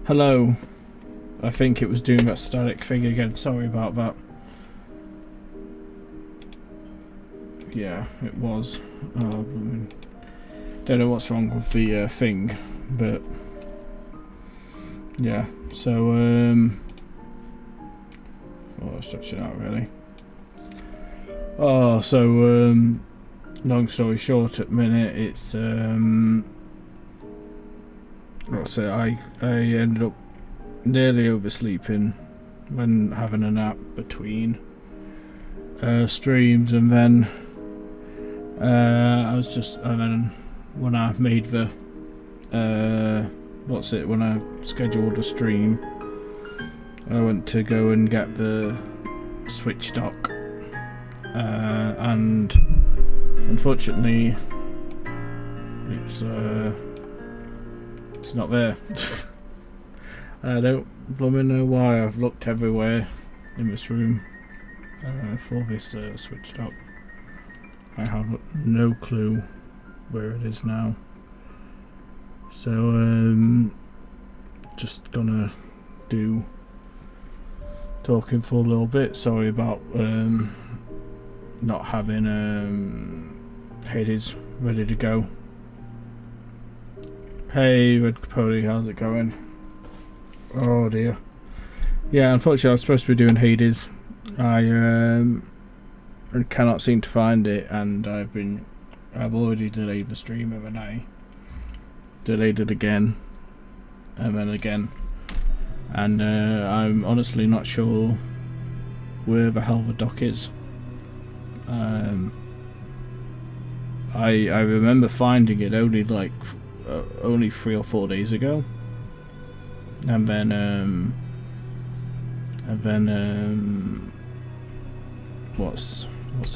Hello. I think it was doing that static thing again. Sorry about that. Yeah, it was. Don't know what's wrong with the thing, but yeah. So I'll stretch it out really. Oh, so long story short, at the minute it's what's it? I ended up nearly oversleeping when having a nap between streams, and then and then when I made the when I scheduled a stream, I went to go and get the Switch dock, and unfortunately it's not there. I don't blooming know why. I've looked everywhere in this room for this Switch dock. I have no clue where it is now. So just gonna do talking for a little bit. Sorry about not having Hades ready to go. Hey Red Capote, how's it going? Oh dear. Yeah, unfortunately I was supposed to be doing Hades. I cannot seem to find it, and I've already delayed the stream, haven't I? Delayed it again, and then again, and I'm honestly not sure where the hell the dock is. I remember finding it only like only 3 or 4 days ago, and then what's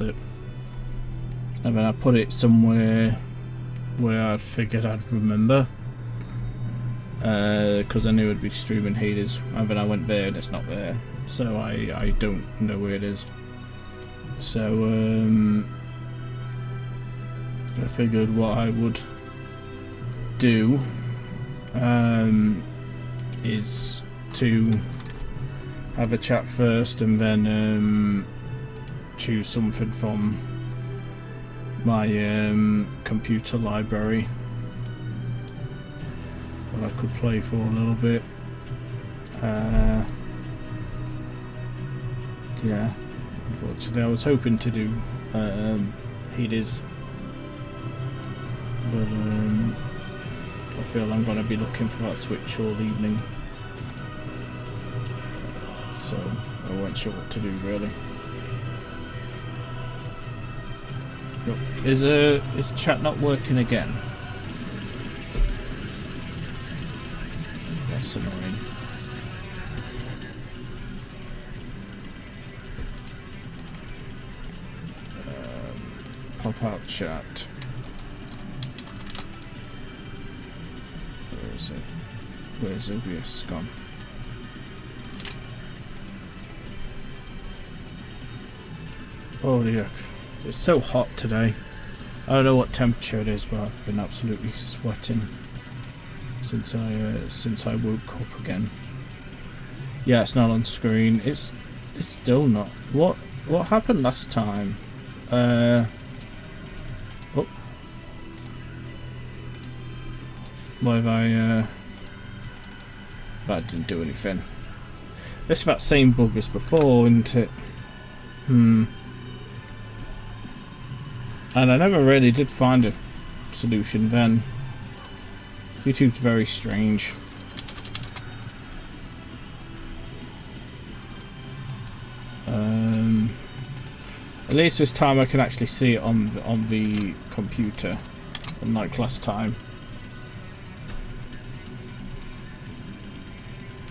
it? And then I put it somewhere where I figured I'd remember, because I knew it'd be streaming Hades, and then I went there and it's not there, so I don't know where it is. So I figured what I would do is to have a chat first, and then choose something from my computer library that I could play for a little bit. Yeah, unfortunately I was hoping to do Hades, but I feel I'm going to be looking for that Switch all evening, so I wasn't sure what to do really. Look, is chat not working again? That's annoying. Pop out chat. Where is it? Where's OBS gone? Oh dear. It's so hot today. I don't know what temperature it is, but I've been absolutely sweating since I woke up again. Yeah, it's not on screen. It's still not. What happened last time? Oh. What have I that didn't do anything. It's that same bug as before, isn't it? And I never really did find a solution then. YouTube's very strange. At least this time I can actually see it on the computer, unlike last time.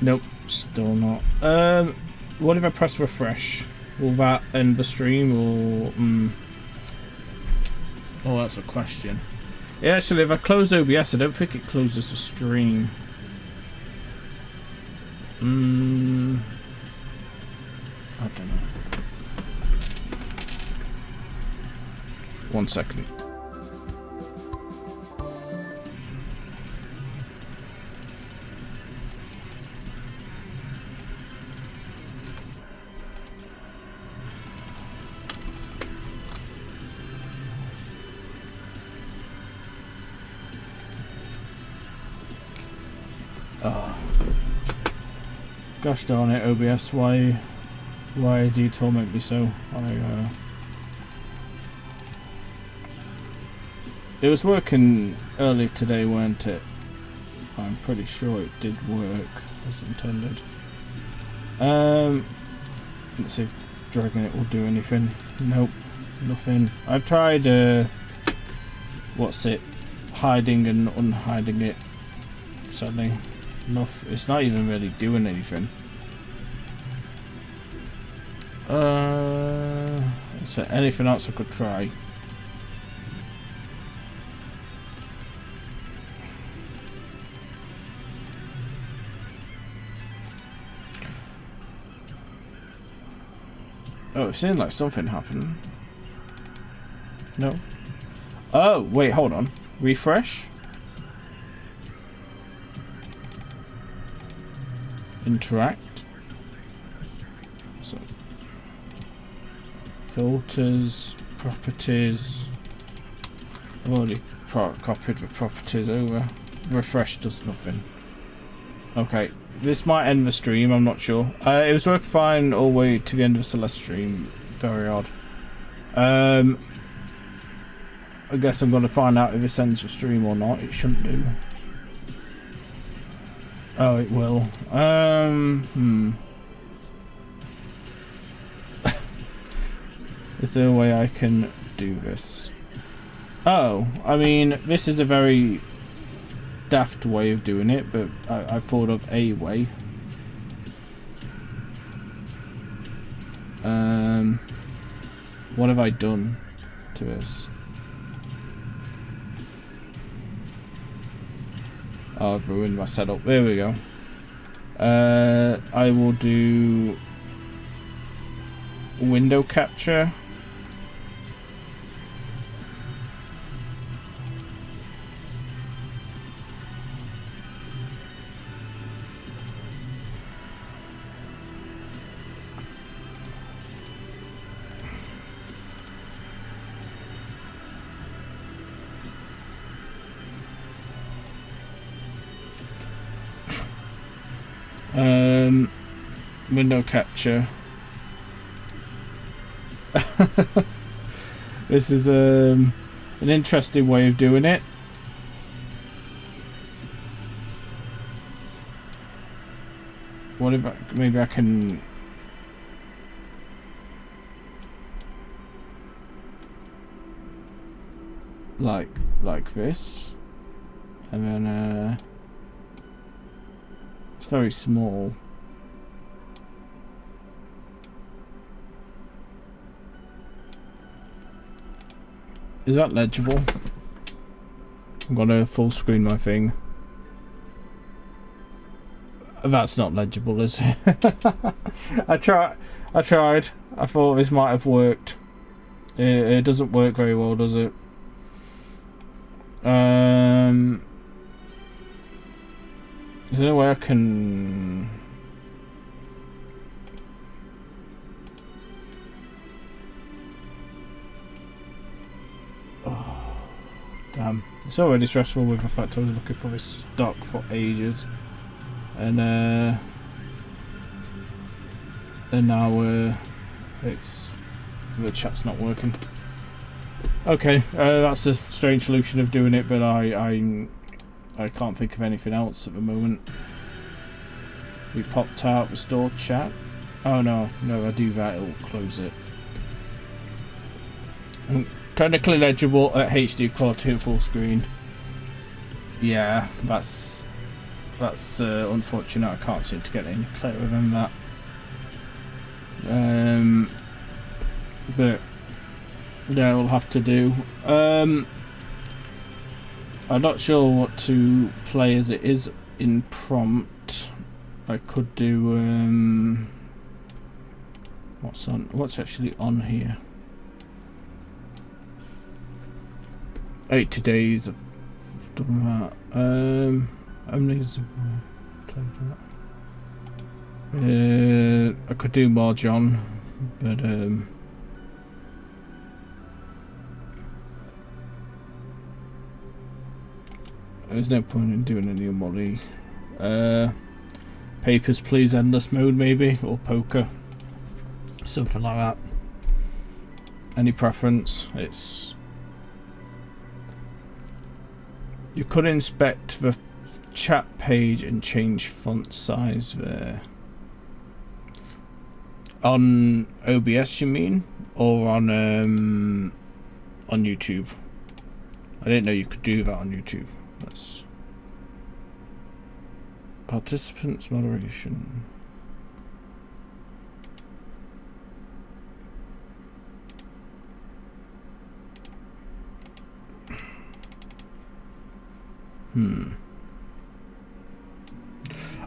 Nope, still not. What if I press refresh? Will that end the stream, or oh, that's a question. Yeah, actually, if I close OBS, I don't think it closes the stream. I don't know. 1 second. Gosh darn it, OBS, why do you torment me so? It was working earlier today, weren't it? I'm pretty sure it did work as intended. Let's see if dragging it will do anything. Nope, nothing. I've tried hiding and unhiding it. Sadly, it's not even really doing anything. Is there anything else I could try? Oh, it seemed like something happened. No. Oh, wait, hold on. Refresh. Interact. So, filters, properties. I've already copied the properties over. Refresh does nothing. Okay. This might end the stream, I'm not sure. It was working fine all the way to the end of the Celeste stream. Very odd. I guess I'm going to find out if this ends the stream or not. It shouldn't do. Oh, it will. Is there a way I can do this? Oh, I mean, this is a very daft way of doing it, but I thought of a way. What have I done to this? Oh, I've ruined my setup. There we go. I will do window capture. Window capture. This is an interesting way of doing it. What if maybe I can like this, and then it's very small. Is that legible? I'm gonna full screen my thing. That's not legible, is it? I tried. I thought this might have worked. It doesn't work very well, does it? Is there a way I can... Oh, damn. It's already stressful with the fact I was looking for this stock for ages. And now it's... the chat's not working. Okay, that's a strange solution of doing it, but I can't think of anything else at the moment. We popped out, restore chat. Oh no, I do that, it'll close it. Technically legible at HD quality and full screen. Yeah, that's unfortunate. I can't seem to get any clearer than that. But yeah, we'll have to do. I'm not sure what to play as it is in prompt. I could do what's actually on here. 80 days of done that. How many is I could do more John, but there's no point in doing a new Molly. Papers, Please endless mode maybe, or poker, something like that. Any preference? It's, you could inspect the chat page and change font size there. On OBS you mean, or on YouTube? I didn't know you could do that on YouTube. That's participants moderation.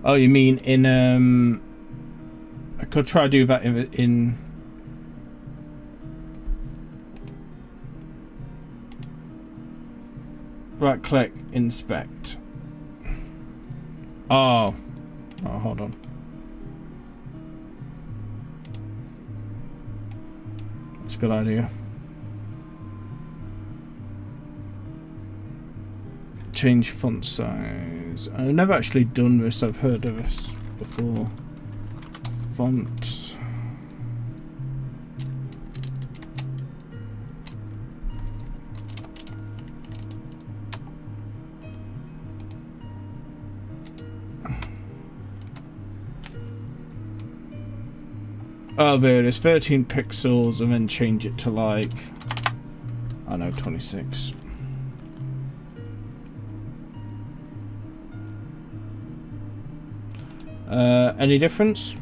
Oh, you mean in I could try to do that in right click, inspect. Oh, hold on. That's a good idea. Change font size. I've never actually done this. I've heard of this before. Font. Oh, there it is. 13 pixels, and then change it to like, I don't know, 26. Any difference?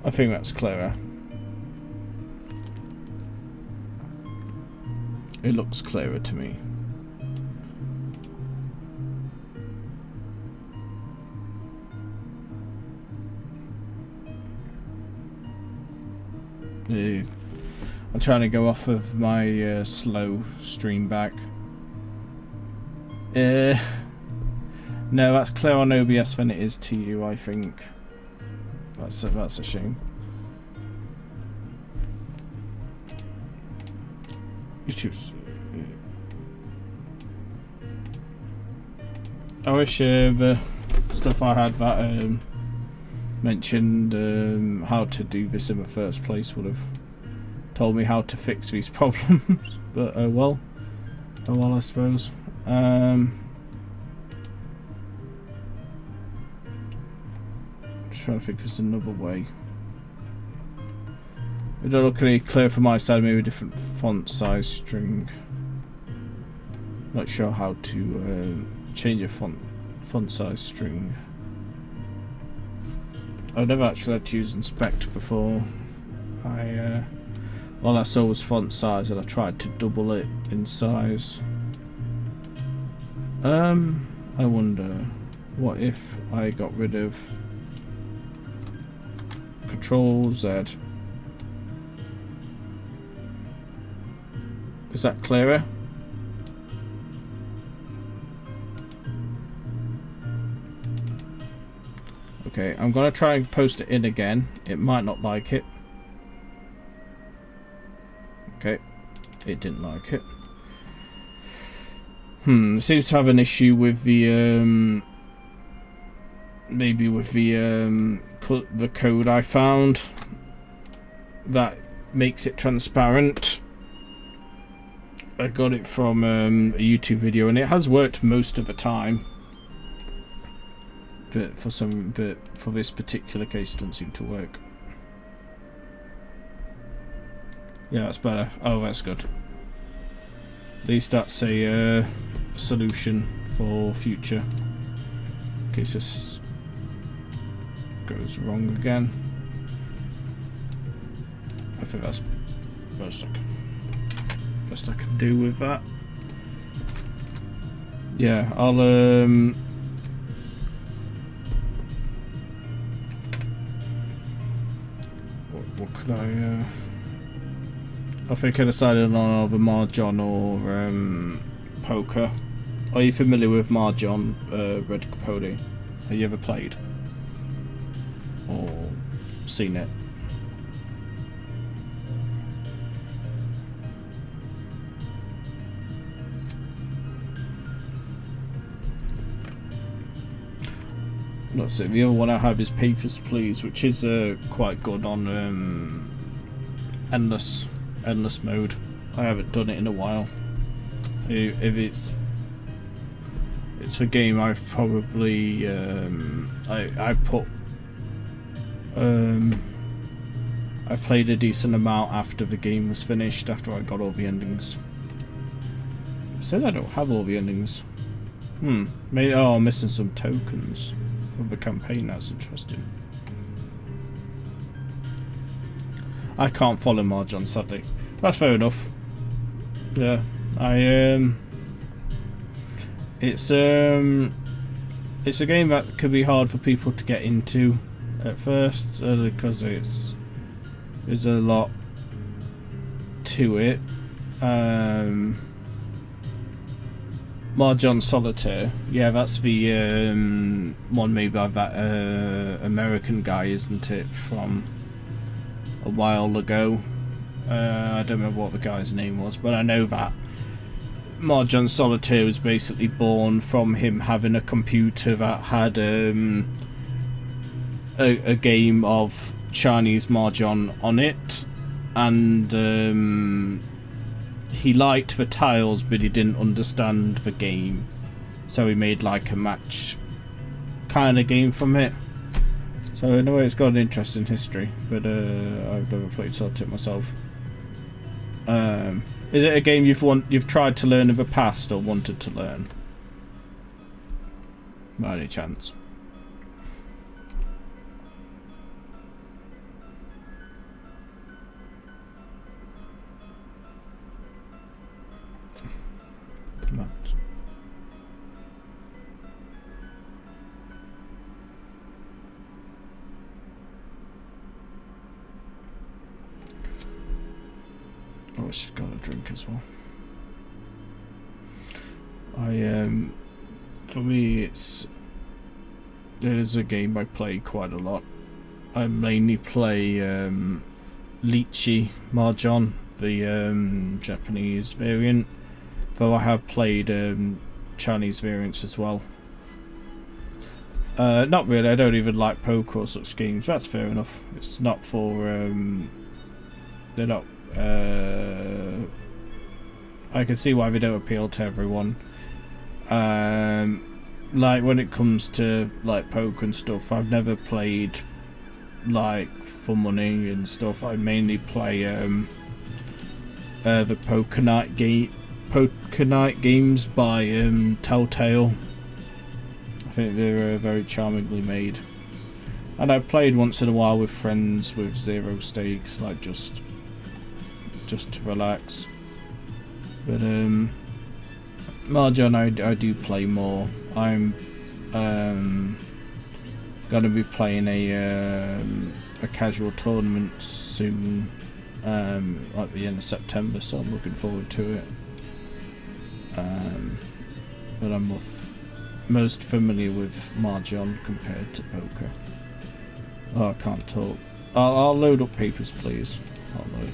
I think that's clearer. It looks clearer to me. I'm trying to go off of my slow stream back. No, that's clear on OBS than it is to you, I think. That's a shame. YouTube's... I wish the stuff I had that mentioned how to do this in the first place would have told me how to fix these problems. But oh well, I suppose. Trying to think there's another way. It don't look any clear from my side. Maybe a different font size string. Not sure how to change a font size string. I've never actually had to use inspect before. All I saw was font size, and I tried to double it in size. I wonder, what if I got rid of Control Z? Is that clearer? Okay, I'm gonna try and post it in again. It might not like it. Okay, it didn't like it. It seems to have an issue with the maybe with the code I found that makes it transparent. I got it from a YouTube video, and it has worked most of the time. But for this particular case, it doesn't seem to work. Yeah, that's better. Oh, that's good. At least that's a solution for future in case this goes wrong again. I think that's best I can do with that. Yeah, I'll what could I think I decided on either Mahjong or poker. Are you familiar with Mahjong, Red Capote? Have you ever played or seen it? that's it. The other one I have is Papers, Please, which is quite good on endless mode. I haven't done it in a while. If it's a game I've probably I played a decent amount after the game was finished, after I got all the endings. It says I don't have all the endings. Maybe, oh, I'm missing some tokens from the campaign. That's interesting. I can't follow Marjon, sadly. That's fair enough. Yeah, it's a game that could be hard for people to get into at first, because there's a lot to it. Mahjong Solitaire, yeah, that's the one made by that American guy, isn't it, from a while ago. I don't remember what the guy's name was, but I know that Mahjong Solitaire was basically born from him having a computer that had a game of Chinese Mahjong on it, and he liked the tiles but he didn't understand the game, so he made like a match kind of game from it. So in a way it's got an interesting history, but I've never played Solitaire myself. Is it a game you've tried to learn in the past or wanted to learn? By any chance? Oh, she's got a drink as well. For me, it is a game I play quite a lot. I mainly play Lychee Mahjong, the Japanese variant, though I have played Chinese variants as well. Not really, I don't even like poker or such games. That's fair enough. It's not for they're not I can see why they don't appeal to everyone. Like when it comes to like poker and stuff, I've never played like for money and stuff. I mainly play the Poker Night games by Telltale. I think they're very charmingly made, and I've played once in a while with friends with zero stakes, like just to relax. But Mahjong I do play more. I'm gonna be playing a casual tournament soon, at the end of September, so I'm looking forward to it. But I'm most familiar with Mahjong compared to poker. Oh, I can't talk. I'll load up Papers, Please. I'll load.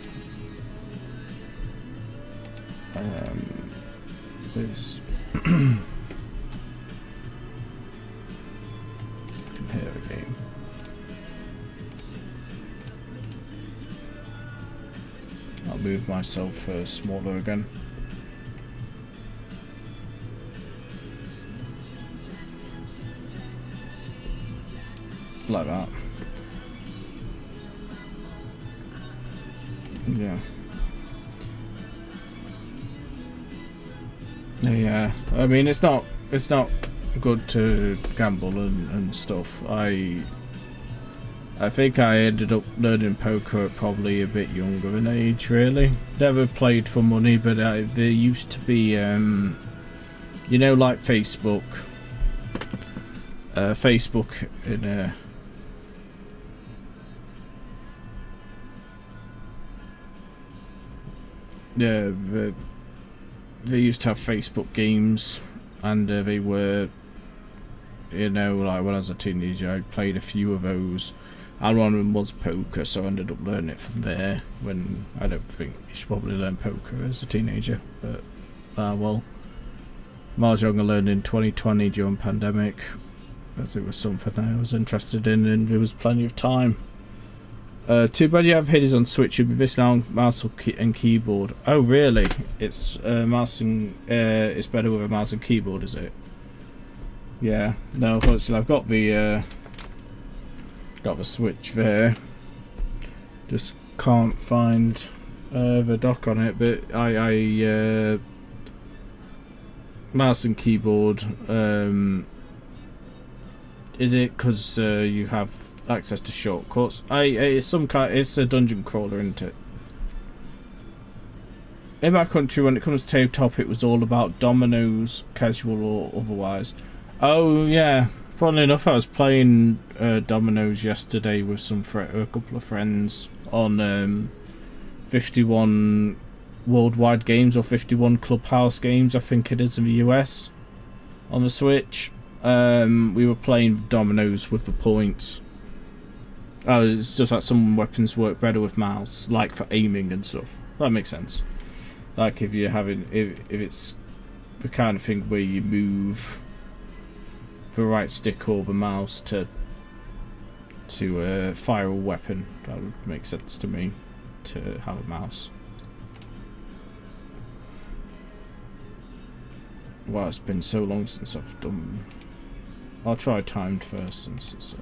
This compare a game. I'll move myself smaller again. Like that. Yeah. Yeah, I mean it's not good to gamble and stuff. I think I ended up learning poker at probably a bit younger in age, really. Never played for money, but there used to be you know, like Facebook in yeah, they used to have Facebook games, and they were, you know, like when I was a teenager I played a few of those, and one of them was poker, so I ended up learning it from there. When I don't think you should probably learn poker as a teenager, but well, Mahjong I learned in 2020 during pandemic. as it was something I was interested in, and there was plenty of time. Too bad you have Hades on Switch. You'll be missing out on mouse and keyboard. Oh really? It's mouse and it's better with a mouse and keyboard, is it? Yeah. No, unfortunately, I've got the Switch there. Just can't find the dock on it, but I mouse and keyboard. Is it because you have access to shortcuts? It's some kind. It's a dungeon crawler, isn't it? In my country, when it comes to tabletop, it was all about dominoes, casual or otherwise. Oh yeah. Funnily enough, I was playing dominoes yesterday with a couple of friends on 51 worldwide games, or 51 clubhouse games, I think it is, in the US, on the Switch. We were playing dominoes with the points. It's just like some weapons work better with mouse, like for aiming and stuff. That makes sense. Like if you're having, if it's the kind of thing where you move the right stick or the mouse to fire a weapon, that would make sense to me to have a mouse. Wow, it's been so long since I've done. I'll try timed first, since it's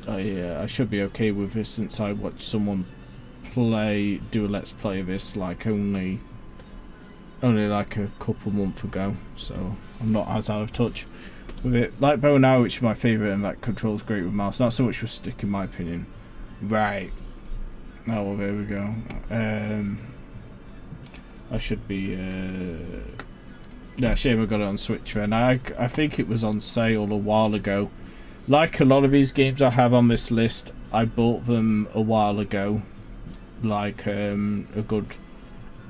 I should be okay with this, since I watched someone do a let's play of this like only like a couple months ago, so I'm not as out of touch with it. Like bow now, which is my favourite, and that controls great with mouse. Not so much with stick, in my opinion. Right. Oh well, there we go. I should be. Yeah, shame I got it on Switch then. I think it was on sale a while ago. Like a lot of these games I have on this list, I bought them a while ago, like a good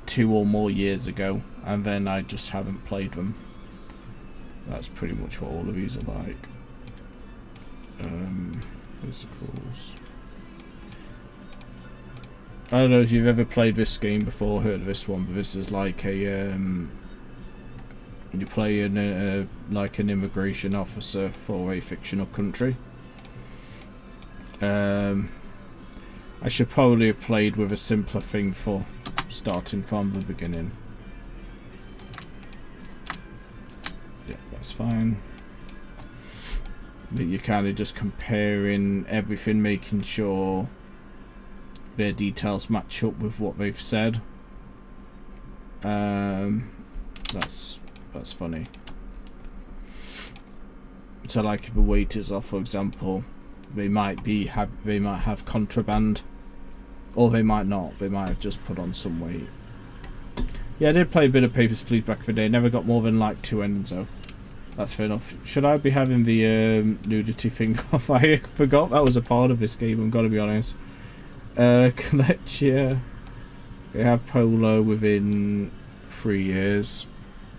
2 or more years ago, and then I just haven't played them. That's pretty much what all of these are like. Physicals. I don't know if you've ever played this game before, heard of this one, but this is like a you play in like an immigration officer for a fictional country. I should probably have played with a simpler thing for starting from the beginning. Yeah, that's fine. But you're kind of just comparing everything, making sure their details match up with what they've said. That's funny. So like if a weight is off, for example, they might have contraband, or they might not. They might have just put on some weight. Yeah, I did play a bit of Papers, Please back in the day. Never got more than like 2 endings though. That's fair enough. Should I be having the nudity thing off? I forgot that was a part of this game, I'm gonna be honest. Collect, yeah. They have Polo within 3 years.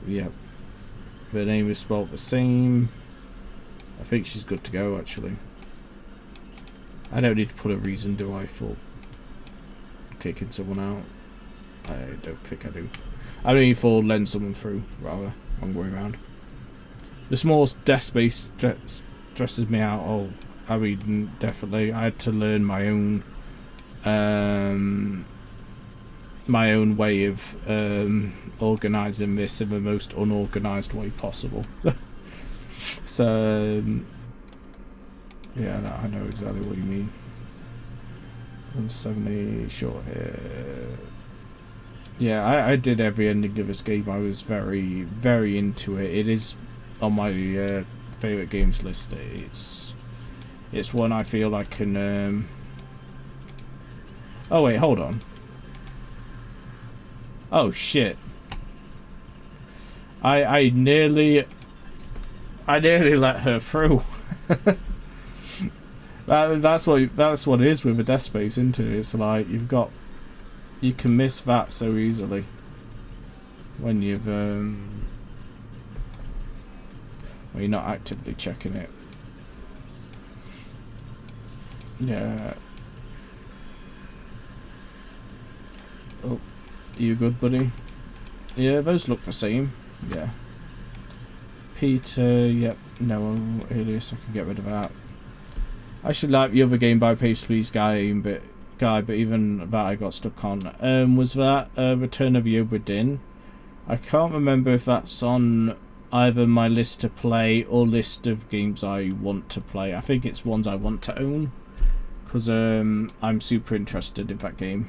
Yep. The name is spelled the same. I think she's good to go, actually. I don't need to put a reason, do I, for kicking someone out? I don't think I do. I don't need for lend someone through, rather. Wrong way around. The small desk space stresses me out. Oh, I mean, definitely. I had to learn my own way of organising this in the most unorganised way possible. So yeah, no, I know exactly what you mean. 170 short hair. Yeah, I did every ending of this game. I was very, very into it. It is on my favourite games list. It's one I feel I can. Oh wait, hold on. Oh shit! I nearly let her through. That's what it is with a death space, isn't it? It's like you can miss that so easily when when you're not actively checking it. Yeah. Oh, you good, buddy? Yeah, those look the same. Yeah. Peter, yep, no, alias, I can get rid of that. I should like the other game by Pace Please guy, but even that I got stuck on. Was that Return of the Obra Dinn? I can't remember if that's on either my list to play or list of games I want to play. I think it's ones I want to own, because I'm super interested in that game.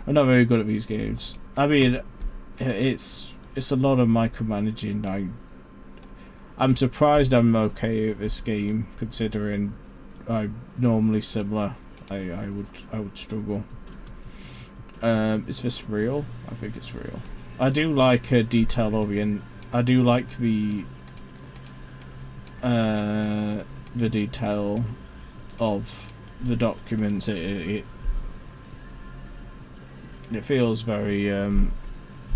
I'm not very good at these games. I mean, it's a lot of micromanaging. I'm surprised I'm okay at this game, considering I'm normally similar. I would struggle. Is this real? I think it's real. I do like detail orient. I do like the detail of the documents. It feels very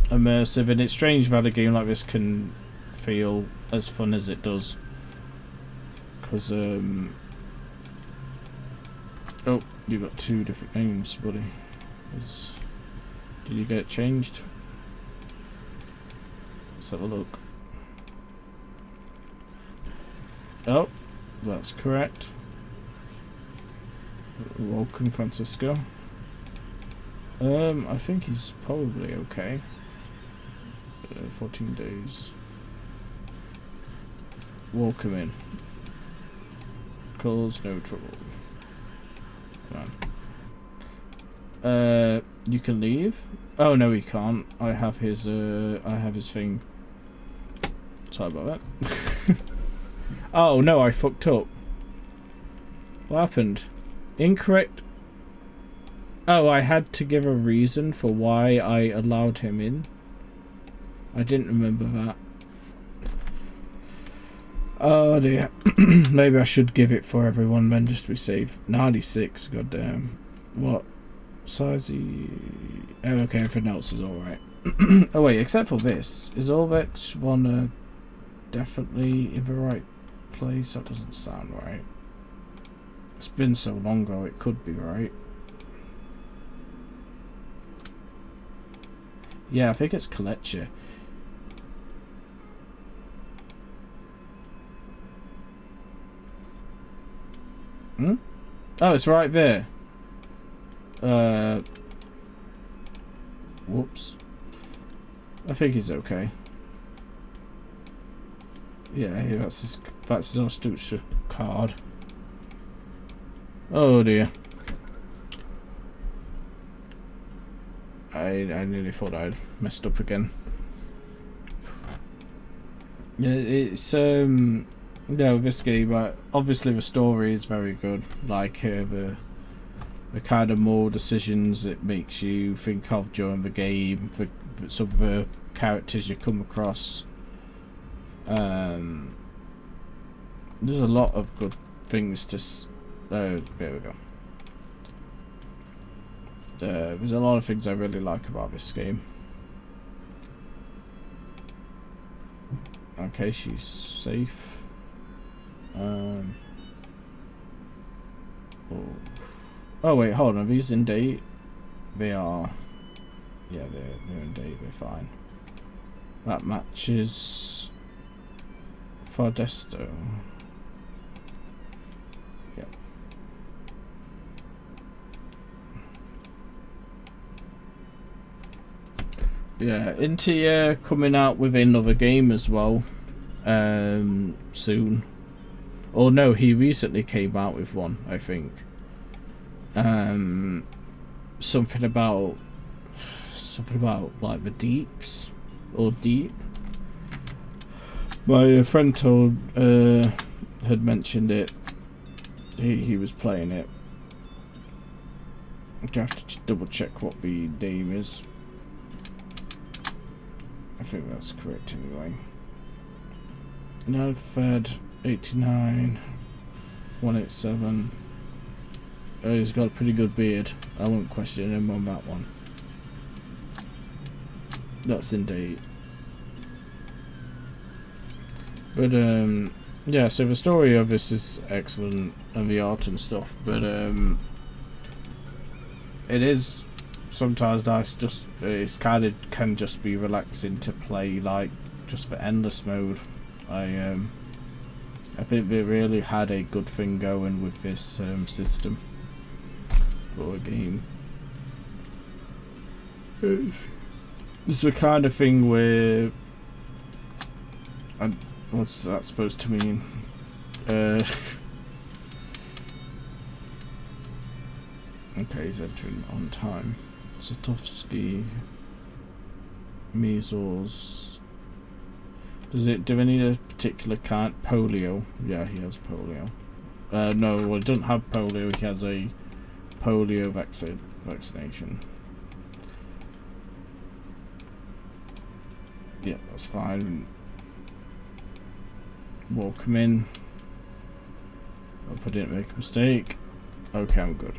immersive, and it's strange that a game like this can feel as fun as it does. Because oh, you got two different names, buddy. Did you get it changed? Let's have a look. Oh, that's correct. Welcome, Francisco. I think he's probably okay. 14 days. Welcome in. Cause no trouble. Come on. You can leave? Oh no, he can't. I have his thing. Sorry about that. Oh no, I fucked up. What happened? Incorrect. Oh, I had to give a reason for why I allowed him in. I didn't remember that. Oh dear. Maybe I should give it for everyone then, just to be safe. 96, goddamn. What size he... Oh, okay, everything else is alright. Oh wait, except for this. Is Ulvex one definitely in the right place? That doesn't sound right. It's been so long ago, it could be right. Yeah, I think it's Kletcher. Hmm? Oh, it's right there. Whoops. I think he's okay. Yeah, that's his Ostucha card. Oh dear. I nearly thought I'd messed up again. Yeah, it's no, this game, obviously the story is very good. Like the kind of more decisions it makes you think of during the game, some of the characters you come across. There's a lot of good things to. There we go. There's a lot of things I really like about this game. Okay, she's safe. Oh wait, hold on. Are these in date? They are. Yeah, they're in date. They're fine. That matches Fardesto. Yep. Yeah, Intia coming out with another game as well. Soon. Or no, he recently came out with one, I think. Something about like the deeps or deep. My friend told had mentioned it. He was playing it. I have to double check what the name is. I think that's correct anyway. No, Fed 89 187. Oh, he's got a pretty good beard. I won't question him on that one. That's indeed. But yeah, so the story of this is excellent and the art and stuff, but it is sometimes nice, just it's kind of can just be relaxing to play, like just for endless mode. I think they really had a good thing going with this system for a game. It's the kind of thing where, what's that supposed to mean? Okay, he's entering on time. Zatovsky, measles. Do any of a particular kind? Polio. Yeah, he has polio. No, well, he doesn't have polio. He has a polio vaccination. Yeah, that's fine. Walk him in. Hope I didn't make a mistake. Okay, I'm good.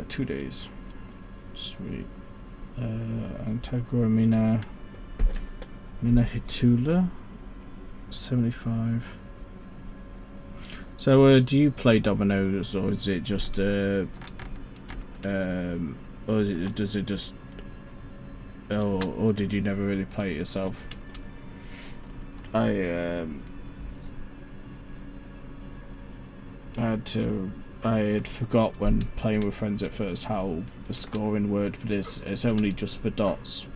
2 days. Sweet. Antegra Mina Hitula 75. So do you play dominoes, or is it just or does it just, or did you never really play it yourself? I had forgot when playing with friends at first how the scoring word for this, it's only just the dots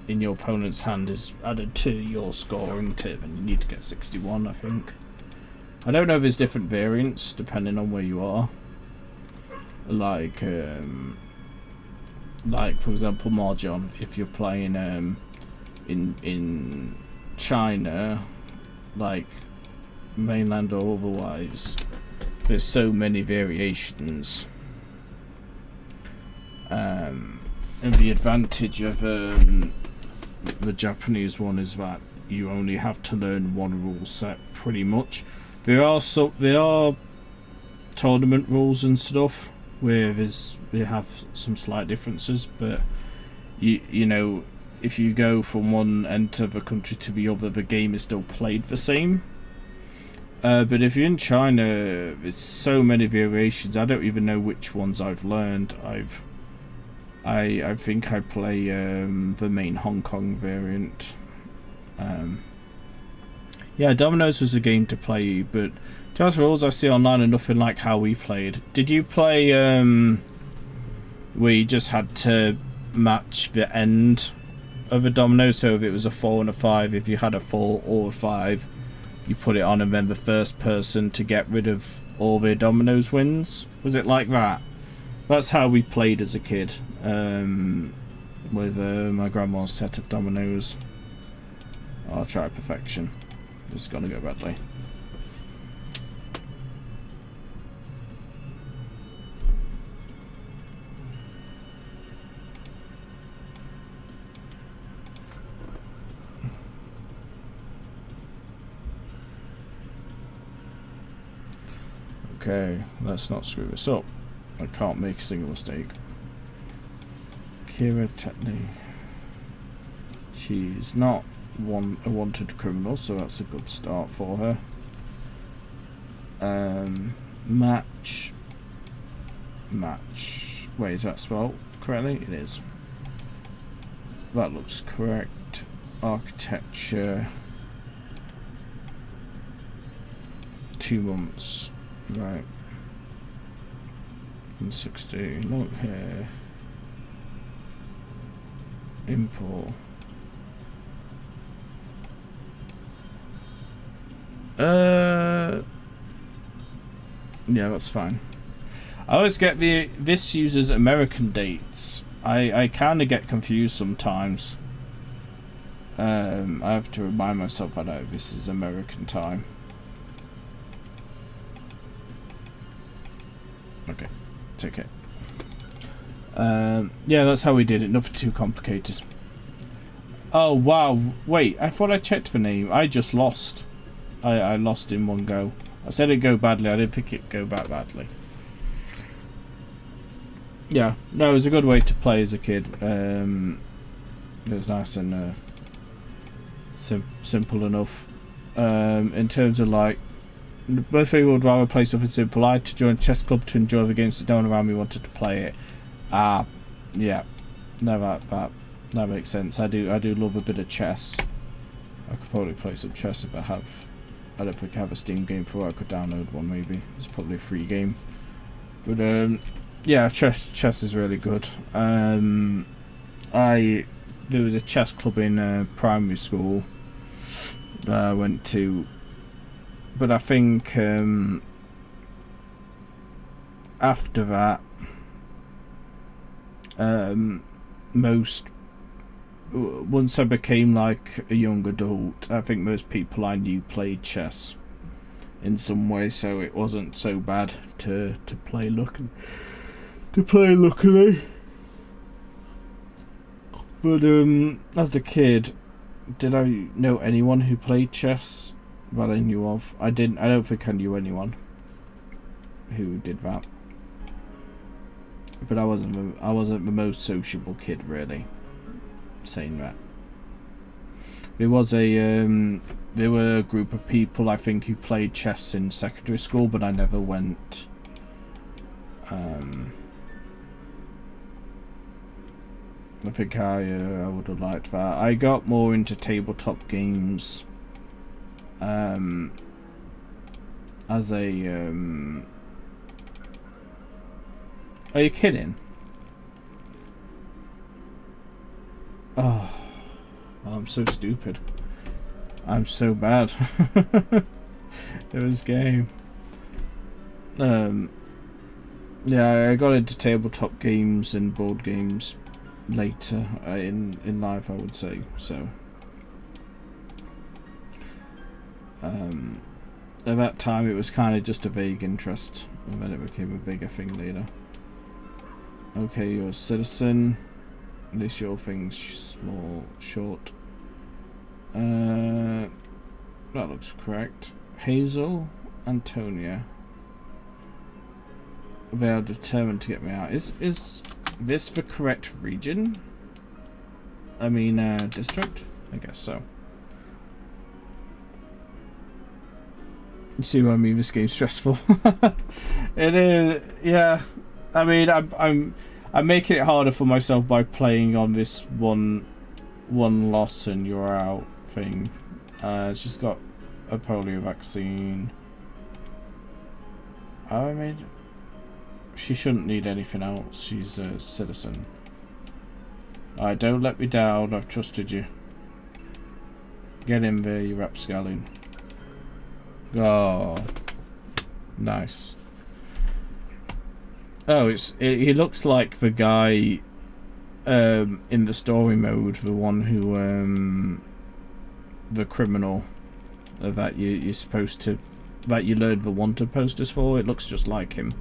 in your opponent's hand is added to your scoring tip, and you need to get 61, I think. I don't know if there's different variants depending on where you are. Like for example, Mahjong. If you're playing in China, like mainland or otherwise, there's so many variations. And the advantage of the Japanese one is that you only have to learn one rule set pretty much. There are tournament rules and stuff where they have some slight differences, but you know, if you go from one end of the country to the other, the game is still played the same. But if you're in China, there's so many variations. I don't even know which ones I've learned. I think I play the main Hong Kong variant. Yeah, dominoes was a game to play, but just rules I see online are nothing like how we played. Did you play where you just had to match the end of a domino? So if it was a 4 and a 5, if you had a 4 or a 5, you put it on, and then the first person to get rid of all their dominoes wins? Was it like that? That's how we played as a kid, with my grandma's set of dominoes. I'll try perfection. It's gonna go badly. Okay, let's not screw this up. I can't make a single mistake. Kira Tetney. She's not a wanted criminal, so that's a good start for her. Match. Wait, is that spelled correctly? It is. That looks correct. Architecture. 2 months. Right. 160. Look here. Import. Yeah, that's fine. I always get this uses American dates. I kind of get confused sometimes. I have to remind myself I know this is American time. Okay, take it. Yeah, that's how we did it. Nothing too complicated. Oh wow! Wait, I thought I checked the name. I just lost. I lost in one go. I said it'd go badly. I didn't think it'd go back badly. Yeah, no, it was a good way to play as a kid. It was nice and simple enough. In terms of like Most people would rather play something simple. I had to join a chess club to enjoy the games that no one around me wanted to play it. Yeah. No, that makes sense. I do love a bit of chess. I could probably play some chess if I don't think I have a Steam game for it. I could download one maybe. It's probably a free game. But yeah, chess is really good. There was a chess club in primary school that I went to, but I think after that, once I became like a young adult, I think most people I knew played chess in some way, so it wasn't so bad to play luckily. But as a kid, did I know anyone who played chess that I knew of? I don't think I knew anyone who did that. But I wasn't the most sociable kid, really. Saying that, there were a group of people I think who played chess in secondary school, but I never went. I think I would have liked that. I got more into tabletop games as a are you kidding? Oh, I'm so stupid. I'm so bad. It was game. Yeah, I got into tabletop games and board games later in life, I would say. So at that time, it was kind of just a vague interest, and then it became a bigger thing later. Okay, you're a citizen. At least your thing's short. That looks correct. Hazel, Antonia. They are determined to get me out. Is this the correct region? I mean, district? I guess so. You see what I mean? This game's stressful. It is, yeah. I mean, I'm making it harder for myself by playing on this one loss and you're out thing. She's got a polio vaccine. I mean, she shouldn't need anything else. She's a citizen. Alright, don't let me down. I've trusted you. Get in there, you rapscallion. Oh, nice. Oh, he looks like the guy in the story mode, the one who the criminal that you're supposed to, that you learned the wanted posters for. It looks just like him.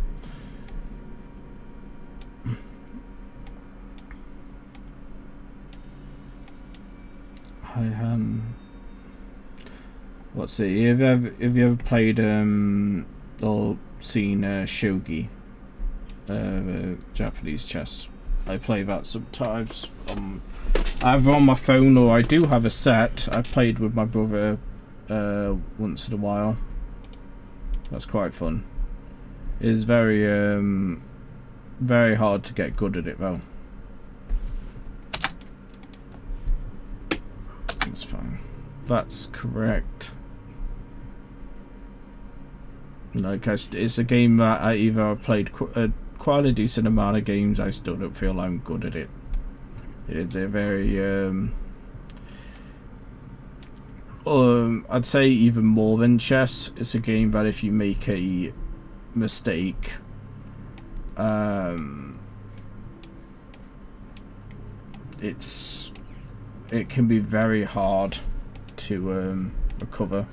Hi Han. What's it? Have you ever played or seen shogi? Japanese chess. I play that sometimes. Either on my phone or I do have a set. I played with my brother once in a while. That's quite fun. It's very very hard to get good at it though. That's fine. That's correct. Like it's a game that I've played quite a decent amount of games. I still don't feel I'm good at it. It's a very I'd say even more than chess. It's a game that if you make a mistake, it can be very hard to recover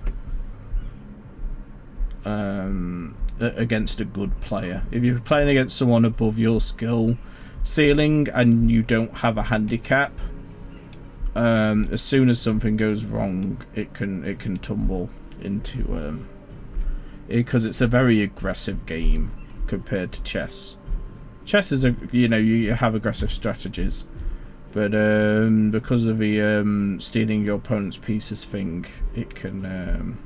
against a good player. If you're playing against someone above your skill ceiling and you don't have a handicap, as soon as something goes wrong, it can tumble into because it's a very aggressive game compared to chess. Chess is you have aggressive strategies, but because of the stealing your opponent's pieces thing, it can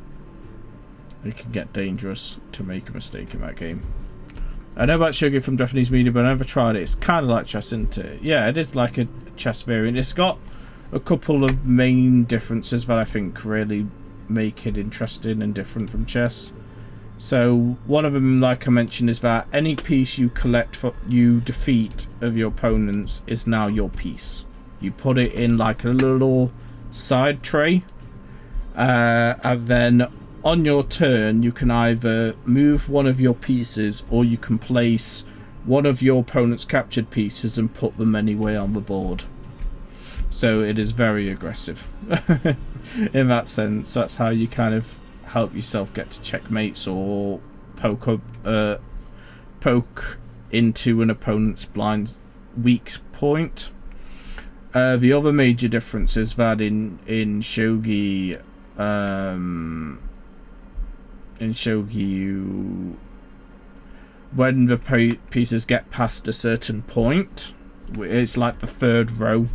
It can get dangerous to make a mistake in that game. I know about shogi from Japanese media, but I never tried it. It's kind of like chess, isn't it? Yeah, it is like a chess variant. It's got a couple of main differences that I think really make it interesting and different from chess. So one of them, like I mentioned, is that any piece you collect for you defeat of your opponents is now your piece. You put it in like a little side tray, and then on your turn, you can either move one of your pieces or you can place one of your opponent's captured pieces and put them anywhere on the board. So it is very aggressive in that sense. That's how you kind of help yourself get to checkmates or poke into an opponent's blind weak point. The other major difference is that in shogi, when the pieces get past a certain point, it's like the third row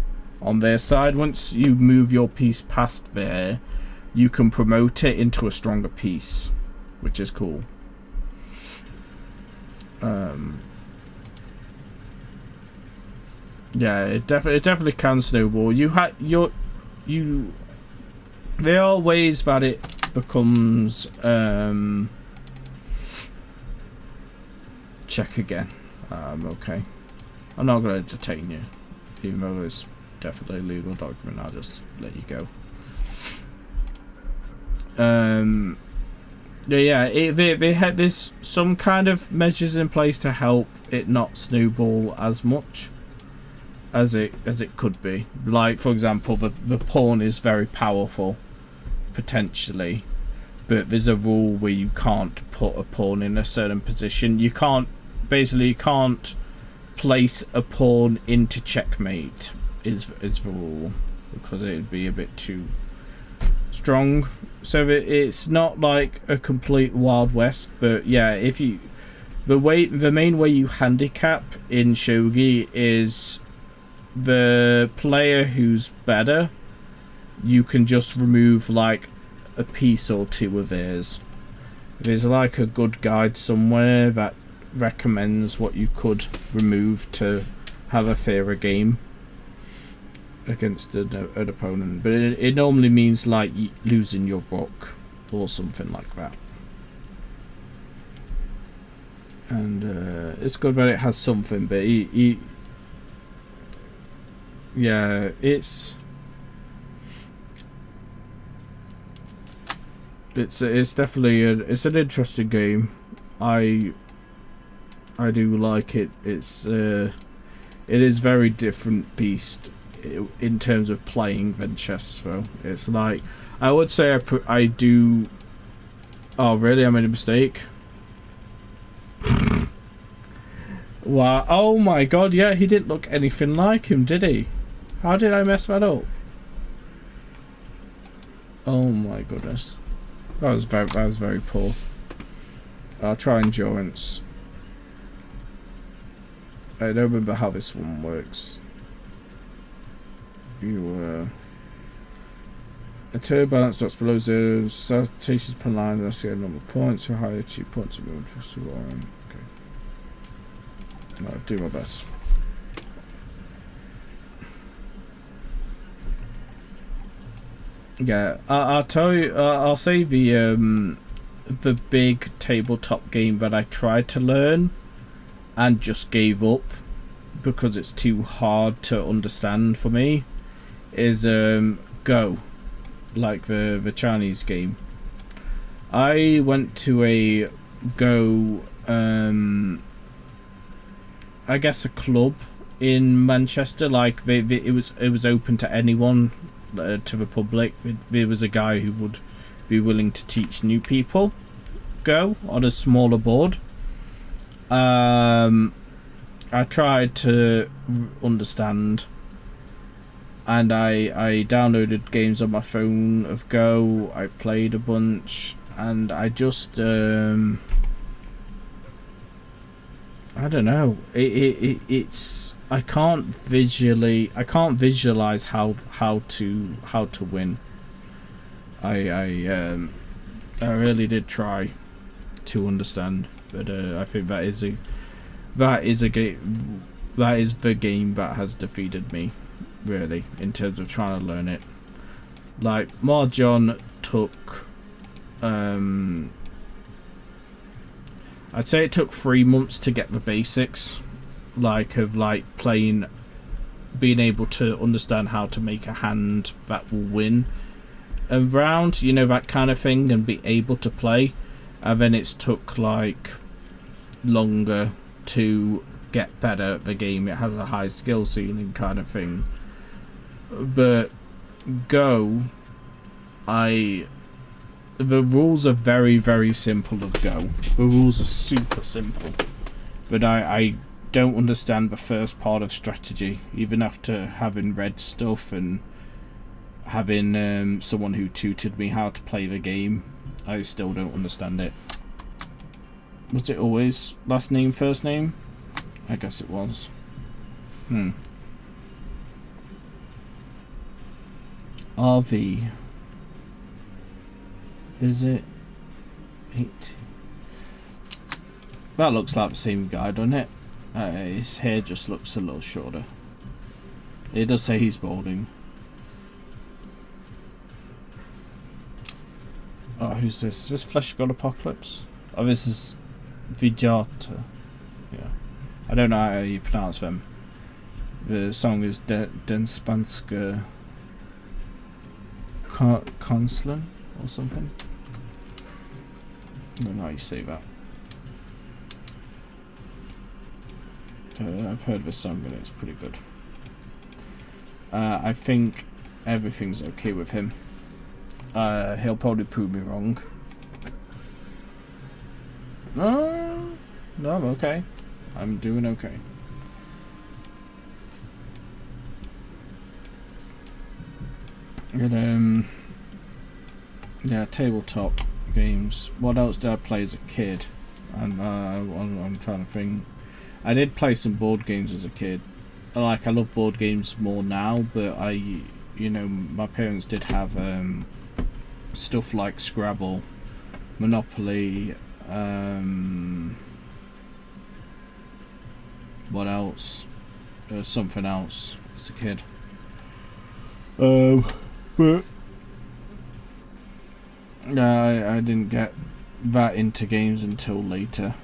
on their side. Once you move your piece past there, you can promote it into a stronger piece, which is cool. Yeah, it definitely can snowball. There are ways that it becomes check again. Okay, I'm not going to detain you, even though it's definitely a legal document. I'll just let you go. There's some kind of measures in place to help it not snowball as much as it could be. Like, for example, the pawn is very powerful potentially, but there's a rule where you can't put a pawn in a certain position. You can't place a pawn into checkmate is the rule, because it would be a bit too strong. So it's not like a complete Wild West, but yeah, the main way you handicap in shogi is the player who's better. You can just remove like a piece or two of theirs. There's like a good guide somewhere that recommends what you could remove to have a fairer game against an opponent, but it normally means like losing your rook or something like that. And it's good that it has something, but yeah, it's definitely it's an interesting game. I do like it. It is very different beast in terms of playing than chess. So it's like, I would say I do. Oh really? I made a mistake. Wow! Oh my god! Yeah, he didn't look anything like him, did he? How did I mess that up? Oh my goodness, that was very poor. I'll try endurance. I don't remember how this one works. A turn balance drops below 0. Salutations per line. Let's get a number of points. For higher, cheap points are moved for so on. Okay. I'll do my best. Yeah, I'll tell you. I'll say the big tabletop game that I tried to learn and just gave up because it's too hard to understand for me is Go, like the Chinese game. I went to a Go, I guess a club in Manchester. Like it was open to anyone, to the public. There was a guy who would be willing to teach new people Go on a smaller board. I tried to understand, and I downloaded games on my phone of Go. I played a bunch, and I just I don't know. It's I can't visualize how to win. I really did try to understand, but I think that is the game that has defeated me, really, in terms of trying to learn it. Like, Mahjong took, I'd say it took 3 months to get the basics, like, of like being able to understand how to make a hand that will win a round, you know, that kind of thing, and be able to play. And then it's took like longer to get better at the game. It has a high skill ceiling kind of thing. But Go, the rules are very, very simple of Go. The rules are super simple, but I don't understand the first part of strategy, even after having read stuff and having someone who tutored me how to play the game. I still don't understand it. Was it always last name, first name? I guess it was. RV. Visit 8. That looks like the same guy, doesn't it? His hair just looks a little shorter. It does say he's balding. Oh, who's this? Is this Flesh God Apocalypse? Oh, this is Vijata. Yeah. I don't know how you pronounce them. The song is Denspanska Konslen or something. I don't know how you say that. I've heard this song and it's pretty good. I think everything's okay with him. He'll probably prove me wrong. No, I'm okay. I'm doing okay. And yeah, tabletop games. What else did I play as a kid? I'm trying to think. I did play some board games as a kid. I love board games more now, but you know, my parents did have stuff like Scrabble, Monopoly, what else? There was something else as a kid. But I didn't get that into games until later.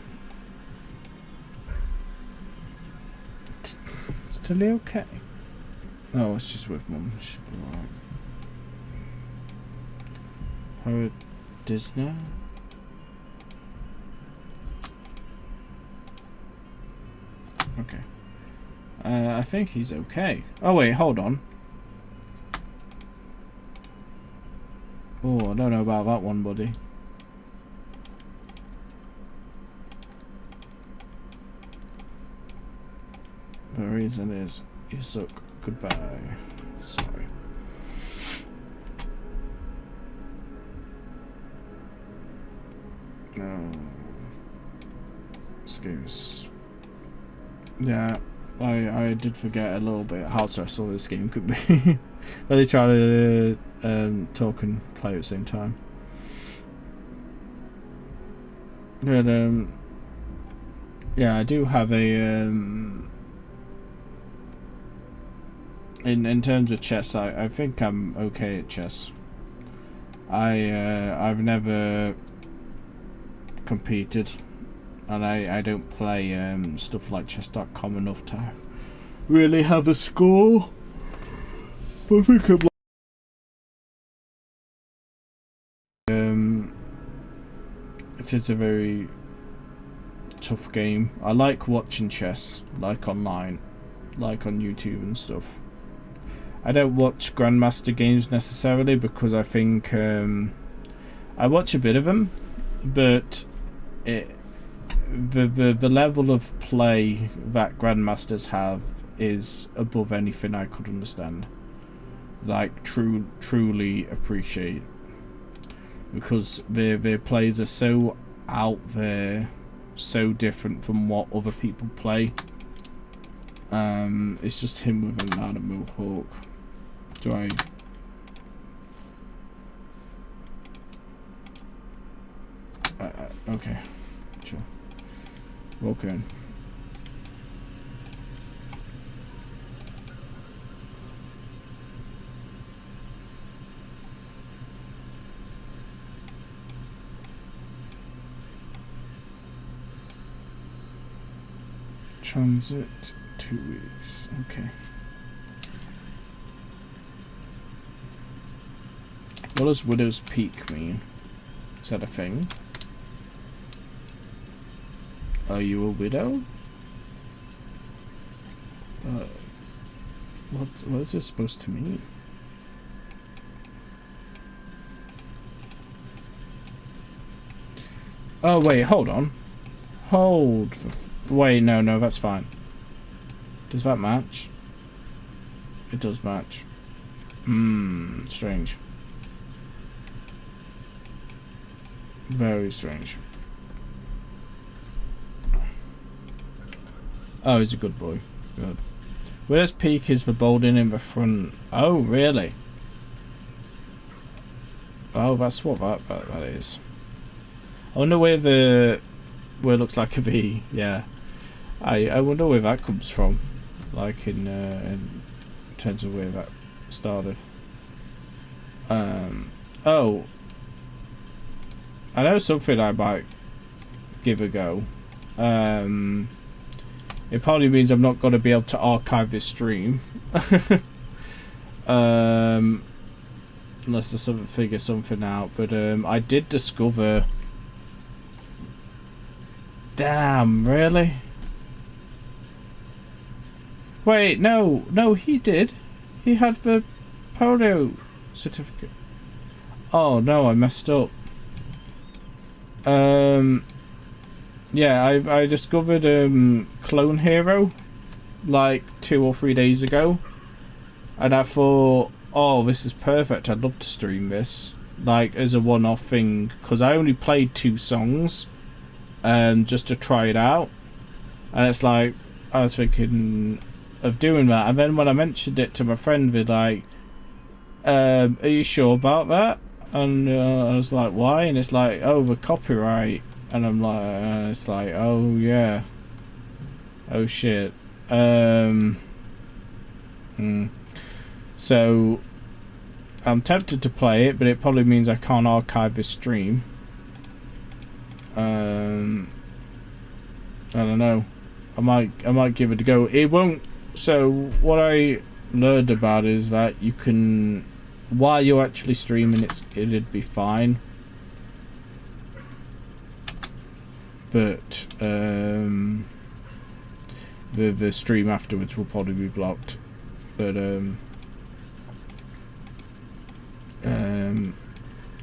Is Tilly okay? Oh, it's just with Mum. She'll be alright. Disney. Okay. I think he's okay. Oh wait, hold on. Oh, I don't know about that one, buddy. The reason is you suck. Goodbye. Sorry. No. Excuse. Yeah, I did forget a little bit how stressful this game could be. But they try to talk and play at the same time. But yeah, I do have a in terms of chess, I think I'm okay at chess. I've never competed, and I don't play stuff like chess.com enough to really have a score. But I think I'm it is a very tough game. I like watching chess, like online, like on YouTube and stuff. I don't watch Grandmaster games necessarily because I think I watch a bit of them, but the level of play that Grandmasters have is above anything I could understand. Like truly appreciate, because their plays are so out there, so different from what other people play. It's just him with a loud mohawk. Do I? Okay. Sure. Walk in. Transit 2 weeks. Okay. What does Widow's Peak mean? Is that a thing? Are you a widow? What is this supposed to mean? Oh wait, hold on. Wait, no, that's fine. Does that match? It does match. Strange. Very strange. Oh, he's a good boy. Good. Widow's Peak is the balding in the front. Oh, really? Oh, that's what that is. I wonder where it looks like a V. Yeah. I wonder where that comes from. Like in terms of where that started. Oh. I know something I might give a go. It probably means I'm not going to be able to archive this stream. Unless there's something, figure something out. But I did discover... Damn, really? Wait, no, he did. He had the polio certificate. Oh no, I messed up. Yeah, I discovered Clone Hero like 2 or 3 days ago, and I thought, oh, this is perfect. I'd love to stream this like as a one-off thing, because I only played 2 songs just to try it out, and it's like I was thinking of doing that, and then when I mentioned it to my friend, they're like, are you sure about that? And I was like, why? And it's like, oh, the copyright. And I'm like, it's like, oh yeah, oh shit. So I'm tempted to play it, but it probably means I can't archive this stream. I don't know. I might give it a go. It won't. So what I learned about is that you can, while you're actually streaming, it'd be fine. But the stream afterwards will probably be blocked. But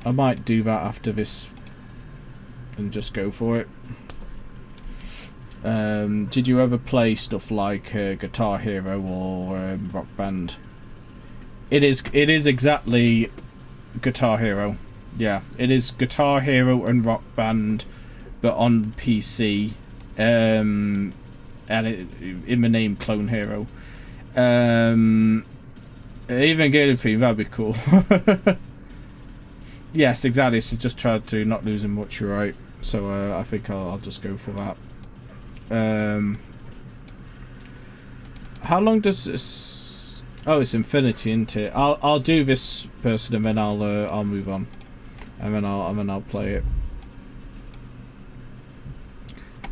I might do that after this and just go for it. Did you ever play stuff like Guitar Hero or Rock Band? It is exactly Guitar Hero. Yeah, it is Guitar Hero and Rock Band, but on PC, and in the name Clone Hero. Even getting theme, that'd be cool. Yes, exactly. So just try to not losing much, you're right. So I think I'll just go for that. How long does this? Oh, it's infinity, isn't it? I'll do this person and then I'll move on, and then I'll play it.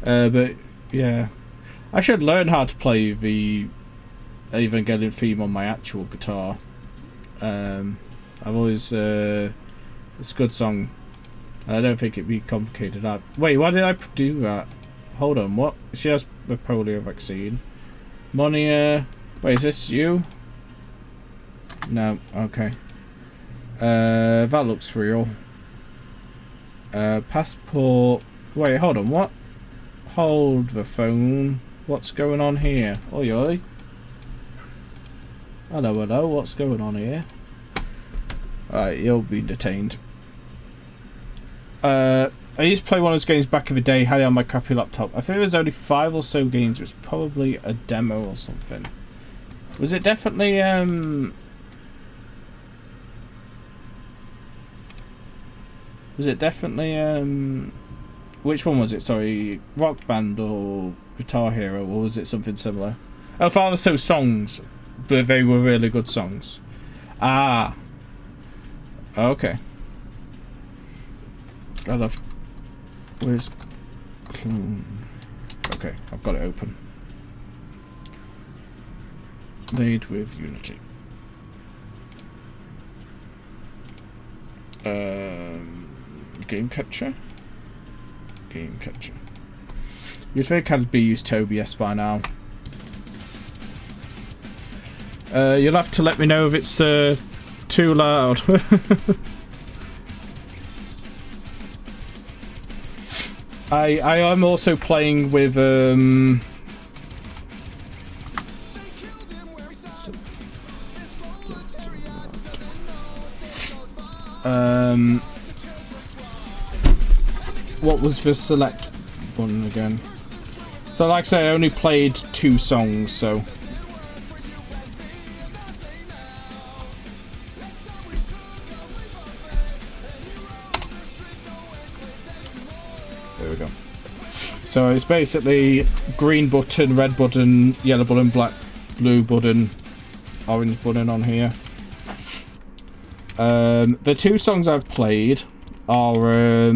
But yeah, I should learn how to play the Evangelion theme on my actual guitar. I've always it's a good song. I don't think it'd be complicated. Wait, why did I do that? Hold on, what? She has the polio vaccine. Monia, wait, is this you? No, okay. That looks real. Passport. Wait, hold on, what? Hold the phone. What's going on here? Oi, oi. Hello, what's going on here? Alright, you'll be detained. I used to play one of those games back in the day, had it on my crappy laptop. I think there was only 5 or so games. It was probably a demo or something. Was it definitely, which one was it? Sorry, Rock Band or Guitar Hero, or was it something similar? Oh, Father So songs, but they were really good songs. Ah, okay. I love. Where's? Okay, I've got it open. Made with Unity. Game capture. Game capture. You'd think I'd be used to OBS by now. You'll have to let me know if it's too loud. I am also playing with what was the select button again? So like I say, I only played 2 songs, so there we go. So it's basically green button, red button, yellow button, blue button, orange button on here. The 2 songs I've played are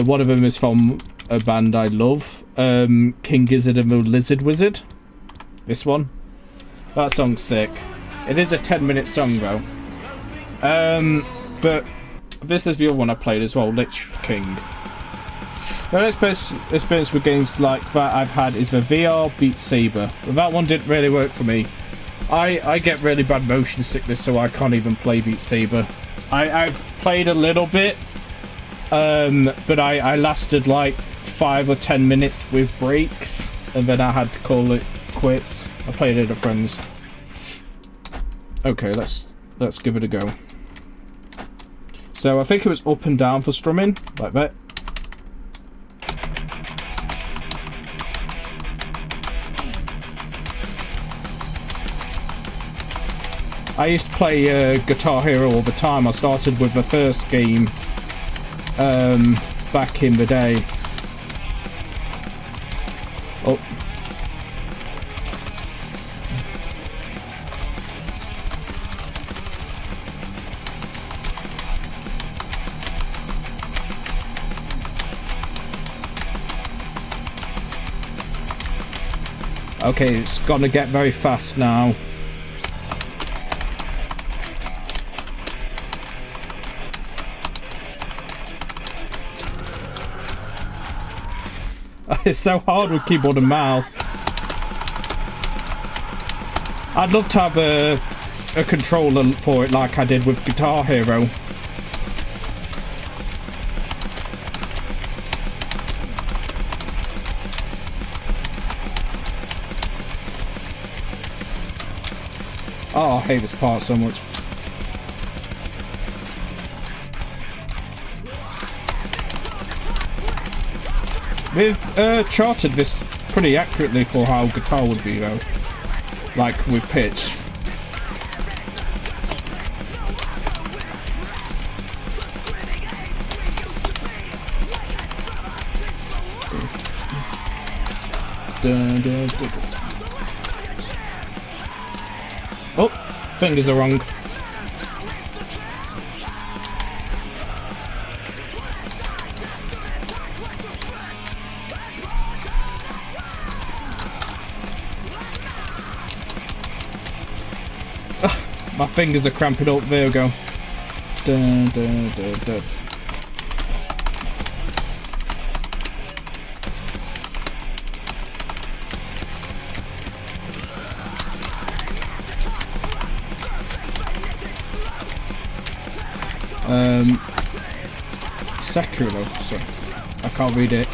one of them is from a band I love, King Gizzard and the Lizard Wizard. This one, that song's sick. It is a 10-minute song though. But this is the other one I played as well, Lich King. The next best experience with games like that I've had is the VR Beat Saber, but that one didn't really work for me. I get really bad motion sickness, so I can't even play Beat Saber. I've played a little bit, but I lasted like 5 or 10 minutes with breaks, and then I had to call it quits. I played it with friends. Okay, let's give it a go. So I think it was up and down for strumming, like that. I used to play Guitar Hero all the time. I started with the first game back in the day. Oh. Okay, it's gonna get very fast now. It's so hard with keyboard and mouse. I'd love to have a controller for it like I did with Guitar Hero. Oh, I hate this part so much. We've charted this pretty accurately for how guitar would be though, like with pitch. Oh, fingers are wrong. My fingers are cramping up. There we go. Dun, dun, dun, dun. Secular, so I can't read it.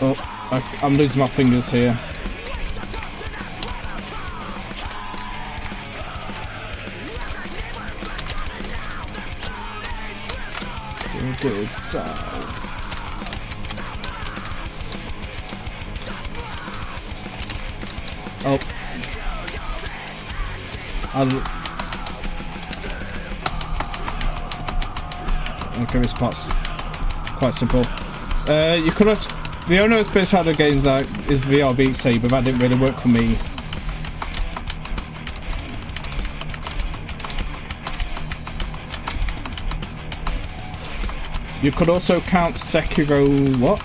Oh, I'm losing my fingers here. Okay, this part's quite simple. You could also, the only experience I had of games like is VR Beat Saber, but that didn't really work for me. You could also count Sekiro. What?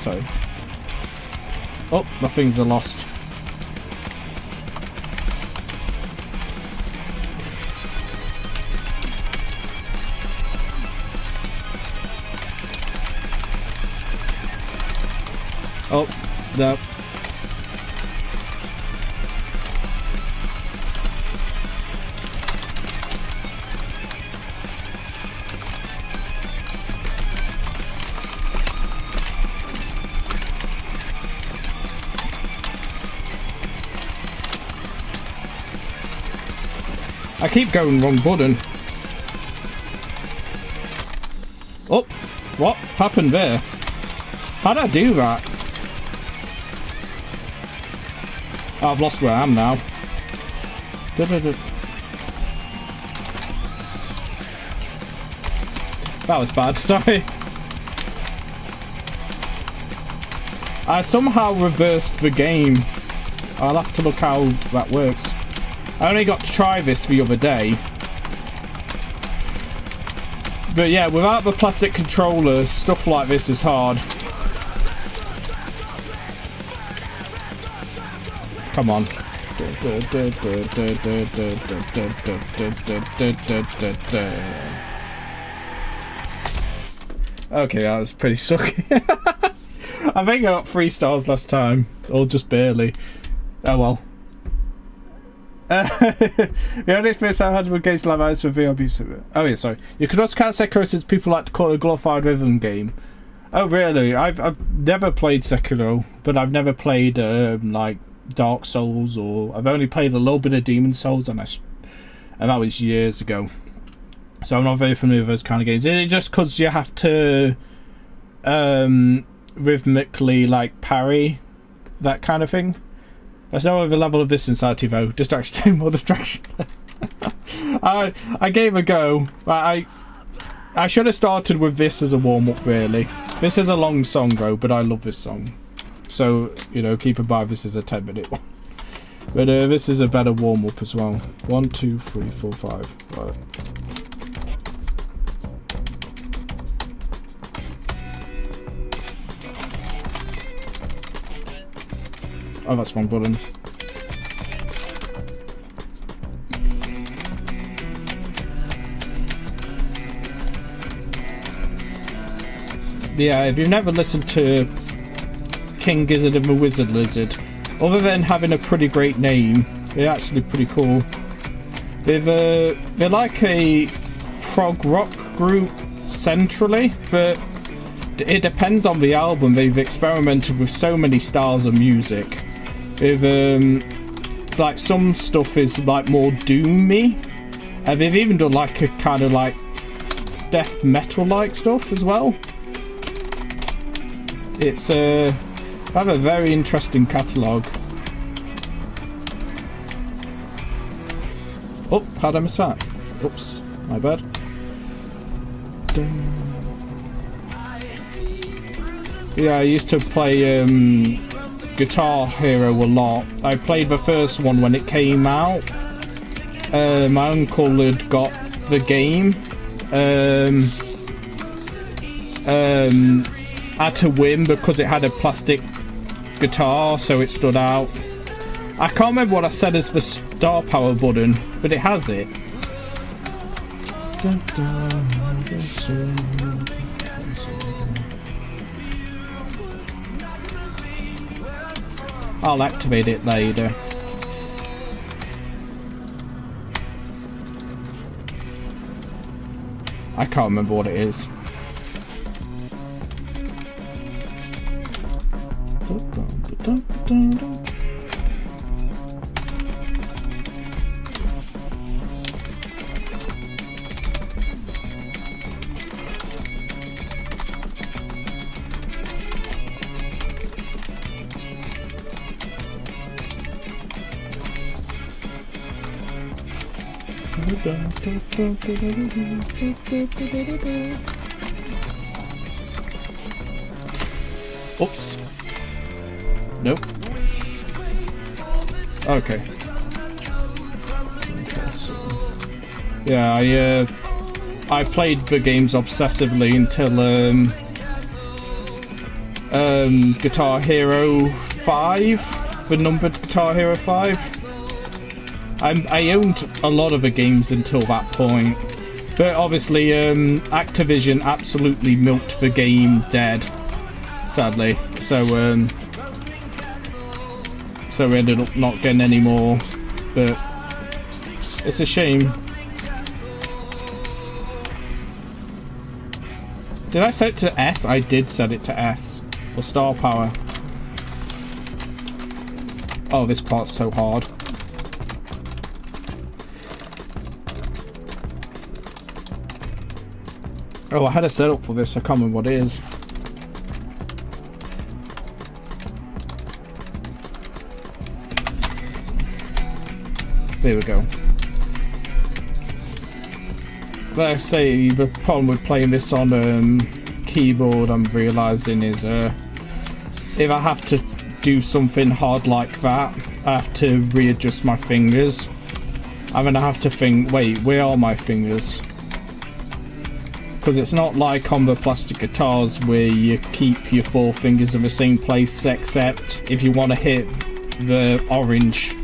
Sorry. Oh, my things are lost. Oh, no. I keep going wrong button. Oh, what happened there? How'd I do that? Oh, I've lost where I am now. That was bad, sorry. I somehow reversed the game. I'll have to look how that works. I only got to try this the other day. But yeah, without the plastic controller, stuff like this is hard. Come on. Okay, that was pretty sucky. I think I got 3 stars last time, or just barely. Oh well. The only experience I had with games like that is with VR. Oh yeah, sorry. You could also count Sekiro as people like to call it a glorified rhythm game. Oh really? I've never played Sekiro, but I've never played like Dark Souls, or I've only played a little bit of Demon Souls, and that was years ago. So I'm not very familiar with those kind of games. Is it just because you have to rhythmically like parry, that kind of thing? There's no other level of this inside though. Distraction, more distraction. I gave a go. I should have started with this as a warm up. Really, this is a long song though, but I love this song. So you know, keep in mind this is a 10-minute one. But this is a better warm up as well. 1, 2, 3, 4, 5. Right. Oh, that's wrong button. Yeah, if you've never listened to King Gizzard and the Wizard Lizard, other than having a pretty great name, they're actually pretty cool. They're like a prog rock group centrally, but it depends on the album. They've experimented with so many styles of music. With like some stuff is like more doomy, and they've even done like a kind of like death metal like stuff as well. It's they have a very interesting catalogue. Oh, how'd I miss that? Oops, my bad. Yeah, I used to play Guitar Hero a lot. I played the first one when it came out. My uncle had got the game. Had to win because it had a plastic guitar, so it stood out. I can't remember what I said as the star power button, but it has it. I'll activate it later. I can't remember what it is. Oops. Nope. Okay. Yeah, I played the games obsessively until Guitar Hero 5, the numbered Guitar Hero 5. I owned a lot of the games until that point, but obviously Activision absolutely milked the game dead, sadly. So we ended up not getting any more, but it's a shame. Did I set it to S? I did set it to S. For star power. Oh, this part's so hard. Oh, I had a setup for this. I can't remember what it is. There we go. Like I say, the problem with playing this on keyboard, I'm realising, is if I have to do something hard like that, I have to readjust my fingers. I'm gonna have to think, wait, where are my fingers? Because it's not like on the plastic guitars where you keep your 4 fingers in the same place, except if you want to hit the orange.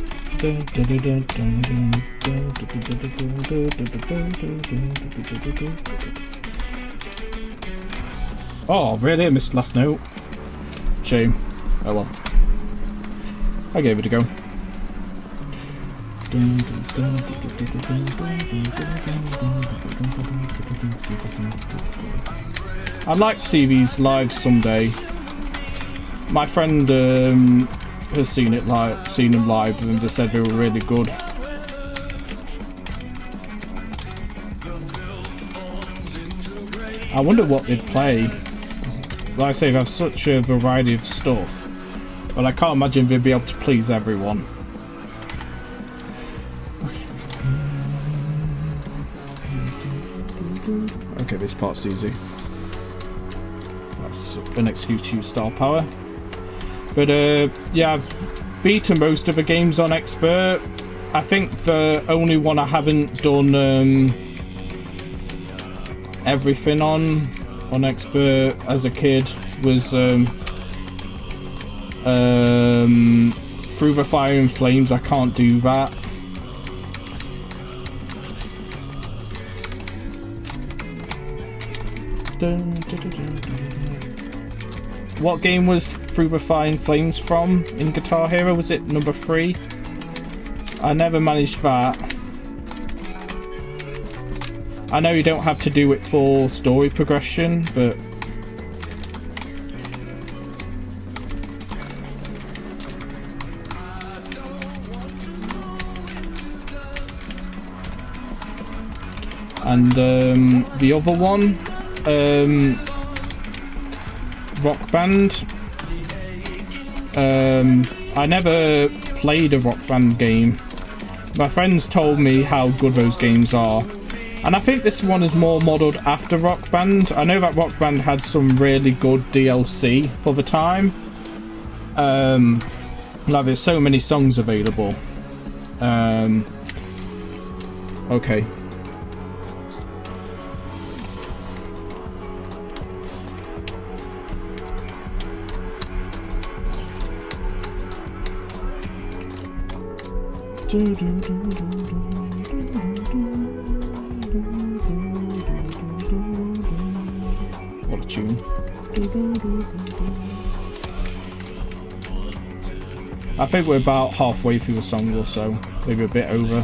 Oh, really? I missed last note. Shame. Oh well. I gave it a go. I'd like to see these live someday. My friend has seen them live, and they said they were really good. I wonder what they'd play. Like I say, they have such a variety of stuff, but I can't imagine they'd be able to please everyone. Okay, this part's easy. That's an excuse to use star power. But yeah, I've beaten most of the games on Expert. I think the only one I haven't done everything on Expert as a kid was Through the Fire and Flames. I can't do that. What game was Through the Fire and Flames from in Guitar Hero? Was it number 3? I never managed that. I know you don't have to do it for story progression, but and the other one, Rock Band. I never played a Rock Band game. My friends told me how good those games are, and I think this one is more modelled after Rock Band. I know that Rock Band had some really good DLC for the time. Like there's so many songs available. Okay. What a tune. I think we're about halfway through the song or so, maybe a bit over.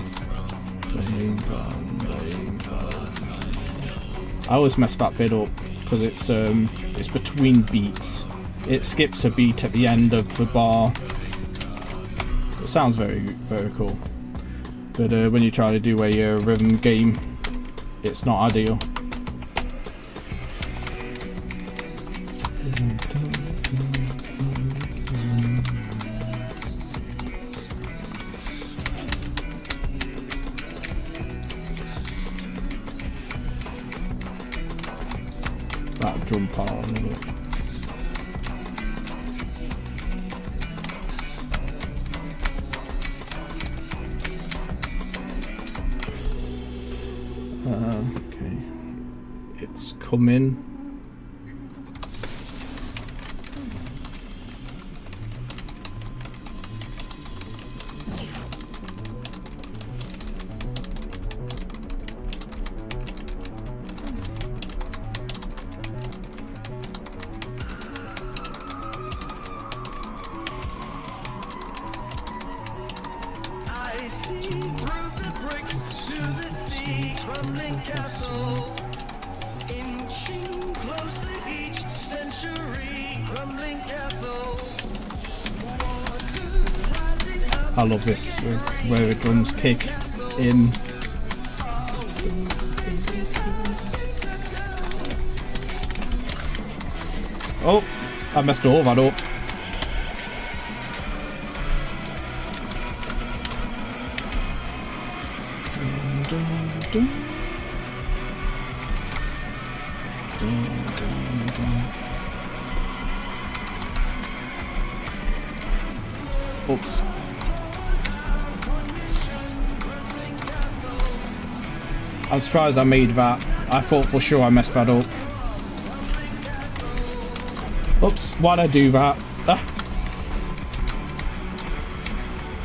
I always mess that bit up because it's between beats. It skips a beat at the end of the bar. It sounds very, very cool, but when you try to do a rhythm game, it's not ideal. that drum part on it. Okay, it's coming. I love this, where the drums kick in. Oh, I messed all that up. Oops. I'm surprised I made that. I thought for sure I messed that up. Oops, why'd I do that? Ah.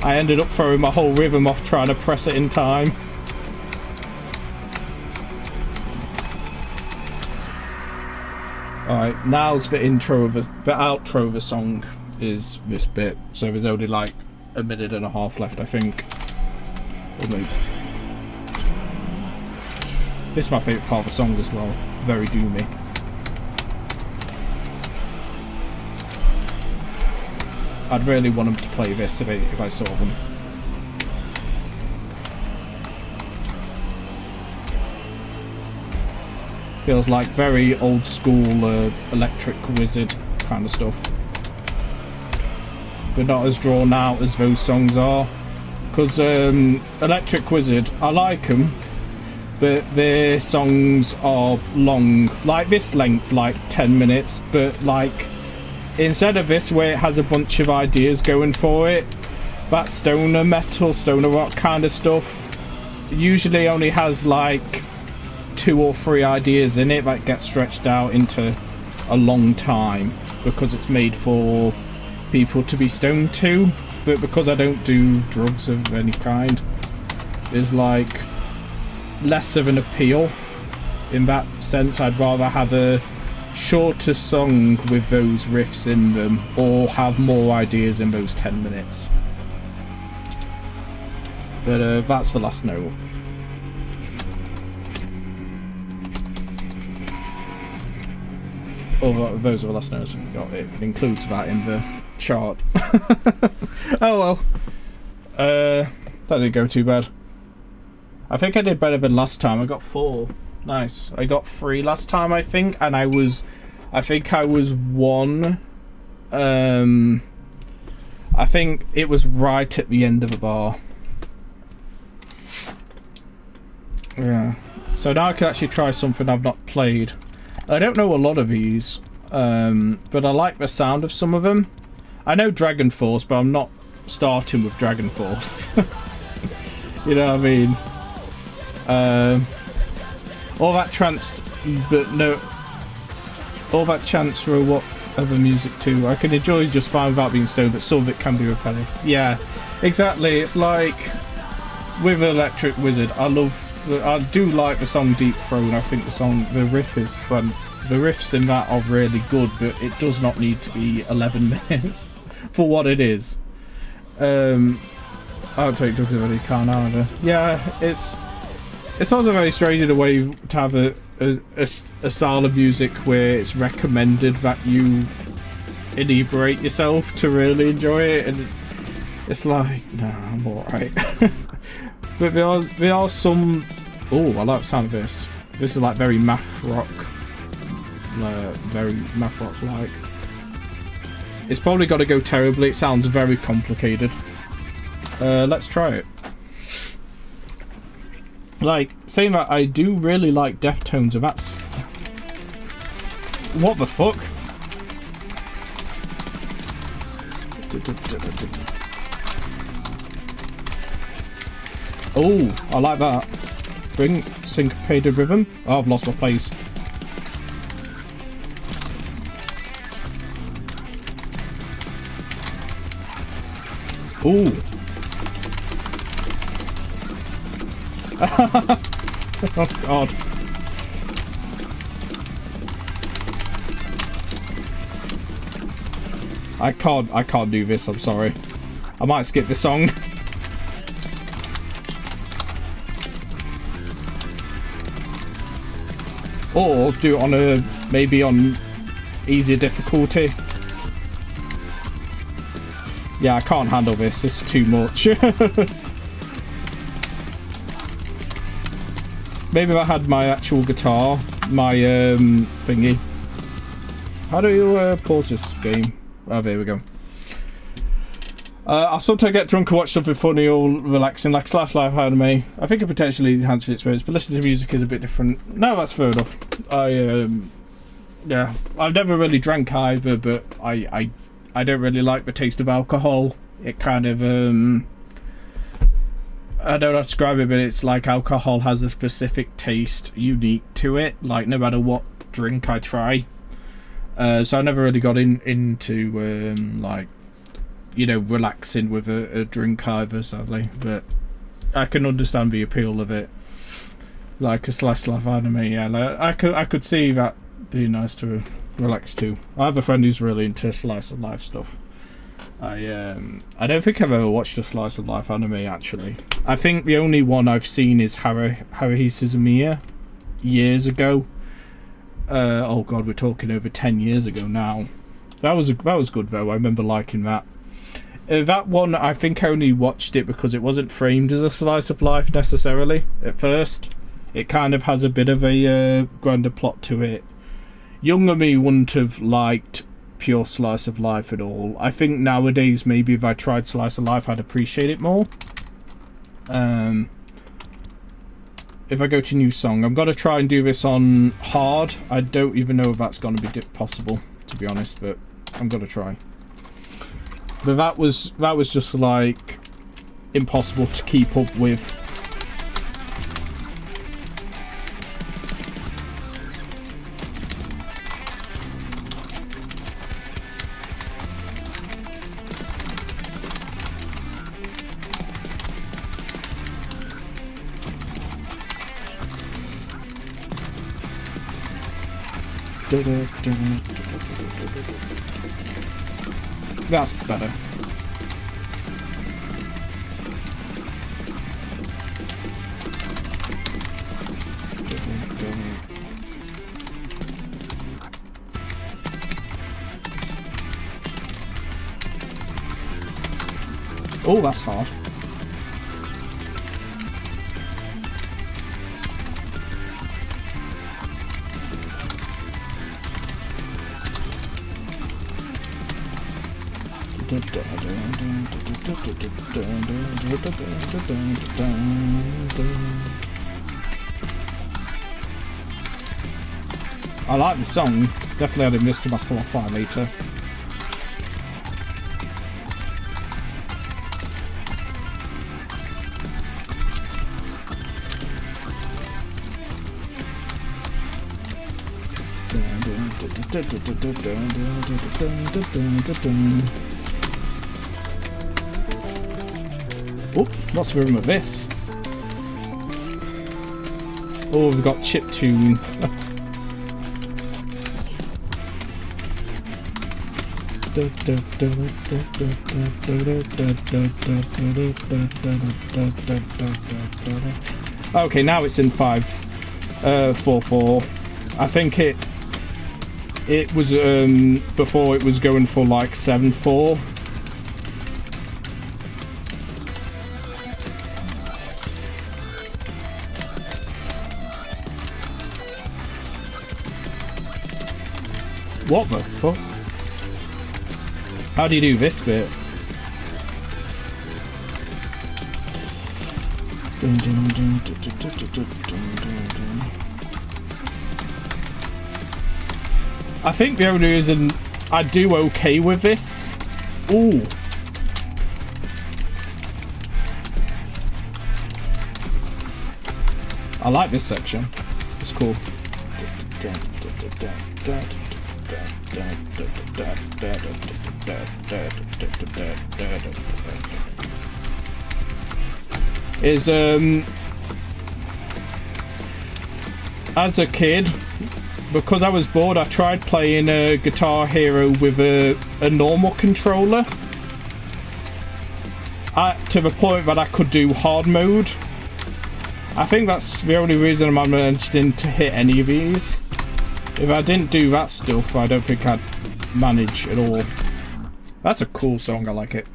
I ended up throwing my whole rhythm off trying to press it in time. Alright, now's the intro of the outro of the song is this bit. So there's only like a minute and a half left, I think. Or maybe. This is my favourite part of the song as well. Very doomy. I'd really want them to play this if I saw them. Feels like very old school Electric Wizard kind of stuff. But not as drawn out as those songs are. Because Electric Wizard, I like them. But their songs are long, like this length, like 10 minutes, but like instead of this where it has a bunch of ideas going for it, that stoner metal, stoner rock kind of stuff usually only has like 2 or 3 ideas in it that get stretched out into a long time because it's made for people to be stoned to. But because I don't do drugs of any kind, there's like less of an appeal in that sense. I'd rather have a shorter song with those riffs in them or have more ideas in those 10 minutes. But that's the last note. Oh, those are the last notes I forgot. It includes that in the chart. Oh well. That didn't go too bad. I think I did better than last time. I got 4. Nice. I got 3 last time, I think, and I think I was 1. I think it was right at the end of the bar. Yeah. So now I can actually try something I've not played. I don't know a lot of these, but I like the sound of some of them. I know Dragon Force, but I'm not starting with Dragon Force. You know what I mean? All that trance, but no, all that chance for what other music too. I can enjoy just fine without being stoned, but some of it can be repetitive. Yeah, exactly. It's like with Electric Wizard. I do like the song Deep Throne. I think the riff is fun. The riffs in that are really good, but it does not need to be 11 minutes for what it is. I don't take drugs of any kind either. Yeah, it's also very strange in a way to have a style of music where it's recommended that you inebriate yourself to really enjoy it, and it's like, nah, I'm alright. But there are some. Oh, I like the sound of this. This is like very math rock, very math rock like. It's probably got to go terribly. It sounds very complicated. Let's try it. Like, saying that, I do really like Deftones, and that's... What the fuck? Oh, I like that. Bring syncopated rhythm. Oh, I've lost my place. Ooh. Oh god. I can't do this, I'm sorry. I might skip this song. Or do it on a, maybe on easier difficulty. Yeah, I can't handle this. This is too much. Maybe if I had my actual guitar, my thingy. How do you pause this game? Oh, there we go. I'll sometimes get drunk and watch something funny or relaxing, like Slash Life Anime. I think it potentially enhances the experience, but listening to music is a bit different. No, that's fair enough. Yeah, I've never really drank either, but I don't really like the taste of alcohol. It kind of, I don't know how to describe it, but it's like alcohol has a specific taste unique to it, like no matter what drink I try. So I never really got into like, you know, relaxing with a drink either, sadly. But I can understand the appeal of it. Like a Slice Life Anime, yeah. Like, I could see that being nice to relax to. I have a friend who's really into Slice of Life stuff. I don't think I've ever watched a Slice of Life anime, actually. I think the only one I've seen is Haruhi Suzumiya years ago. Oh god, we're talking over 10 years ago now. That was good though. I remember liking that. That one, I think I only watched it because it wasn't framed as a slice of life necessarily at first. It kind of has a bit of a grander plot to it. Younger me wouldn't have liked pure slice of life at all. I think nowadays maybe if I tried slice of life I'd appreciate it more. If I go to new song, I'm gonna try and do this on hard. I don't even know if that's gonna be possible, to be honest, but I'm gonna try. But that was just like impossible to keep up with. That's better. Oh, that's hard. I like the song. Definitely adding this to my Spotify later. Oh, what's the room of this? Oh, we've got chiptune. Okay, now it's in 5/4/4. I think it was before it was going for like 7/4. What the fuck? How do you do this bit? I think the only reason I do okay with this... Ooh. I like this section. It's cool. Is as a kid, because I was bored, I tried playing a Guitar Hero with a normal controller to the point that I could do hard mode. I think that's the only reason I'm managing to hit any of these. If I didn't do that stuff, I don't think I'd manage at all. That's a cool song, I like it.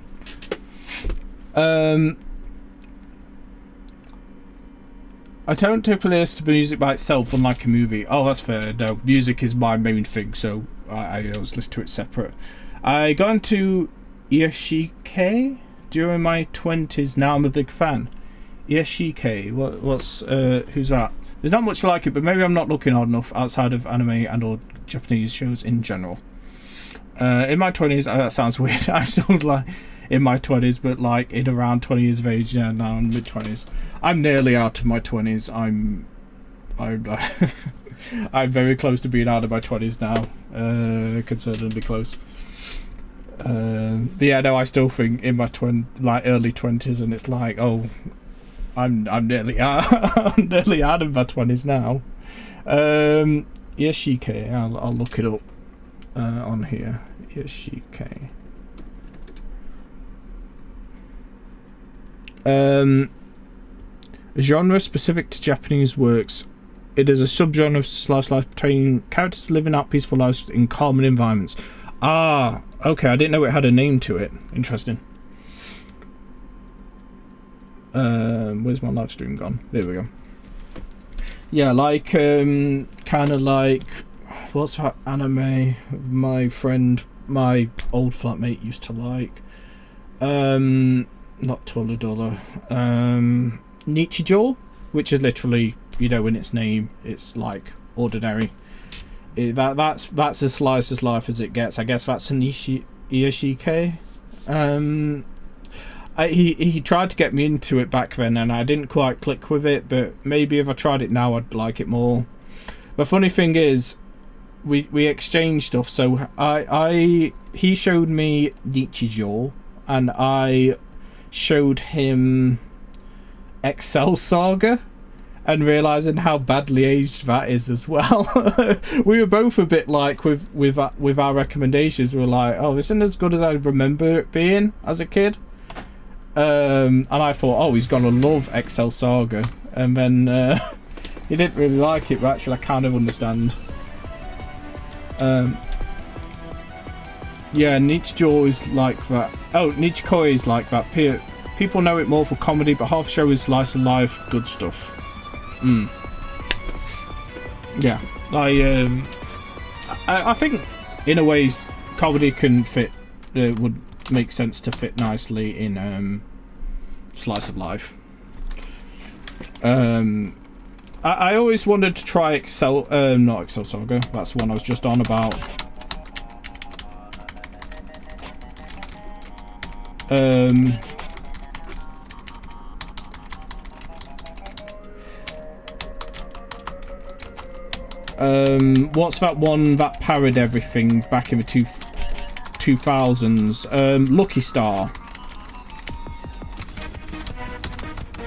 I don't typically listen to music by itself, unlike a movie. Oh, that's fair. No, music is my main thing, so I always listen to it separate. I got into Iyashike during my 20s. Now I'm a big fan. Iyashike, what's who's that? There's not much like it, but maybe I'm not looking hard enough outside of anime and or Japanese shows in general. In my 20s, that sounds weird. I'm still like in my 20s, but like in around 20 years of age. Yeah, now I'm mid 20s. I'm nearly out of my 20s. I'm I'm very close to being out of my 20s now. Considerably close. But yeah, no, I still think in my early 20s, and it's like, oh, I'm nearly out. I'm nearly out of my 20s now. Iyashike, I'll look it up on here. Iyashike. Genre specific to Japanese works. It is a subgenre of slice life portraying characters living out peaceful lives in calm environments. Ah, okay, I didn't know it had a name to it. Interesting. Where's my live stream gone? There we go. Yeah, like kind of like, what's that anime my friend, my old flatmate used to like? Not Toradora. Nichijou, which is literally, you know, in its name, it's like ordinary. That's as slice as life as it gets. I guess that's an Iyashike. He tried to get me into it back then, and I didn't quite click with it. But maybe if I tried it now, I'd like it more. The funny thing is, we exchanged stuff. So he showed me Nichijou, and I showed him Excel Saga, and realizing how badly aged that is as well. We were both a bit like with our recommendations. We were like, oh, this isn't as good as I remember it being as a kid. And I thought, oh, he's gonna love Excel Saga, and then he didn't really like it, but actually I kind of understand. Yeah, Nichijou is like that. Oh, Nichikoi is like that. People know it more for comedy, but half the show is slice of life, good stuff. Yeah, I think in a way comedy can fit. Would make sense to fit nicely in slice of life. I always wanted to try not Excel Saga. That's the one I was just on about. What's that one that parodied everything back in the 2000s? Lucky Star.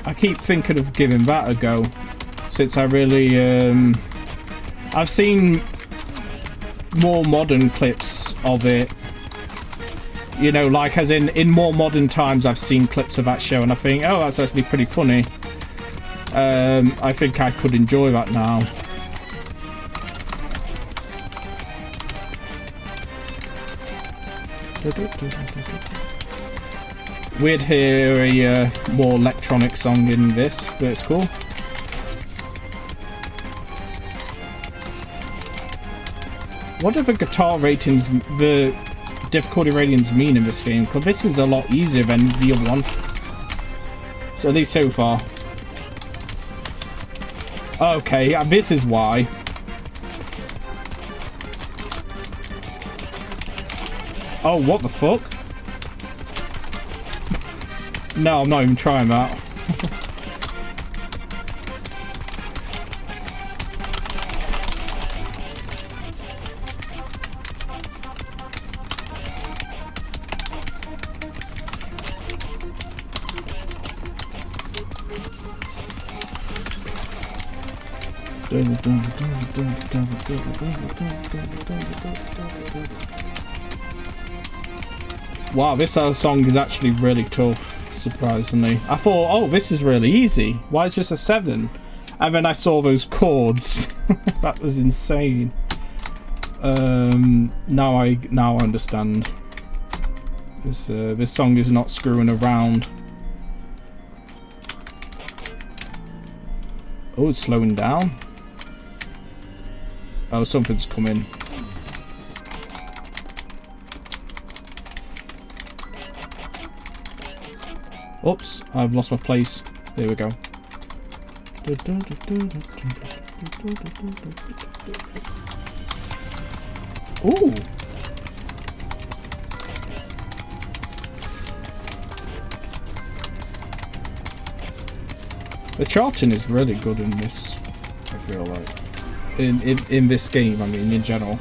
I keep thinking of giving that a go, since I really I've seen more modern clips of it, you know, like as in more modern times. I've seen clips of that show and I think, oh, that's actually pretty funny. I think I could enjoy that now. We'd hear a more electronic song in this, but it's cool. What do the guitar ratings, the difficulty ratings mean in this game? Because this is a lot easier than the other one. So at least so far. Okay, this is why. Oh, what the fuck? No, I'm not even trying that. Wow, this song is actually really tough, surprisingly. I thought, oh, this is really easy. Why is just a 7? And then I saw those chords. That was insane. Now I understand. This song is not screwing around. Oh, it's slowing down. Oh, something's coming. Oops, I've lost my place. There we go. Ooh. The charting is really good in this, I feel like. In this game, I mean, in general.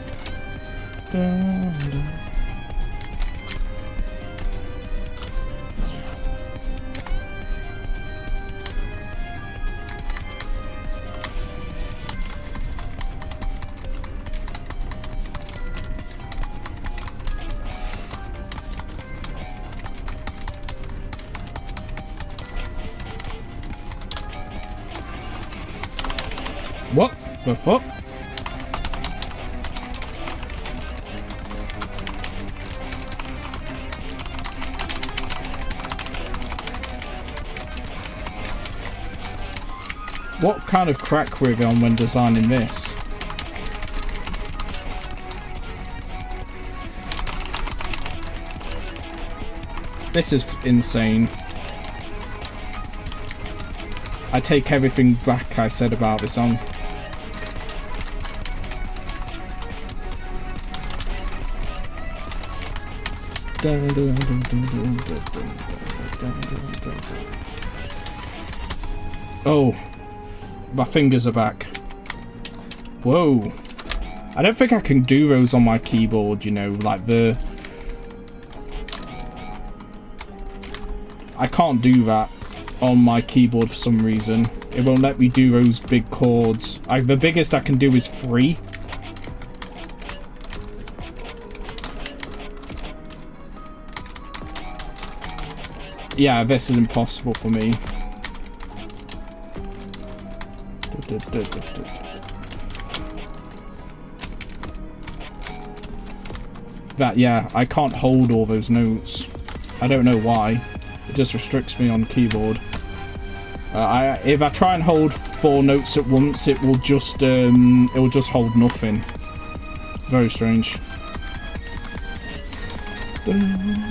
What the fuck? What kind of crack were we on when designing this? This is insane. I take everything back I said about this song. Oh, my fingers are back. Whoa. I don't think I can do those on my keyboard, you know, like the... I can't do that on my keyboard for some reason. It won't let me do those big chords. The biggest I can do is 3. Yeah, this is impossible for me. That, yeah, I can't hold all those notes. I don't know why. It just restricts me on keyboard. If I try and hold 4 notes at once, it will just hold nothing. Very strange. Oh.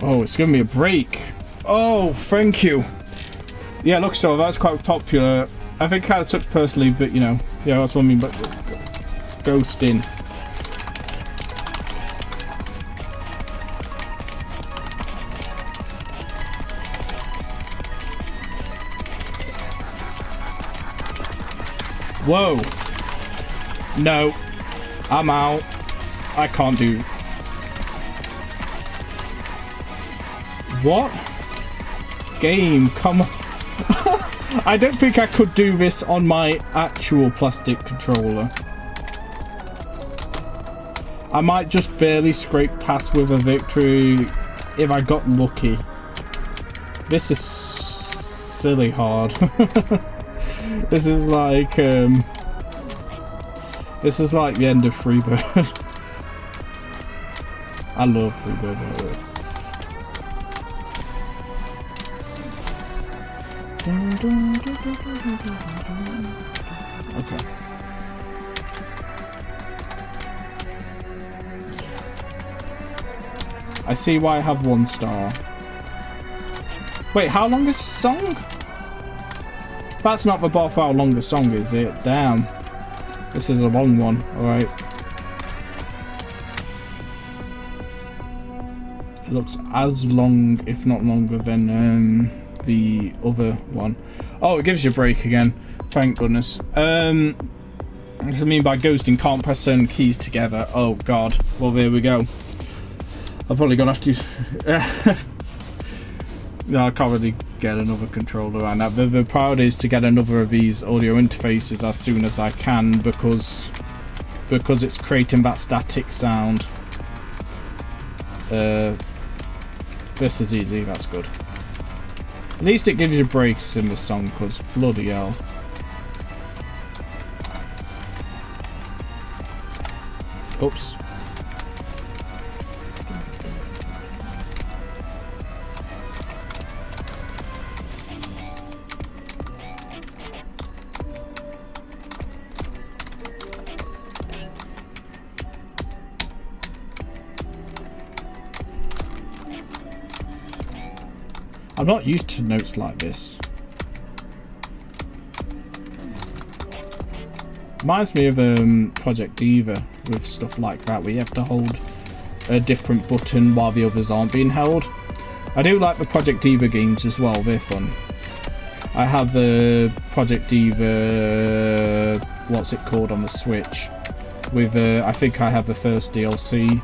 Oh, it's giving me a break. Oh, thank you. Yeah, look, so that's quite popular. I think I kind of took personally, but you know, yeah, that's what I mean. But ghosting. Whoa. No. I'm out. I can't do. What? Game, come on. I don't think I could do this on my actual plastic controller. I might just barely scrape past with a victory if I got lucky. This is silly hard. This is like the end of Freebird. I love Freebird. Okay. I see why I have 1 star. Wait, how long is the song? That's not the bar for how long the song is, it? Damn. This is a long one. Alright. It looks as long, if not longer, than the other one. Oh, it gives you a break again. Thank goodness. I mean by ghosting, can't press certain keys together. Oh god. Well, there we go. I'm probably gonna have to... No, I can't really get another controller right now. The priority is to get another of these audio interfaces as soon as I can, because it's creating that static sound. This is easy, that's good. At least it gives you breaks in the song, because bloody hell. Oops. I'm not used to notes like this. Reminds me of Project Diva with stuff like that, where you have to hold a different button while the others aren't being held. I do like the Project Diva games as well, they're fun. I have the Project Diva, what's it called, on the Switch. With, I think I have the first DLC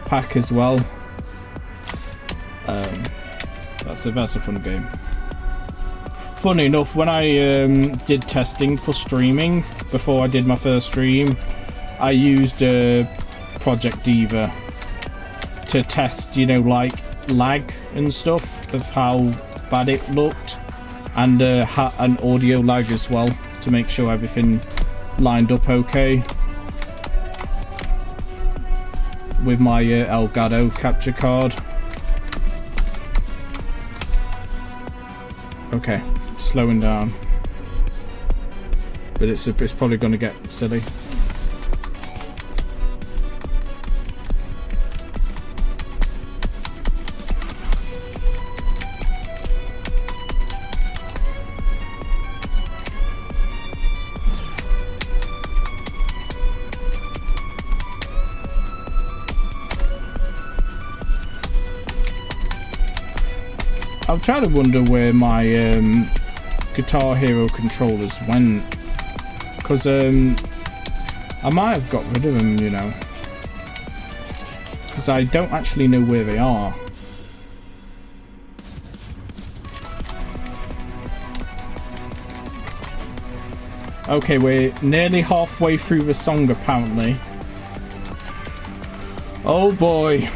pack as well. That's a fun game. Funny enough, when I did testing for streaming, before I did my first stream, I used Project Diva to test, you know, like lag and stuff, of how bad it looked, and an audio lag as well, to make sure everything lined up okay with my Elgato capture card. Okay, slowing down, but it's probably going to get silly. I'm trying to wonder where my Guitar Hero controllers went, because I might have got rid of them, you know, because I don't actually know where they are. Okay, we're nearly halfway through the song apparently. Oh boy,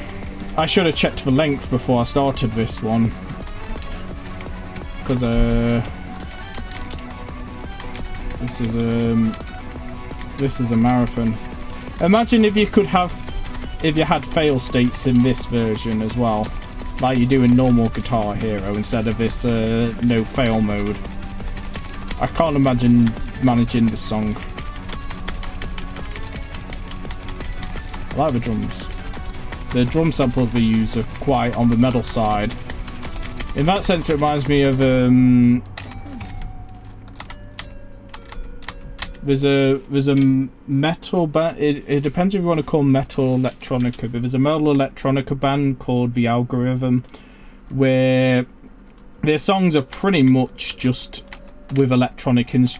I should have checked the length before I started this one. Because this is a marathon. Imagine if you had fail states in this version as well, like you do in normal Guitar Hero, instead of this no fail mode. I can't imagine managing this song. I like the drums. The drum samples we use are quite on the metal side. In that sense, it reminds me of there's a metal band. It depends if you want to call metal electronica, but there's a metal electronica band called The Algorithm, where their songs are pretty much just with electronic it's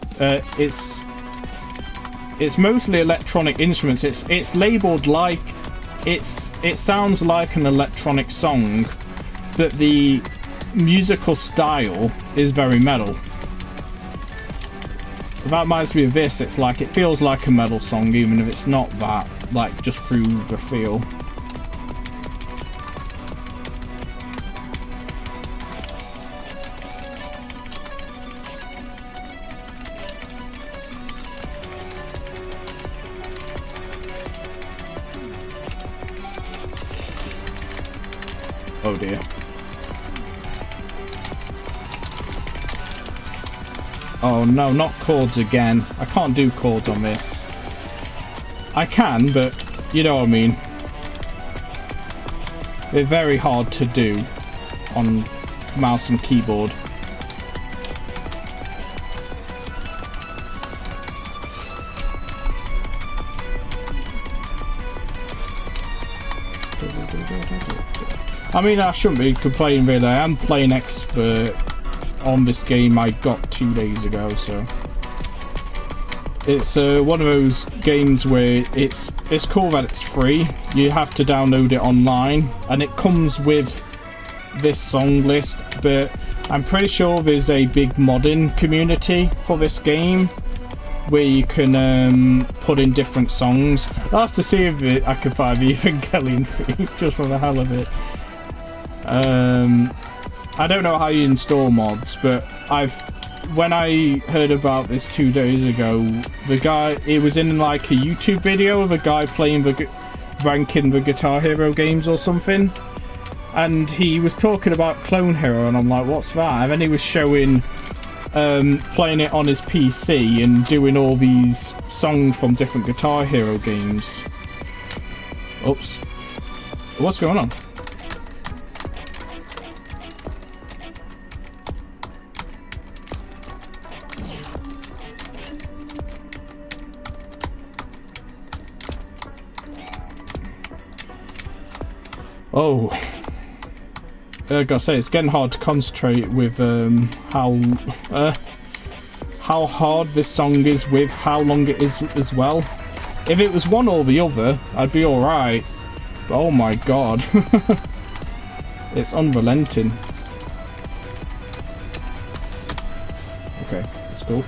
mostly electronic instruments. It's labeled like it sounds like an electronic song, but the musical style is very metal. That reminds me of this. It's like, it feels like a metal song even if it's not that, like just through the feel. Oh dear. Oh no, not chords again. I can't do chords on this. I can, but you know what I mean. They're very hard to do on mouse and keyboard. I mean, I shouldn't be complaining really. I am playing expert on this game I got 2 days ago, so it's one of those games where it's cool that it's free. You have to download it online, and it comes with this song list, but I'm pretty sure there's a big modding community for this game where you can put in different songs. I'll have to see if I can find the Evangelion theme just for the hell of it. I don't know how you install mods, but when I heard about this 2 days ago, it was in like a YouTube video of a guy playing ranking the Guitar Hero games or something, and he was talking about Clone Hero, and I'm like, what's that? And then he was showing playing it on his PC and doing all these songs from different Guitar Hero games. Oops. What's going on? Oh, I gotta say, it's getting hard to concentrate with how hard this song is with how long it is as well. If it was one or the other, I'd be alright. But oh my god. It's unrelenting. Okay, that's cool.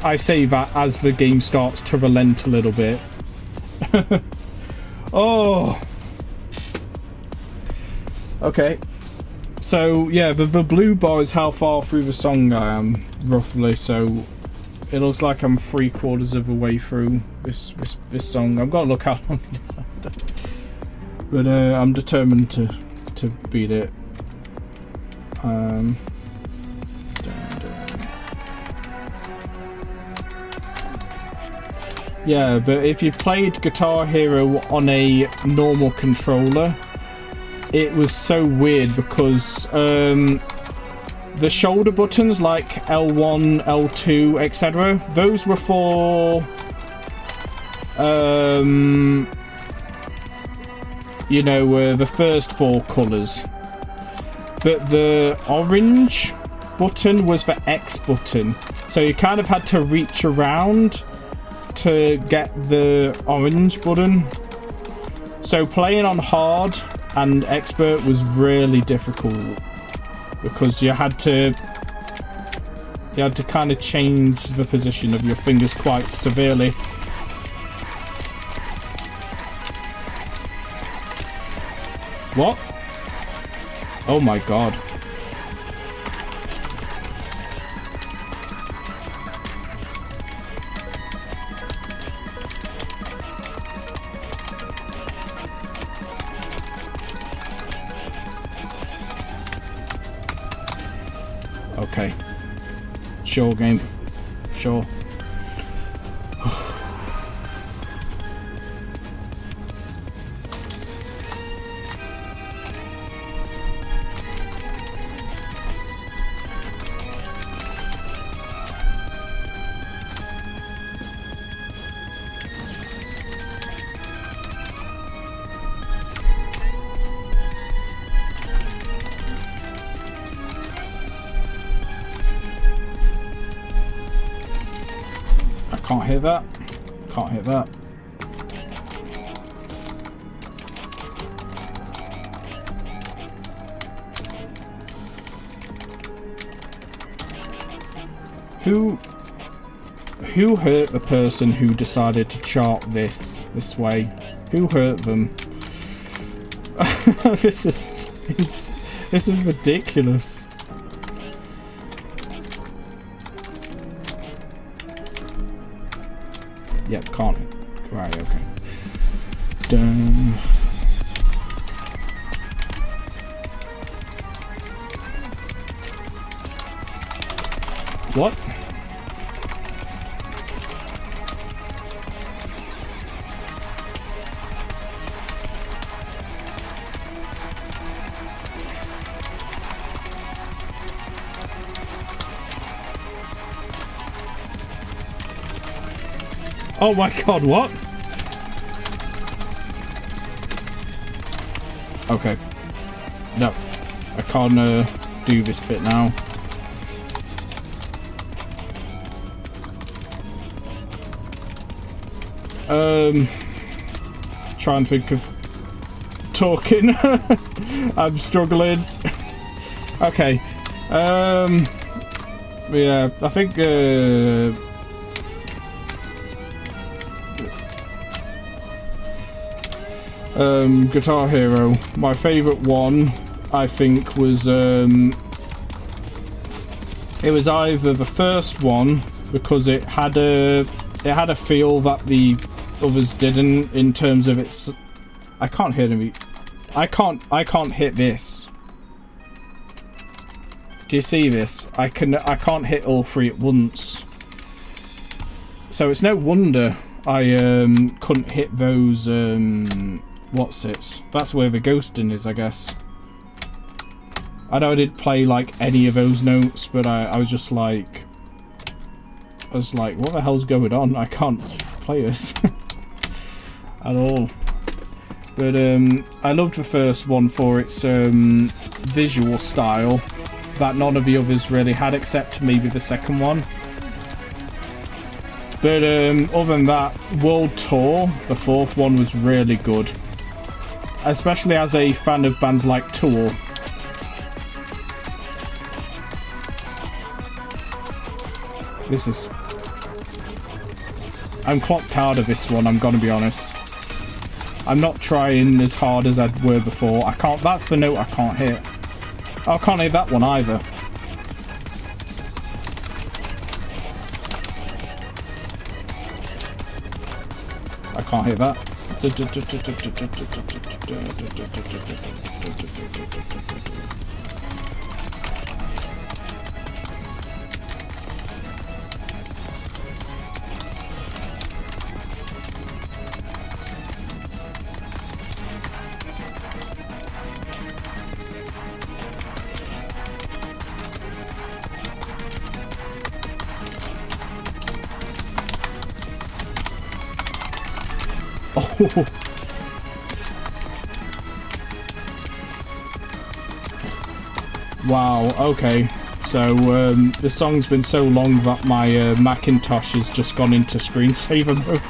I say that as the game starts to relent a little bit. Oh! Okay. So, yeah, the blue bar is how far through the song I am, roughly, so it looks like I'm 3/4 of the way through this song. I've got to look how long it is after. But I'm determined to beat it. Yeah, but if you played Guitar Hero on a normal controller, it was so weird because the shoulder buttons like L1, L2, etc., those were for you know, the first 4 colours, but the orange button was the X button, so you kind of had to reach around to get the orange button. So playing on hard and expert was really difficult because you had to kind of change the position of your fingers quite severely. What? Oh my god. Okay. Sure, game. Sure. Can't hit that. Can't hit that. Who hurt the person who decided to chart this way? Who hurt them? This is ridiculous. Yep, can't. Right, okay. Done. What? Oh my god, what? Okay. No. I can't do this bit now. Try and think of talking. I'm struggling. Okay. Yeah, I think Guitar Hero. My favourite one, I think, was it was either the first one because it had a feel that the others didn't in terms of its. I can't hear them. I can't hit this. Do you see this? I can't hit all three at once. So it's no wonder I couldn't hit those what's it? That's where the ghosting is, I guess. I know I didn't play like any of those notes, but I was just like what the hell's going on? I can't play this at all. But I loved the first one for its visual style that none of the others really had, except maybe the second one. But other than that, World Tour, the fourth one, was really good. Especially as a fan of bands like Tour. This is... I'm clocked out of this one, I'm gonna be honest. I'm not trying as hard as I were before. I can't... That's the note I can't hit. I can't hit that one either. I can't hit that. Oh. Wow, okay. So, the song's been so long that my Macintosh has just gone into screensaver mode.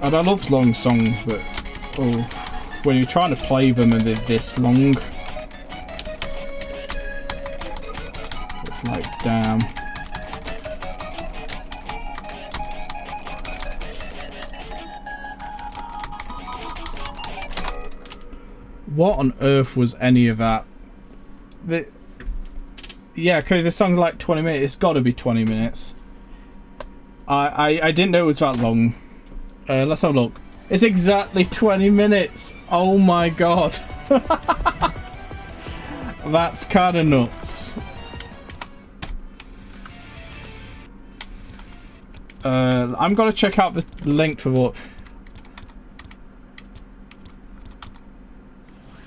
And I love long songs, but oh, when you're trying to play them and they're this long, it's like, damn. What on earth was any of that? Yeah, okay, this song's like 20 minutes. It's got to be 20 minutes. I didn't know it was that long. Let's have a look. It's exactly 20 minutes. Oh my god. That's kind of nuts. I'm gonna check out the length of what.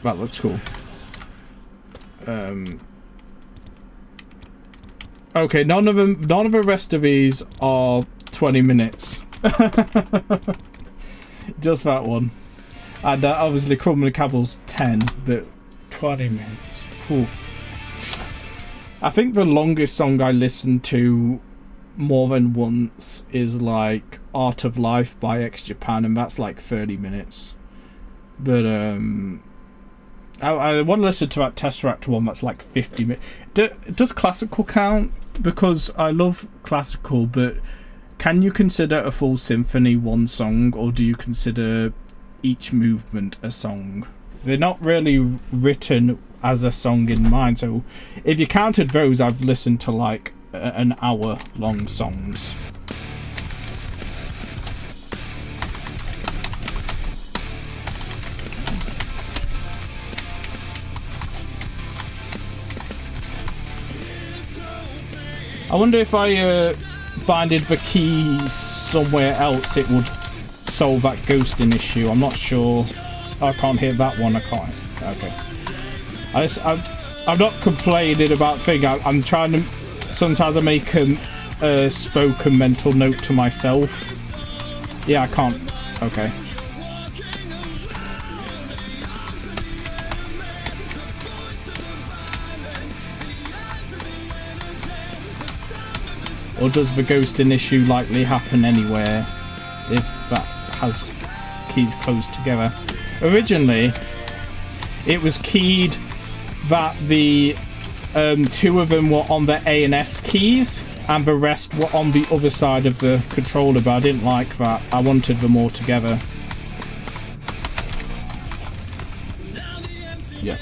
That looks cool. Okay, none of the rest of these are 20 minutes. Just that one. And obviously Crumble and Cabble's 10, but 20 minutes. Cool. I think the longest song I listened to more than once is like Art of Life by X Japan, and that's like 30 minutes. But I want to listen to that Tesseract one that's like 50 minutes. Does classical count? Because I love classical, but can you consider a full symphony one song, or do you consider each movement a song? They're not really written as a song in mind, so if you counted those, I've listened to like an hour long songs. I wonder if I binded the keys somewhere else, it would solve that ghosting issue. I'm not sure. I can't hear that one. I can't. Okay. I'm not complaining about things. I'm trying to. Sometimes I make a spoken mental note to myself. Yeah, I can't. Okay. Or does the ghosting issue likely happen anywhere if that has keys close together? Originally, it was keyed that the two of them were on the A and S keys and the rest were on the other side of the controller, but I didn't like that. I wanted them all together. Yeah.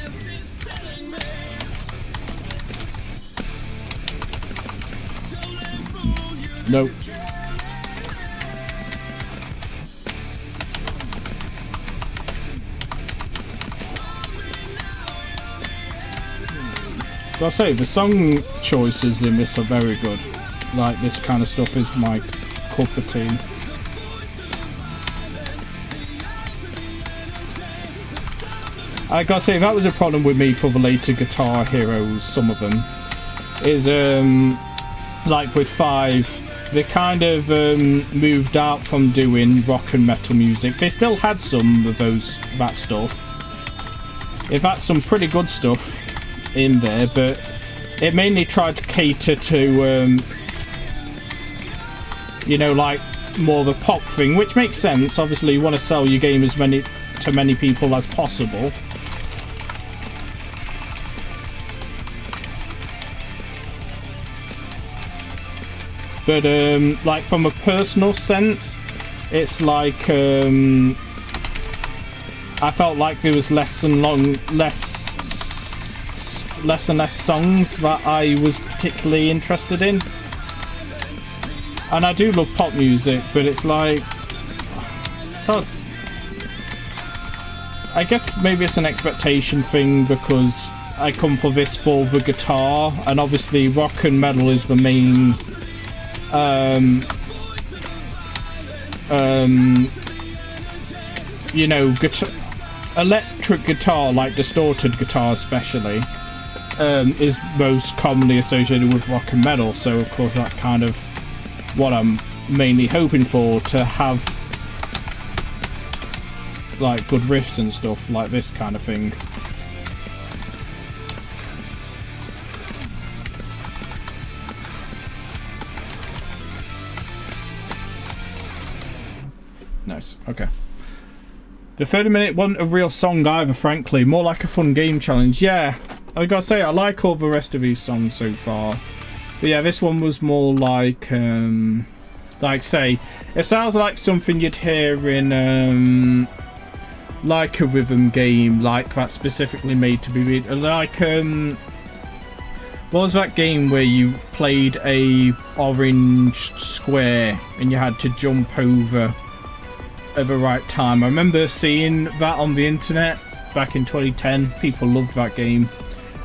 Nope. I'll say the song choices in this are very good. Like, this kind of stuff is my cup of tea. I gotta say, that was a problem with me for the later Guitar Heroes, some of them. Is, like with 5, they kind of moved out from doing rock and metal music. They still had some of that stuff. In fact, some pretty good stuff in there, but it mainly tried to cater to you know, like more the pop thing, which makes sense. Obviously you want to sell your game to many people as possible. But like from a personal sense, it's like I felt like there was less and less songs that I was particularly interested in. And I do love pop music, but it's like, so I guess maybe it's an expectation thing because I come for this for the guitar, and obviously rock and metal is the main you know, electric guitar, like distorted guitar especially, is most commonly associated with rock and metal, so of course that's kind of what I'm mainly hoping for, to have like good riffs and stuff like this kind of thing. Nice, okay. The 30-minute wasn't a real song either, frankly, more like a fun game challenge. Yeah, I gotta say, I like all the rest of these songs so far. But yeah, this one was more like say, it sounds like something you'd hear in like a rhythm game, like that's specifically made to be like what was that game where you played a orange square and you had to jump over at the right time? I remember seeing that on the internet back in 2010. People loved that game.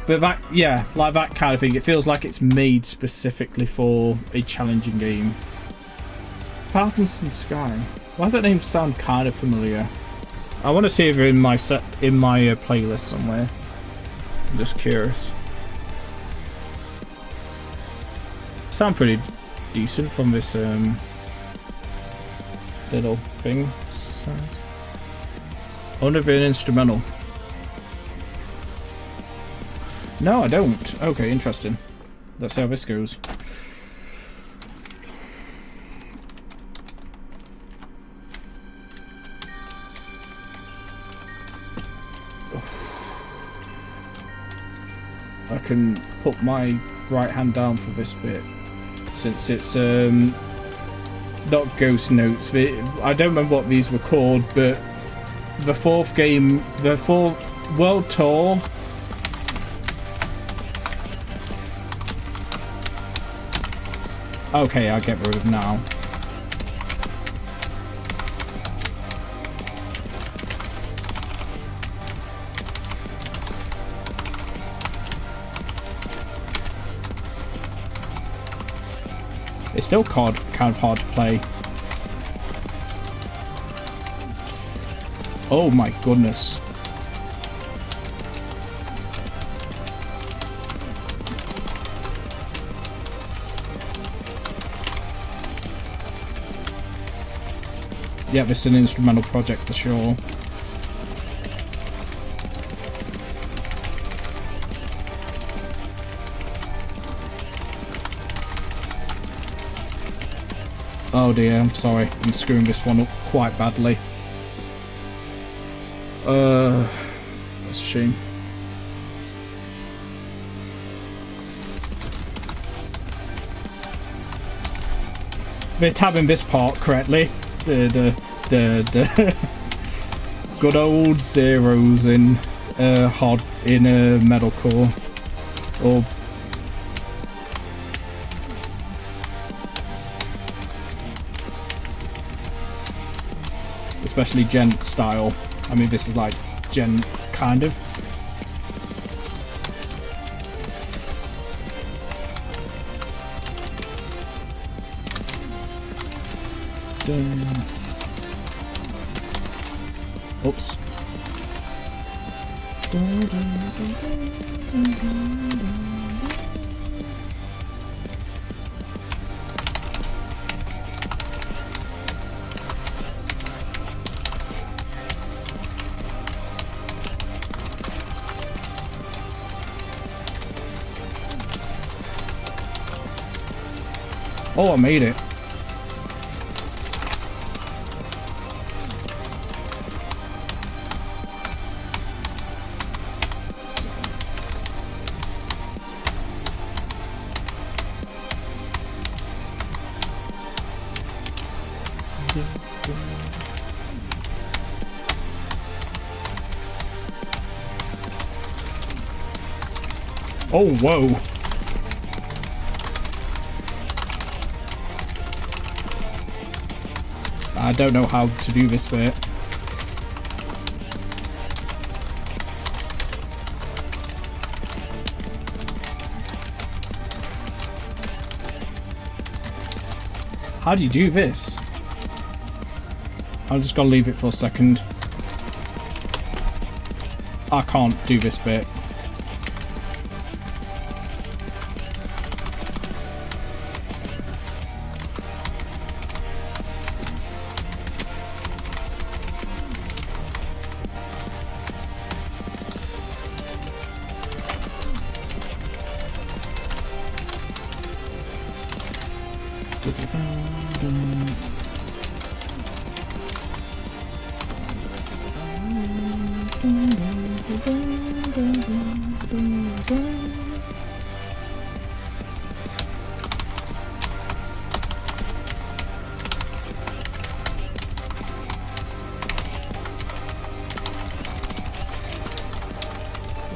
But that, yeah, like that kind of thing. It feels like it's made specifically for a challenging game. Thousands in the Sky. Why does that name sound kind of familiar? I want to see if they're in my playlist somewhere. I'm just curious. Sound pretty decent from this little thing. So, I wonder if it's an instrumental. No, I don't. Okay, interesting. Let's see how this goes. I can put my right hand down for this bit, since it's not ghost notes. I don't remember what these were called, but the fourth game, the fourth world tour. Okay, I'll get rid of now. It's still kind of hard to play. Oh my goodness. Yeah, this is an instrumental project for sure. Oh dear, I'm sorry. I'm screwing this one up quite badly. That's a shame. They're tabbing this part correctly. The good old zeros in hard in metalcore, or especially gent style. I mean, this is like gent kind of. Oops. Oh, I made it. Oh, whoa. I don't know how to do this bit. How do you do this? I'm just gonna leave it for a second. I can't do this bit.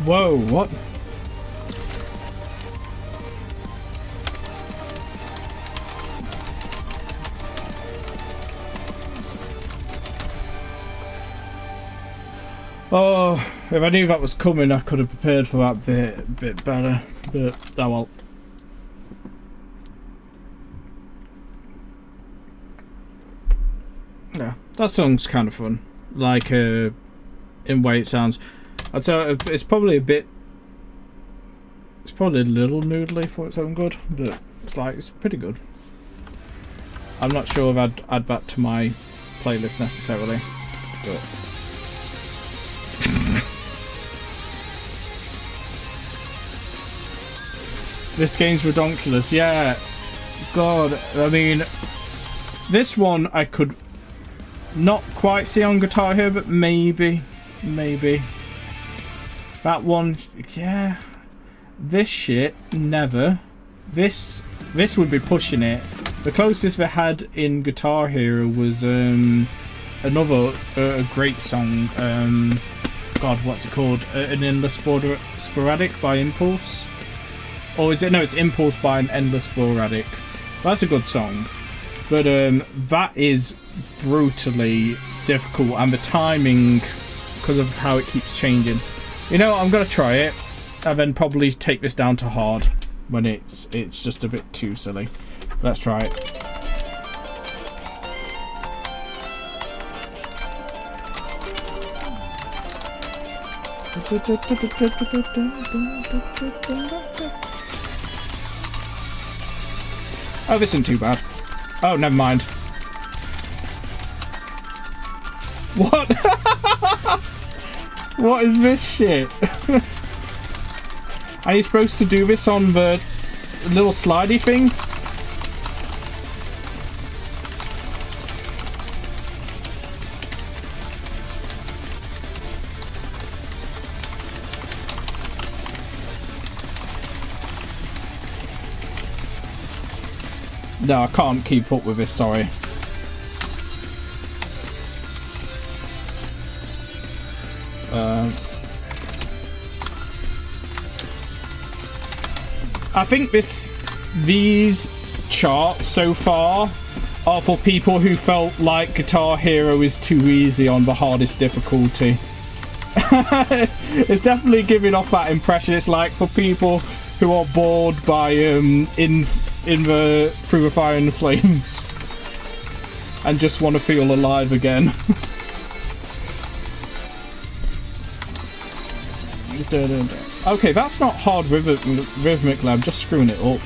Whoa, what? Oh, if I knew that was coming, I could have prepared for that bit better, but oh well. Yeah, that song's kind of fun, like in way it sounds. I'd say it's probably a bit, it's probably a little noodly for its own good, but it's pretty good. I'm not sure if I'd add that to my playlist necessarily, but. This game's redonkulous, yeah. God, I mean, this one I could not quite see on Guitar Hero, but maybe. That one, yeah. This shit, never. This would be pushing it. The closest they had in Guitar Hero was another great song. God, what's it called? An Endless Sporadic by Impulse. Or is it? No, it's Impulse by an Endless Sporadic. That's a good song. But that is brutally difficult, and the timing, because of how it keeps changing. You know, I'm gonna try it, and then probably take this down to hard when it's just a bit too silly. Let's try it. Oh, this isn't too bad. Oh, never mind. What? What is this shit? Are you supposed to do this on the little slidey thing? No, I can't keep up with this, sorry. I think these charts so far are for people who felt like Guitar Hero is too easy on the hardest difficulty. It's definitely giving off that impression. It's like for people who are bored by Through the Fire and the Flames and just want to feel alive again. Okay, that's not hard rhythmically, I'm just screwing it up.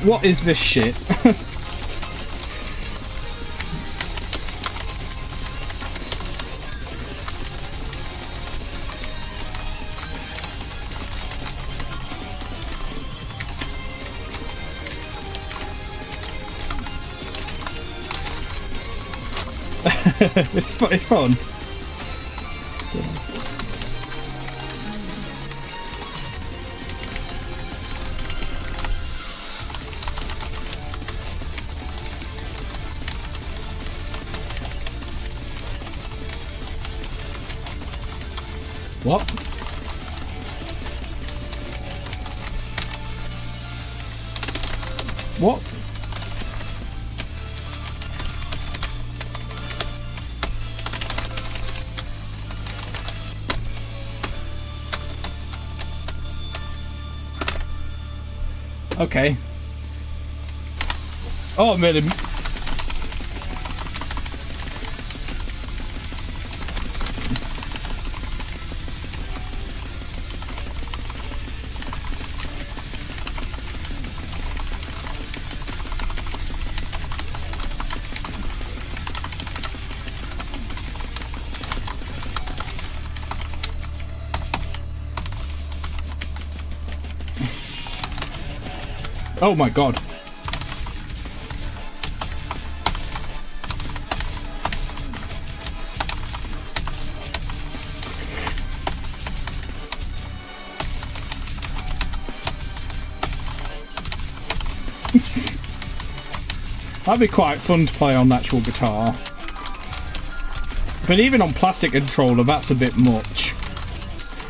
What is this shit? It's fun. What? What? Okay. Oh, I made him. Oh my god. That'd be quite fun to play on the actual guitar. But even on plastic controller, that's a bit much.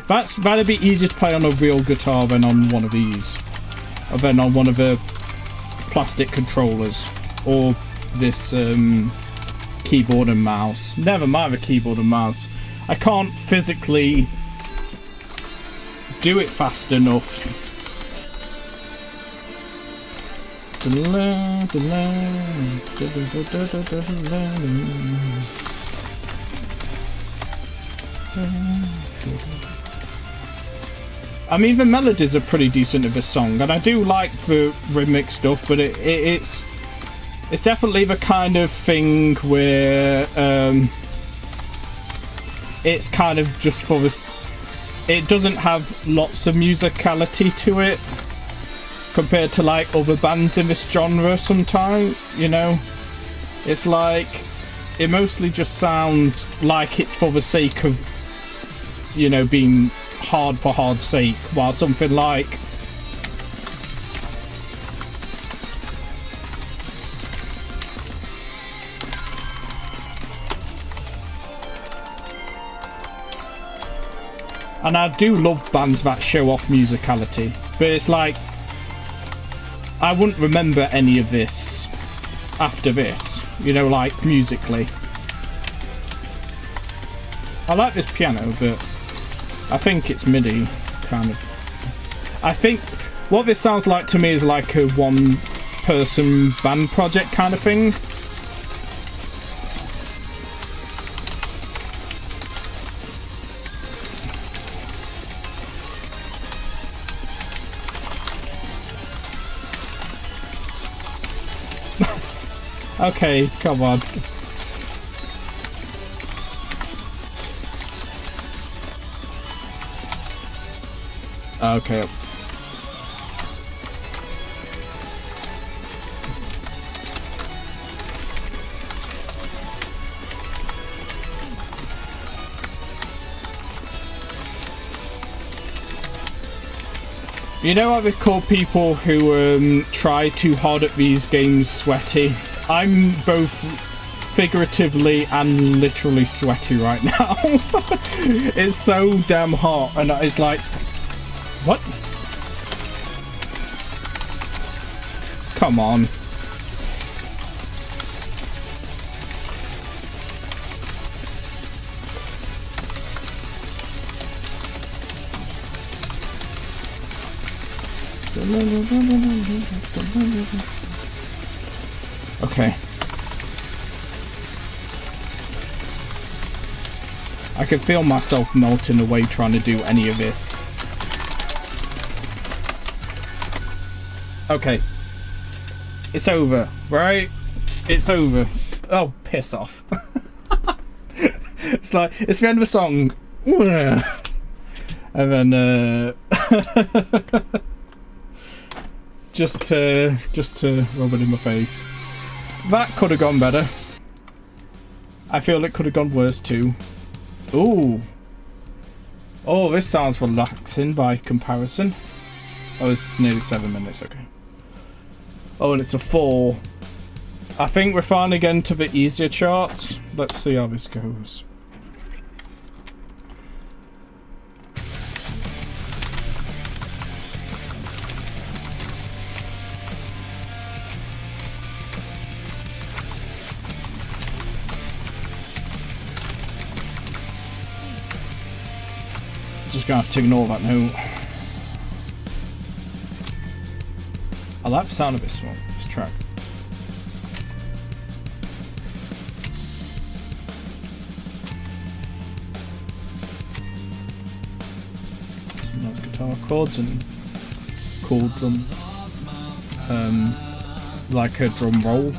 That'd be easier to play on a real guitar than on one of these. Or than on one of the plastic controllers. Or this keyboard and mouse. Never mind the keyboard and mouse. I can't physically do it fast enough. I mean, the melodies are pretty decent of a song, and I do like the rhythmic stuff, but it's definitely the kind of thing where it's kind of just for this. It doesn't have lots of musicality to it compared to like other bands in this genre. Sometimes, you know, it's like it mostly just sounds like it's for the sake of, you know, being hard for hard's sake, while something like and I do love bands that show off musicality, but it's like I wouldn't remember any of this after this, you know, like musically. I like this piano, but I think it's MIDI. kind of... I think what this sounds like to me is like a one-person band project kind of thing. Okay, come on. Okay. You know what they call people who try too hard at these games sweaty? I'm both figuratively and literally sweaty right now. It's so damn hot, and it's like, what? Come on. Okay. I can feel myself melting away trying to do any of this. Okay. It's over, right? It's over. Oh, piss off. It's like, it's the end of the song. And then, just to rub it in my face. That could have gone better. I feel it could have gone worse too. Ooh. Oh, this sounds relaxing by comparison. Oh, it's nearly 7 minutes, okay. Oh, and it's a 4. I think we're finally getting to the easier charts. Let's see how this goes. Just gonna have to ignore that note. I like the sound of this one, this track. Some nice guitar chords and cool drum, like a drum roll,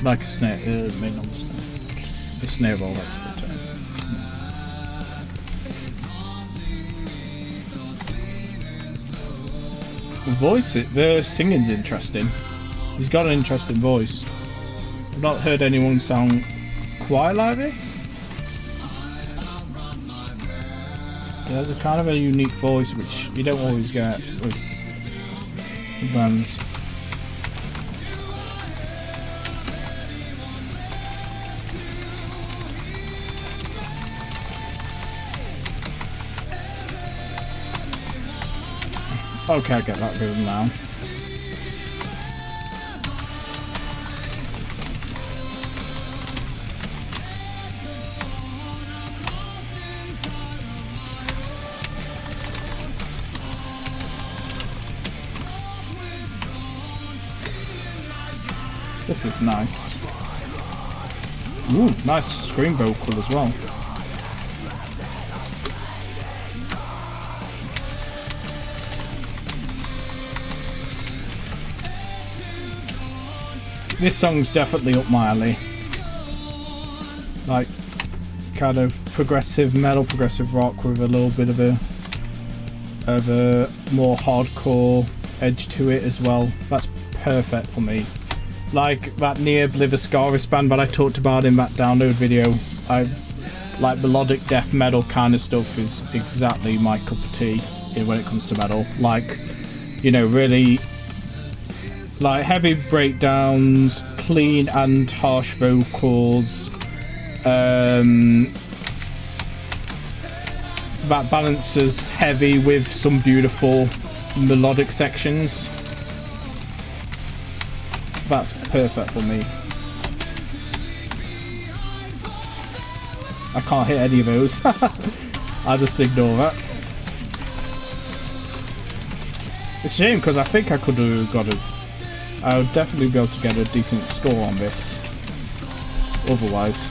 like a snare. Maybe not the snare. The snare roll. That's the term. The voice, the singing's interesting. He's got an interesting voice. I've not heard anyone sound quite like this. He has a kind of a unique voice which you don't always get with bands. Okay, I get that rhythm now. This is nice. Ooh, nice scream vocal as well. This song's definitely up my alley. Like, kind of progressive metal, progressive rock with a little bit of a more hardcore edge to it as well. That's perfect for me. Like that Near Bliviscaris band that I talked about in that download video. I like melodic death metal kind of stuff is exactly my cup of tea when it comes to metal. Like, you know, really like heavy breakdowns, clean and harsh vocals, that balances heavy with some beautiful melodic sections. That's perfect for me. I can't hit any of those. I just ignore that. It's a shame because I think I could have got I would definitely be able to get a decent score on this. Otherwise.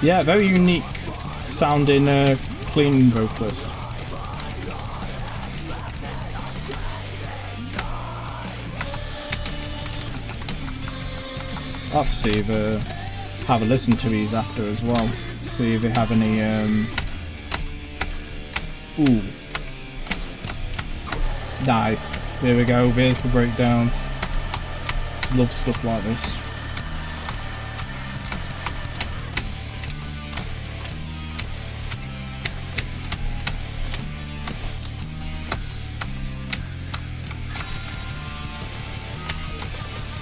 Yeah, very unique sounding clean vocalist. I'll have to see if have a listen to these after as well. See if they have any ooh. Nice. There we go, there's the breakdowns. Love stuff like this.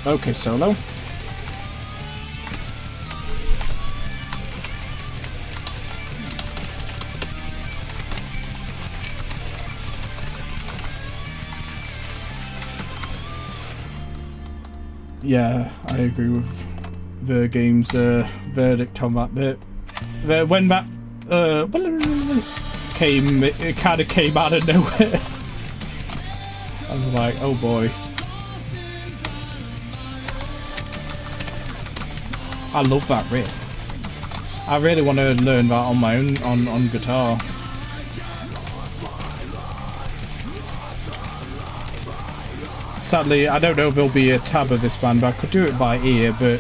Okay, solo. Yeah, I agree with the game's verdict on that bit. When that came, it kind of came out of nowhere. I was like, oh boy. I love that riff. I really want to learn that on my own on guitar. Sadly, I don't know if there'll be a tab of this band, but I could do it by ear, but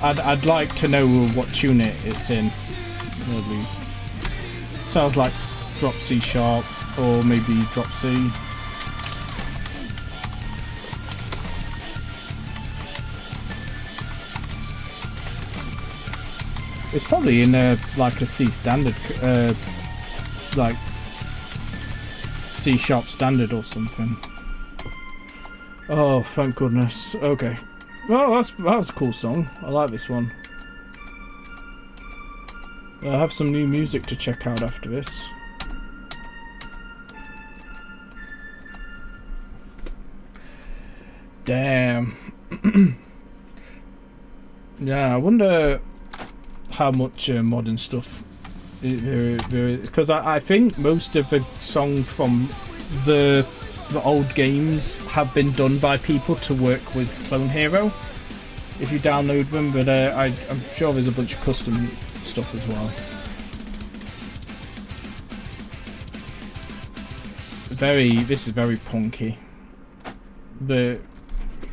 I'd like to know what tune it's in, at least. Sounds like drop C sharp, or maybe drop C. It's probably in like a C standard, like C sharp standard or something. Oh, thank goodness. Okay. Well, that was a cool song. I like this one. I have some new music to check out after this. Damn. Yeah, I wonder how much modern stuff because I think most of the songs from the old games have been done by people to work with Clone Hero if you download them, but I'm sure there's a bunch of custom stuff as well. This is very punky, but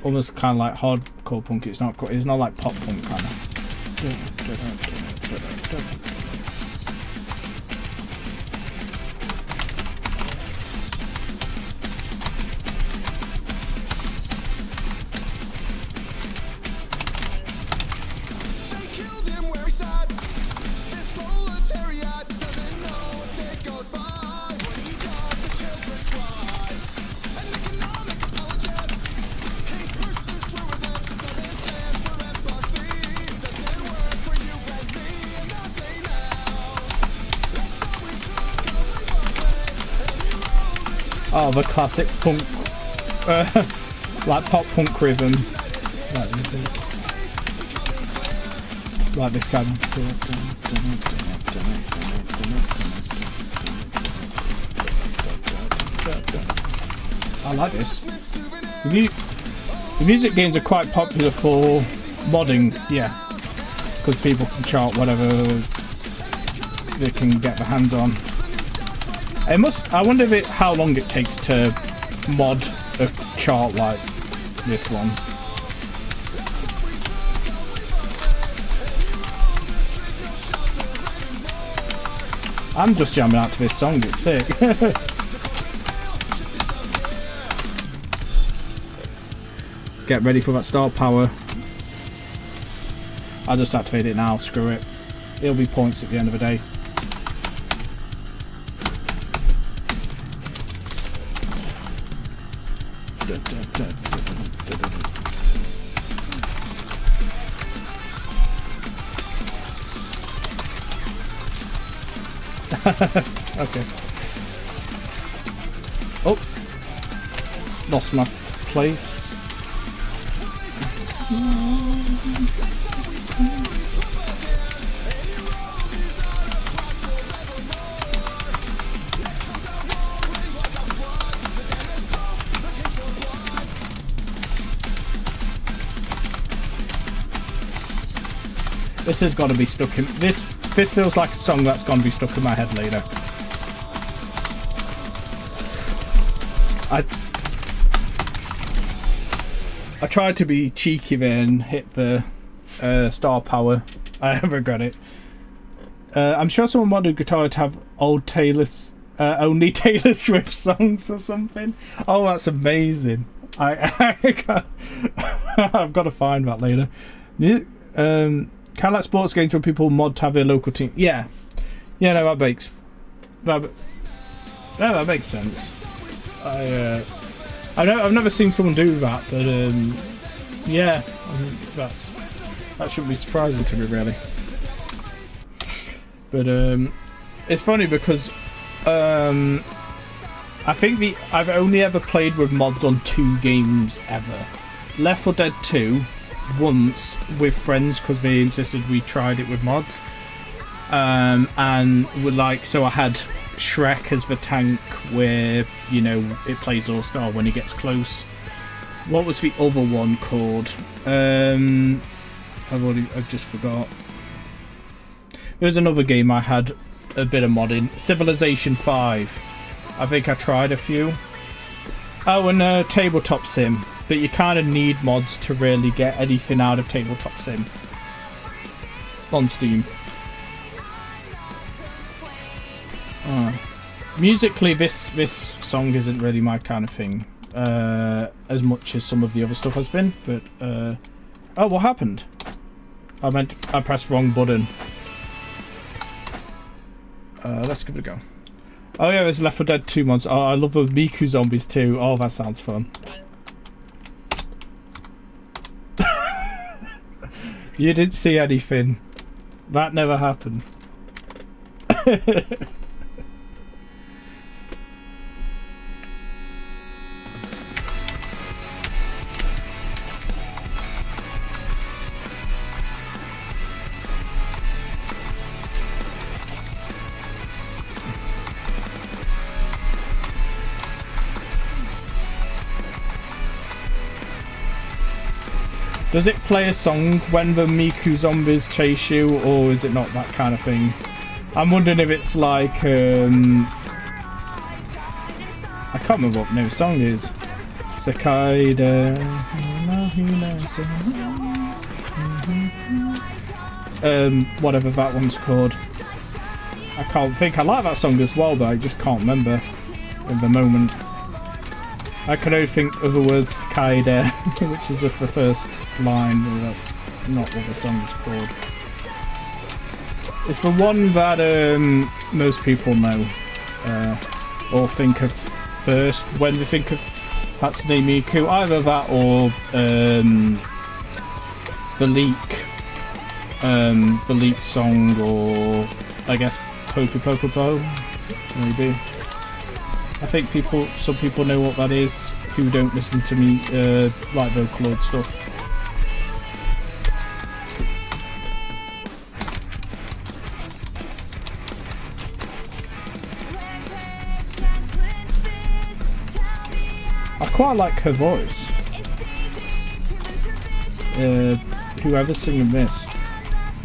almost kind of like hardcore punk. It's not like pop punk kind of. Oh, the classic punk, like pop punk rhythm. Like this kind of. I like this. The music games are quite popular for modding, yeah, because people can chart whatever they can get their hands on. I wonder how long it takes to mod a chart like this one. I'm just jamming out to this song, it's sick. Get ready for that star power. I'll just activate it now, screw it. It'll be points at the end of the day. Okay. Oh, lost my place. This has got to be stuck in... This feels like a song that's going to be stuck in my head later. I tried to be cheeky there and hit the star power. I regret it. I'm sure someone wanted guitar to have old only Taylor Swift songs or something. Oh, that's amazing. I've got to find that later. Kind of like sports games where people mod to have their local team. Yeah, no, that makes sense. I've never seen someone do that, but yeah, I mean, that shouldn't be surprising to me, really. But it's funny because I think I've only ever played with mods on 2 games ever. Left 4 Dead 2 once with friends because they insisted we tried it with mods, and we're like, so I had Shrek as the tank where, you know, it plays All Star when he gets close. What was the other one called? I've just forgot. There was another game I had a bit of modding. Civilization 5. I think I tried a few. Oh, and Tabletop Sim. But you kind of need mods to really get anything out of Tabletop Sim on Steam. Musically, this song isn't really my kind of thing, as much as some of the other stuff has been. But oh, what happened? I pressed wrong button. Let's give it a go. Oh yeah, there's Left 4 Dead 2 mods. Oh, I love the Miku zombies too. Oh, that sounds fun. You didn't see anything. That never happened. Does it play a song when the Miku zombies chase you, or is it not that kind of thing? I'm wondering if it's like, I can't remember what the name of the song is. Cicada. Whatever that one's called. I can't think. I like that song as well, but I just can't remember in the moment. I can only think of the words Kaida, which is just the first line. Well, that's not what the song is called. It's the one that most people know, or think of first when they think of Hatsune Miku. Either that or the leak song, or I guess Poco Poco Po, maybe. I think some people know what that is who don't listen to me, like Vocaloid stuff. I quite like her voice. Whoever's singing this,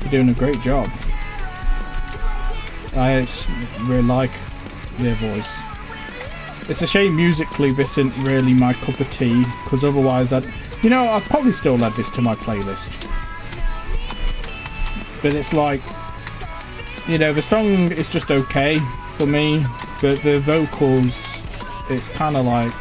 you're doing a great job. I really like their voice. It's a shame musically this isn't really my cup of tea, because otherwise I'd probably still add this to my playlist. But it's like, the song is just okay for me, but the vocals, it's kind of like...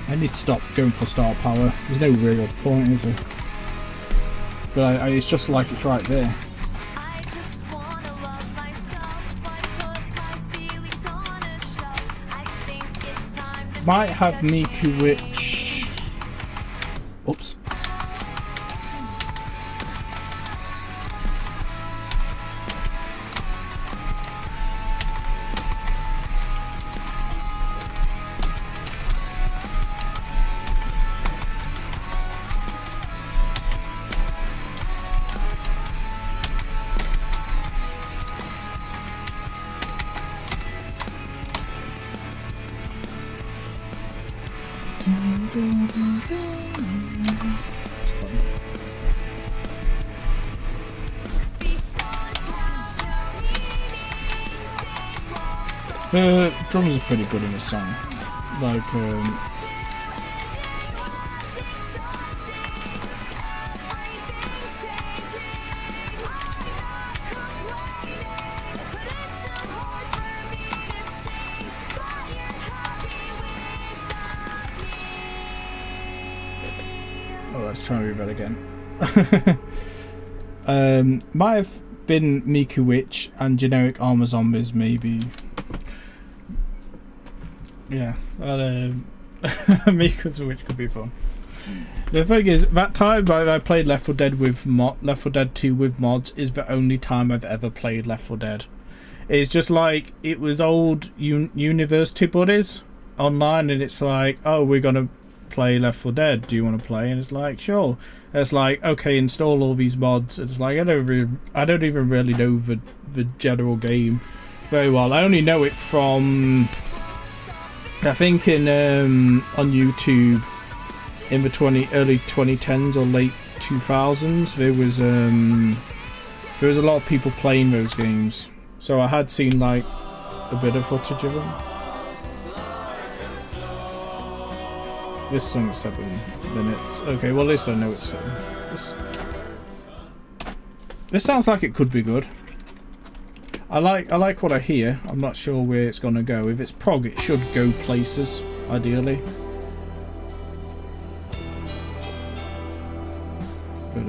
I need to stop going for star power. There's no real point, is there? But it's just like it's right there. Might have Miku, which... Oops. The drums are pretty good in this song. Like, oh, let's try and read that again. Might have been Miku Witch and generic armor zombies, maybe. Yeah, Miku's Witch could be fun. The thing is, that time I played Left 4 Dead with Left 4 Dead 2 with mods is the only time I've ever played Left 4 Dead. It's just like, it was old university buddies online, and it's like, oh, we're gonna play Left 4 Dead, do you want to play? And it's like, sure. And it's like, okay, install all these mods. It's like, I don't even really know the general game very well. I only know it from, I think, in on YouTube in the early 2010s or late 2000s, there was a lot of people playing those games, so I had seen like a bit of footage of them. This song's 7 minutes. Okay, well, at least I know it's 7. This sounds like it could be good. I like what I hear. I'm not sure where it's gonna go. If it's prog, it should go places, ideally. But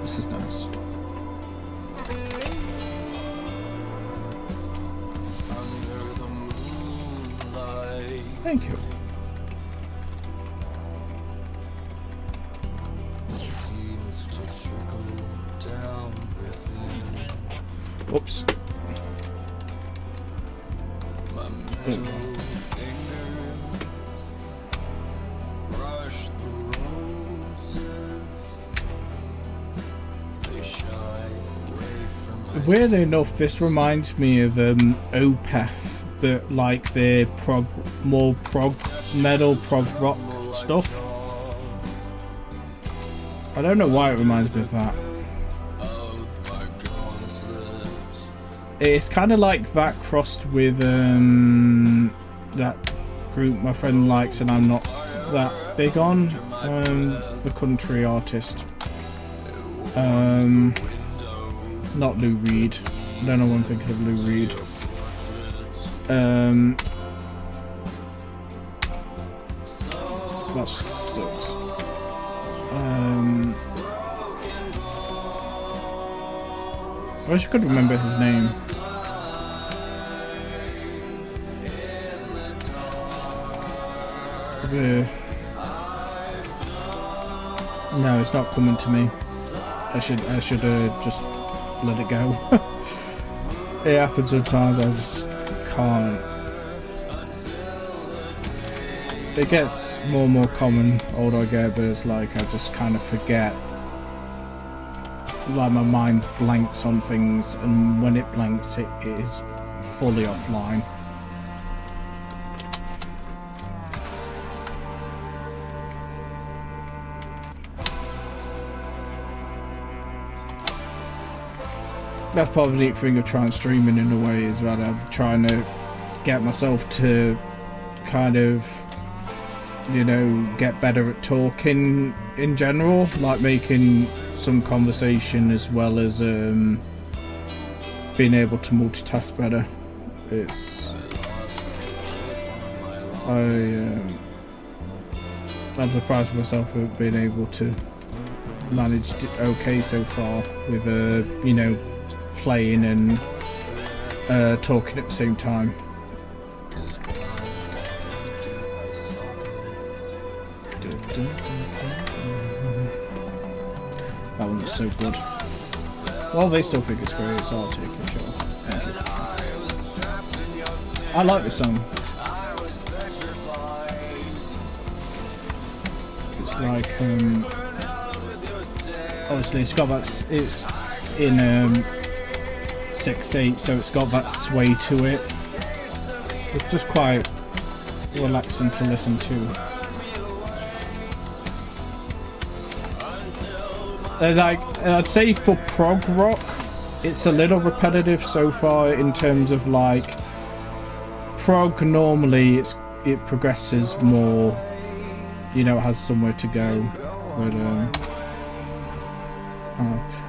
this is nice. Thank you. Oops. Weirdly enough, this reminds me of Opeth, but like their more prog metal, prog rock stuff. I don't know why it reminds me of that. It's kind of like that crossed with that group my friend likes and I'm not that big on, the country artist. Not Lou Reed. I don't know why I'm thinking of Lou Reed. That sucks. I wish I could remember his name. No, it's not coming to me. I should just let it go. It happens sometimes, I just can't. It gets more and more common older I get, but it's like I just kind of forget. Like my mind blanks on things, and when it blanks it is fully offline. That's part of the neat thing of trying streaming in a way, is that I'm trying to get myself to kind of, you know, get better at talking in general, like making some conversation as well as being able to multitask better. It's I'm surprised myself at being able to manage okay so far with you know, playing and talking at the same time. That one looks so good. Well, they still think it's great, so I'll take it, sure. Thank you. I like this song. It's like obviously it's got that, it's in 6/8, so it's got that sway to it. It's just quite relaxing to listen to. Like, I'd say for prog rock, it's a little repetitive so far in terms of like prog. Normally, it progresses more. You know, it has somewhere to go. But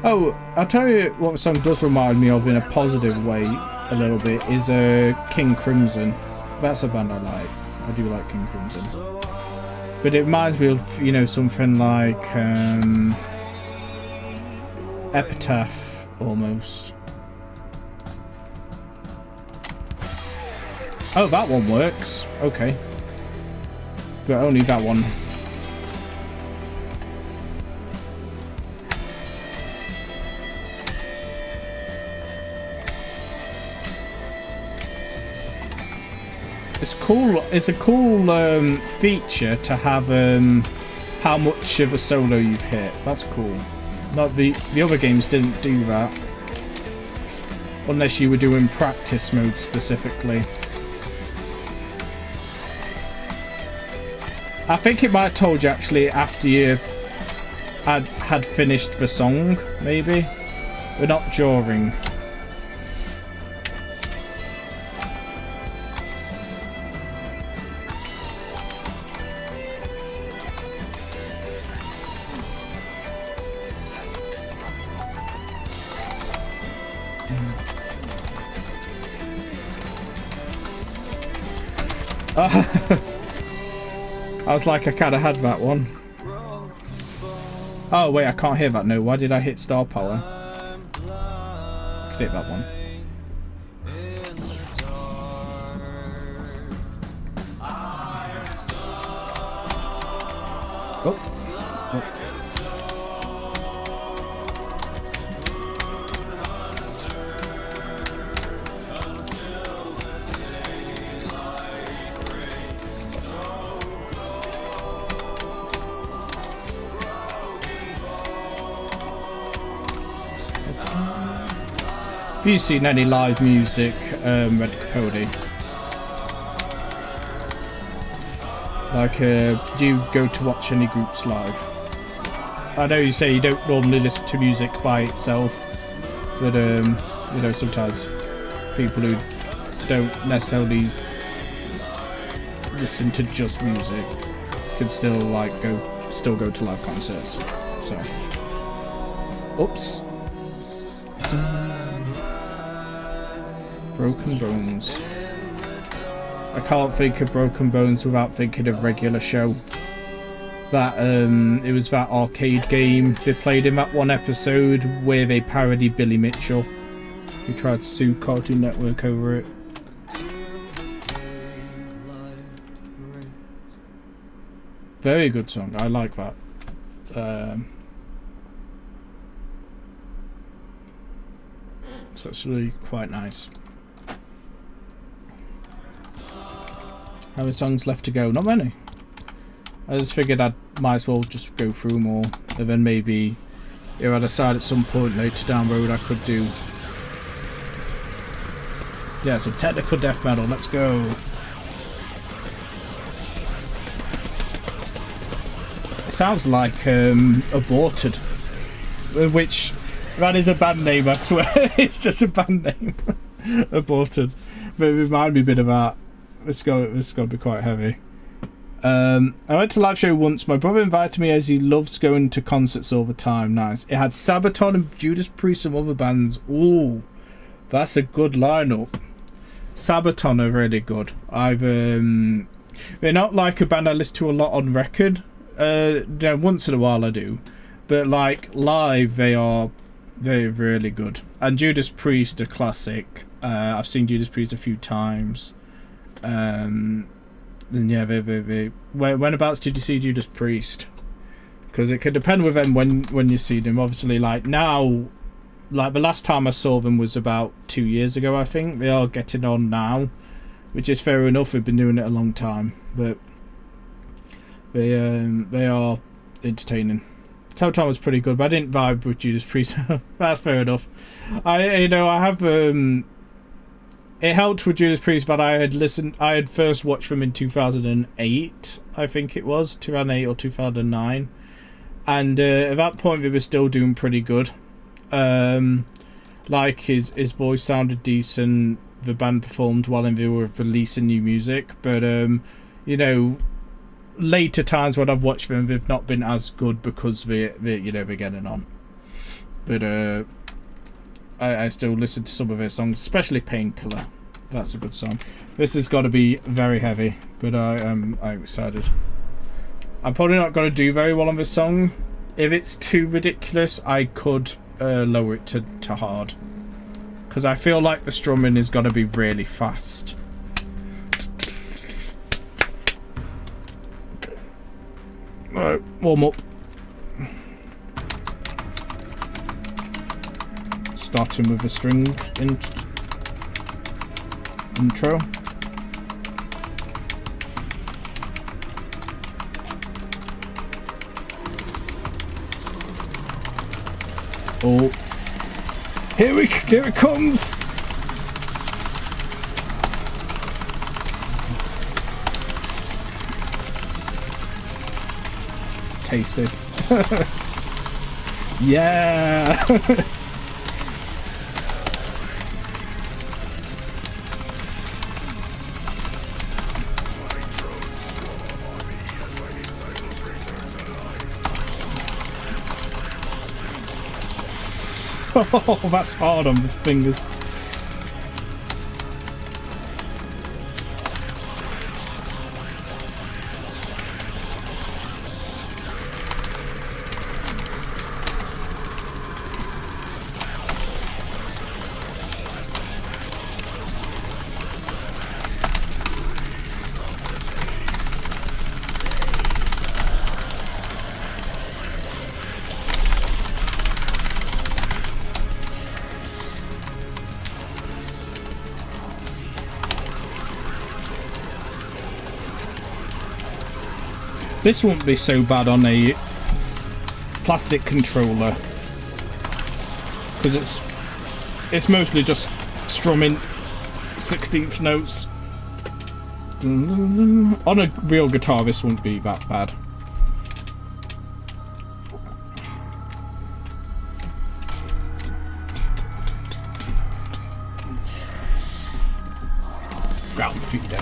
oh, I'll tell you what the song does remind me of in a positive way a little bit is King Crimson. That's a band I like. I do like King Crimson. But it reminds me of, you know, something like Epitaph almost. Oh, that one works. Okay. But only that one. It's cool. It's a cool feature to have how much of a solo you've hit. That's cool. Not the other games didn't do that, unless you were doing practice mode specifically. I think it might have told you actually after you had finished the song, maybe, but not during. I was like, I kind of had that one. Oh wait, I can't hear that. No, why did I hit star power? I could hit that one. Oh. Have you seen any live music, Red Capote? Like, do you go to watch any groups live? I know you say you don't normally listen to music by itself, but you know, sometimes people who don't necessarily listen to just music can still like go to live concerts. So, oops. Broken Bones. I can't think of Broken Bones without thinking of Regular Show. That it was that arcade game they played in that one episode where they parodied Billy Mitchell, who tried to sue Cartoon Network over it. Very good song. I like that. So it's really quite nice. How many songs left to go? Not many. I just figured I might as well just go through them all, and then maybe if I decide at some point later down the road I could do. Yeah, some technical death metal. Let's go. It sounds like Aborted, which that is a band name. I swear, it's just a band name. Aborted, but it reminded me a bit of that. This is going to be quite heavy. I went to a live show once. My brother invited me as he loves going to concerts all the time. Nice. It had Sabaton and Judas Priest and other bands. Ooh, that's a good lineup. Sabaton are really good. They're not like a band I listen to a lot on record. You know, once in a while I do, but like live they're really good. And Judas Priest are classic. I've seen Judas Priest a few times. And yeah, whenabouts did you see Judas Priest? Because it could depend with them when you see them. Obviously, like now, like the last time I saw them was about 2 years ago, I think. They are getting on now, which is fair enough. We've been doing it a long time, but they are entertaining. Total was pretty good, but I didn't vibe with Judas Priest. That's fair enough. I have it helped with Judas Priest, but I had first watched them in 2008, I think it was 2008 or 2009, and at that point they were still doing pretty good. Like his voice sounded decent. The band performed well, and they were releasing new music. But you know, later times when I've watched them, they've not been as good because they're getting on. But I still listen to some of their songs, especially Painkiller. That's a good song. This has got to be very heavy, but I'm excited. I'm probably not going to do very well on this song. If it's too ridiculous, I could lower it to hard, because I feel like the strumming is going to be really fast. Alright, warm up. Starting with the string intro. Oh, here it comes. Tasty. Yeah. Oh, that's hard on the fingers. This won't be so bad on a plastic controller, because it's mostly just strumming 16th notes. On a real guitar, this won't be that bad. Ground feeder.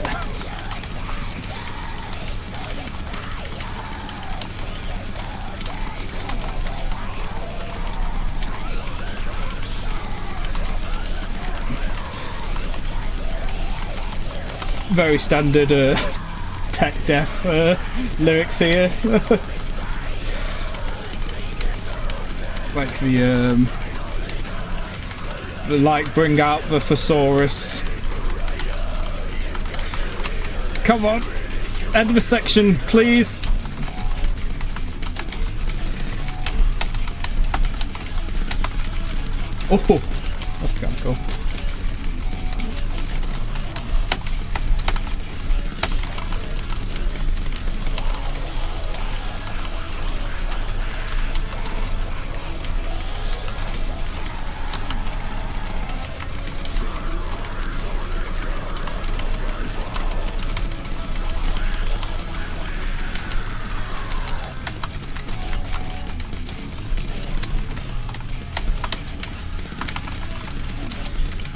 Very standard tech death lyrics here. Like the like bring out the thesaurus. Come on, end of the section, please. Oh, that's kind of cool.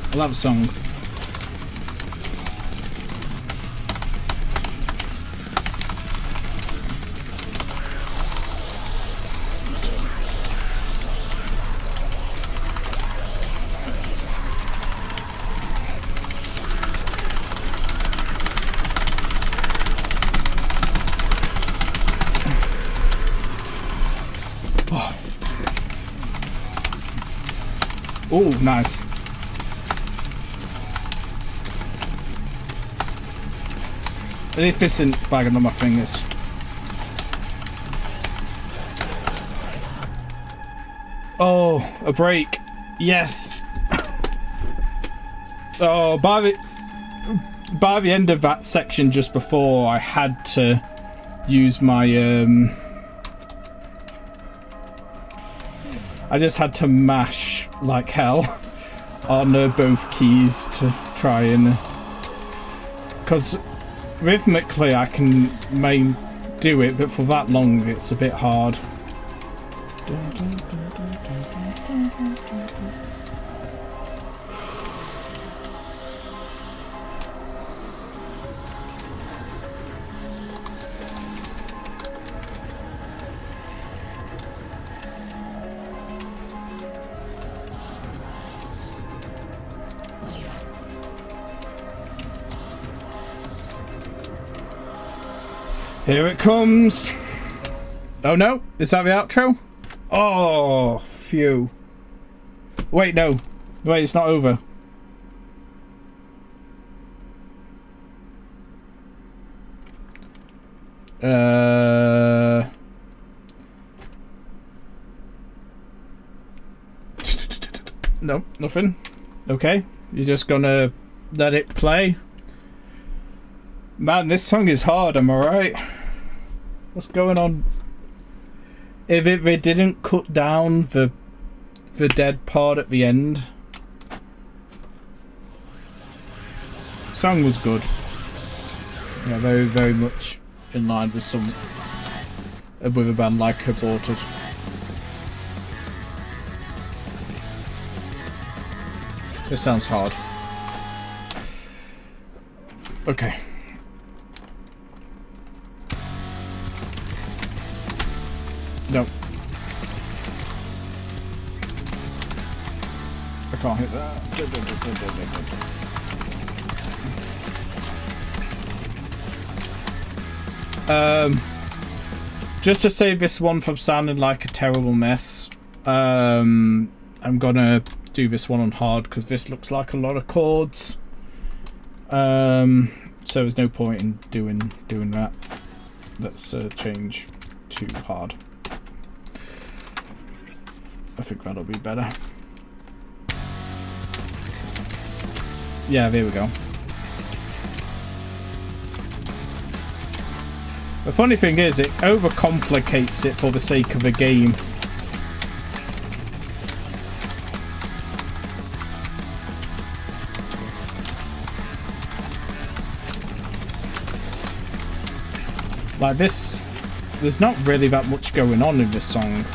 I love the song. Oh, nice. If this isn't bagging on my fingers. Oh, a break. Yes. Oh, by the end of that section just before, I had to use my I just had to mash like hell on both keys to try and, because rhythmically I can do it, but for that long it's a bit hard. Here it comes. Oh no, is that the outro? Oh, phew. Wait, no. Wait, it's not over. No, nothing. Okay, you're just gonna let it play. Man, this song is hard, am I right? What's going on? If they didn't cut down the dead part at the end. Song was good. Yeah, very, very much in line with with a band like Aborted. This sounds hard. Okay. No. I can't hit that. Just to save this one from sounding like a terrible mess, I'm gonna do this one on hard because this looks like a lot of chords. So there's no point in doing that. Let's change to hard. I think that'll be better. Yeah, there we go. The funny thing is, it overcomplicates it for the sake of the game. Like this, there's not really that much going on in this song.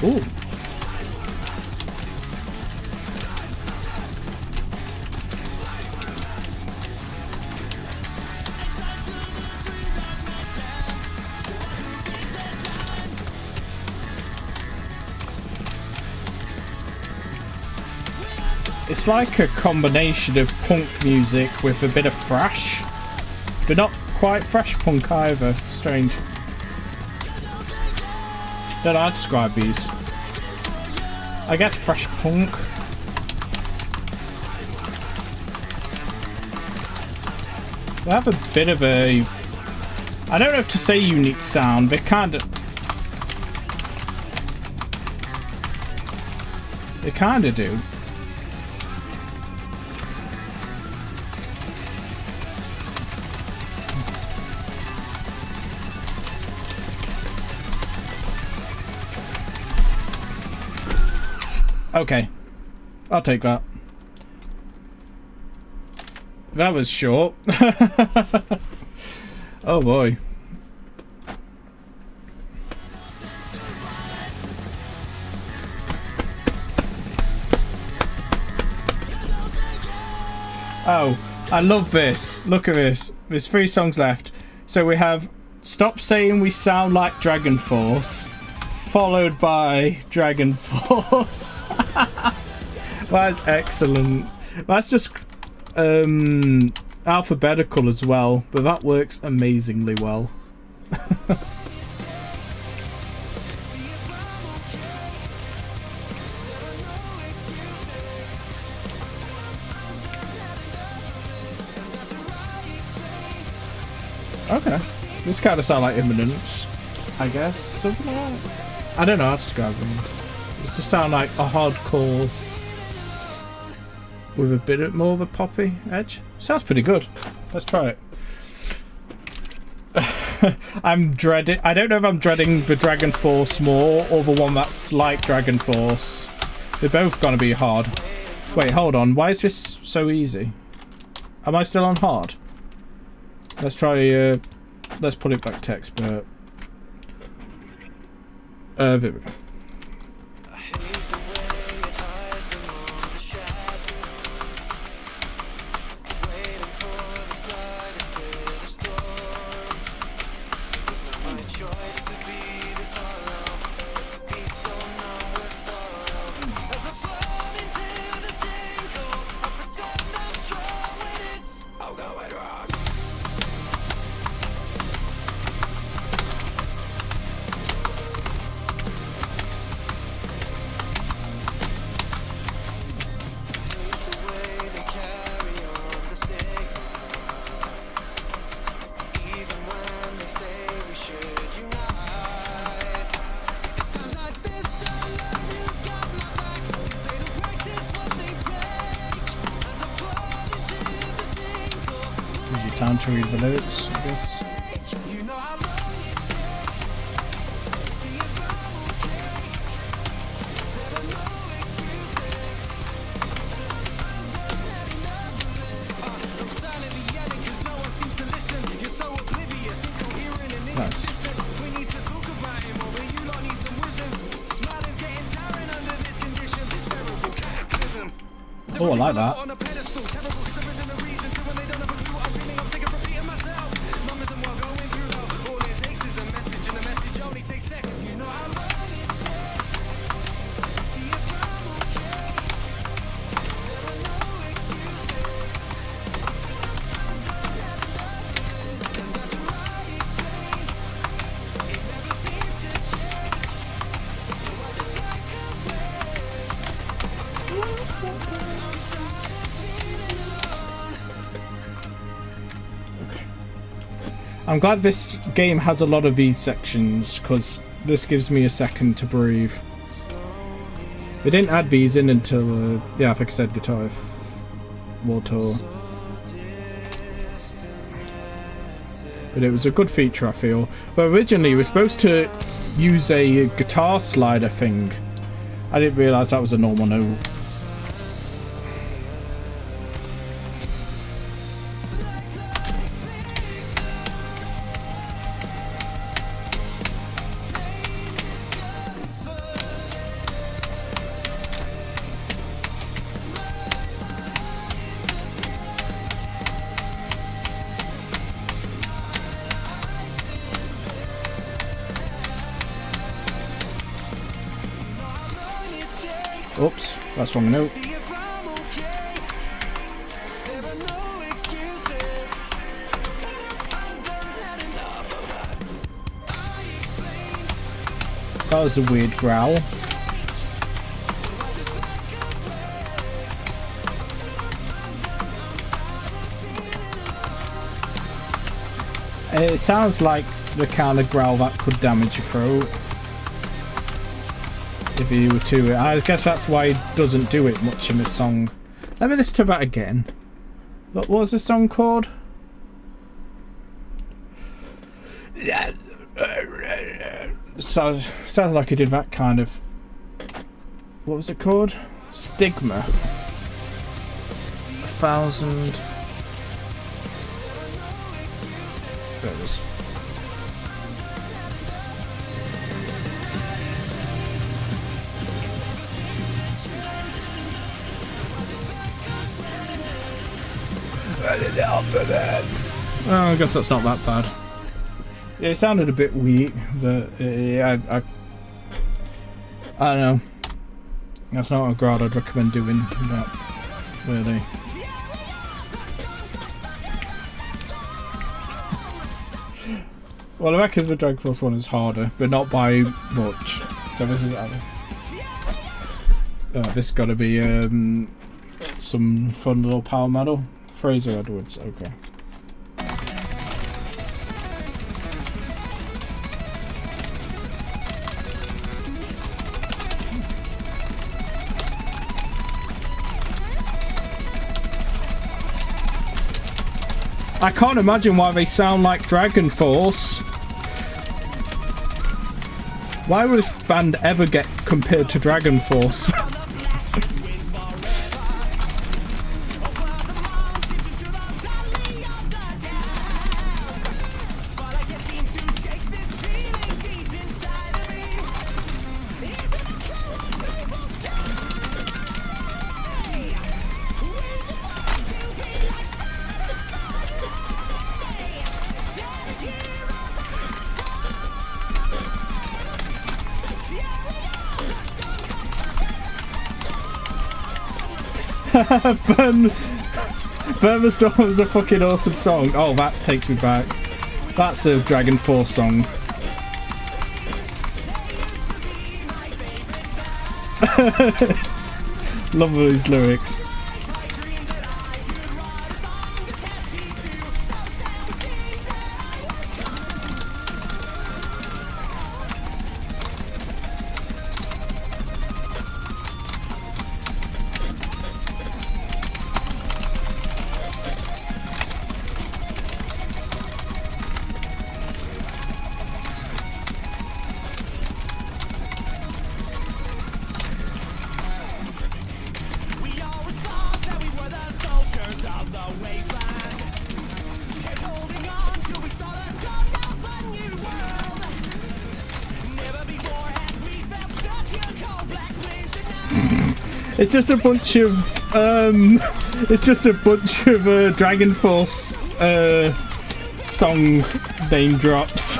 Ooh. It's like a combination of punk music with a bit of thrash, but not quite thrash punk either. Strange. Don't know how to describe these. I guess thrash punk. They have a bit of a, I don't know if to say unique sound. They kind of do. Okay, I'll take that. That was short. Oh boy. Oh, I love this. Look at this. There's 3 songs left. So we have Stop Saying We Sound Like Dragon Force, followed by Dragon Force. That's excellent. That's just I alphabetical as well, but that works amazingly well. Okay, this kind of sound like Imminence, I guess, something like that. I don't know how to describe it. It just sound like a hardcore with a bit more of a poppy edge. Sounds pretty good. Let's try it. I'm dreading. I don't know if I'm dreading the Dragon Force more or the one that's like Dragon Force. They're both gonna be hard. Wait, hold on. Why is this so easy? Am I still on hard? Let's try. Let's put it back to expert. There we go. Time to read the lyrics, I guess. Nice. Oh, I like that. I'm glad this game has a lot of these sections, because this gives me a second to breathe. They didn't add these in until, yeah, I think I said Guitar World Tour. But it was a good feature, I feel. But originally, we were supposed to use a guitar slider thing. I didn't realise that was a normal note. Oops, that's wrong note. That was a weird growl. It sounds like the kind of growl that could damage your throat. If you were to, I guess that's why he doesn't do it much in this song. Let me listen to that again. What was the song called? Sounds like he did that kind of. What was it called? Stigma. 1,000. There it is. Oh, I guess that's not that bad. Yeah, it sounded a bit weak, but yeah, I don't know. That's not a grad I'd recommend doing that, really. Well, I reckon the Dragon Force one is harder, but not by much. So this is this has got to be some fun little power medal. Fraser Edwards, okay. I can't imagine why they sound like Dragon Force. Why would this band ever get compared to Dragon Force? Burn the Storm is a fucking awesome song. Oh, that takes me back. That's a Dragon Force song. Love these lyrics. It's just a bunch of Dragon Force song name drops.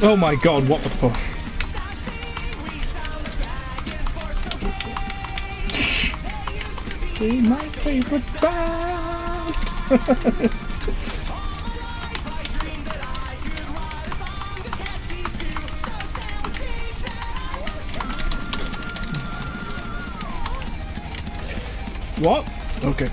Oh my god, what the fuck? Be my favorite band. What? Okay.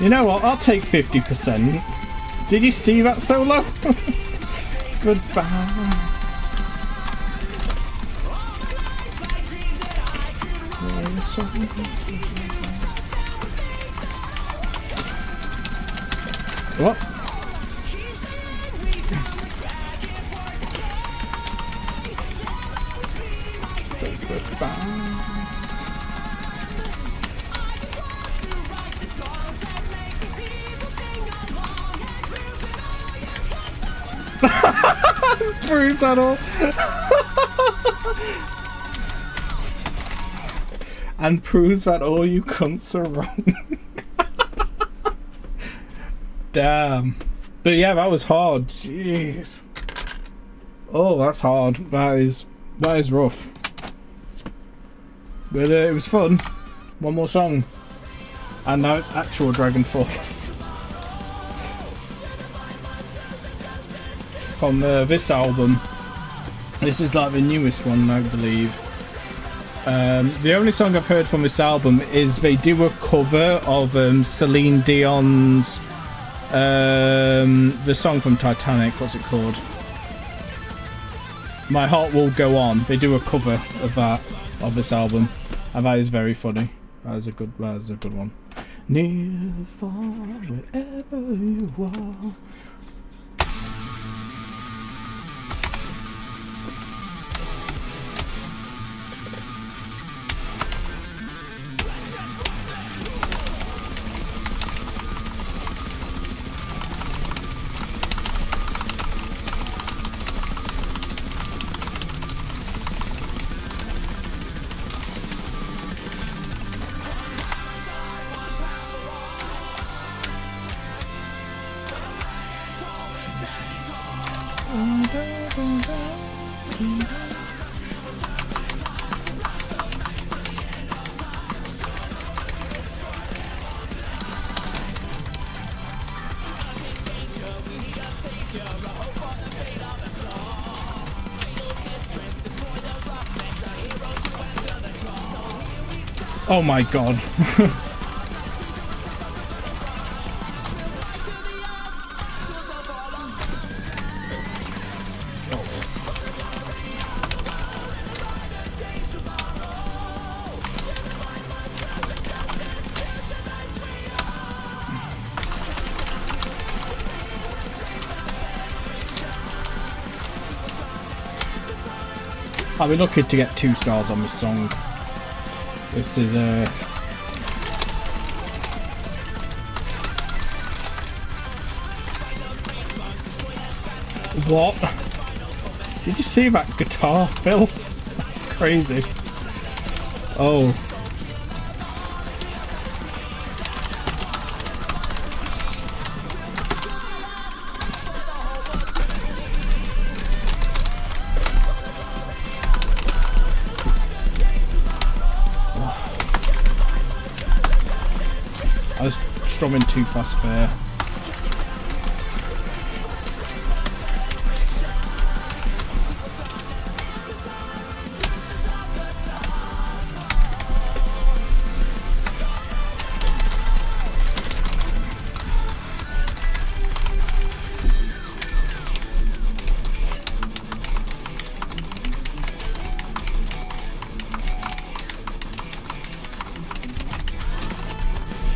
You know what? I'll take 50%. Did you see that solo? Goodbye. What? Goodbye. Bruce at all. And proves that all you cunts are wrong. Damn. But yeah, that was hard. Jeez. Oh, that's hard. That is rough. But it was fun. One more song. And now it's actual Dragon Force. From this album. This is like the newest one, I believe. The only song I've heard from this album is they do a cover of Celine Dion's the song from Titanic. What's it called? My Heart Will Go On. They do a cover of that, of this album, and that is very funny. That is a good one. Near, far, wherever you are. Oh my god. I'll be lucky to get 2 stars on this song. This is What? Did you see that guitar, Phil? That's crazy. Oh. I was strumming too fast there.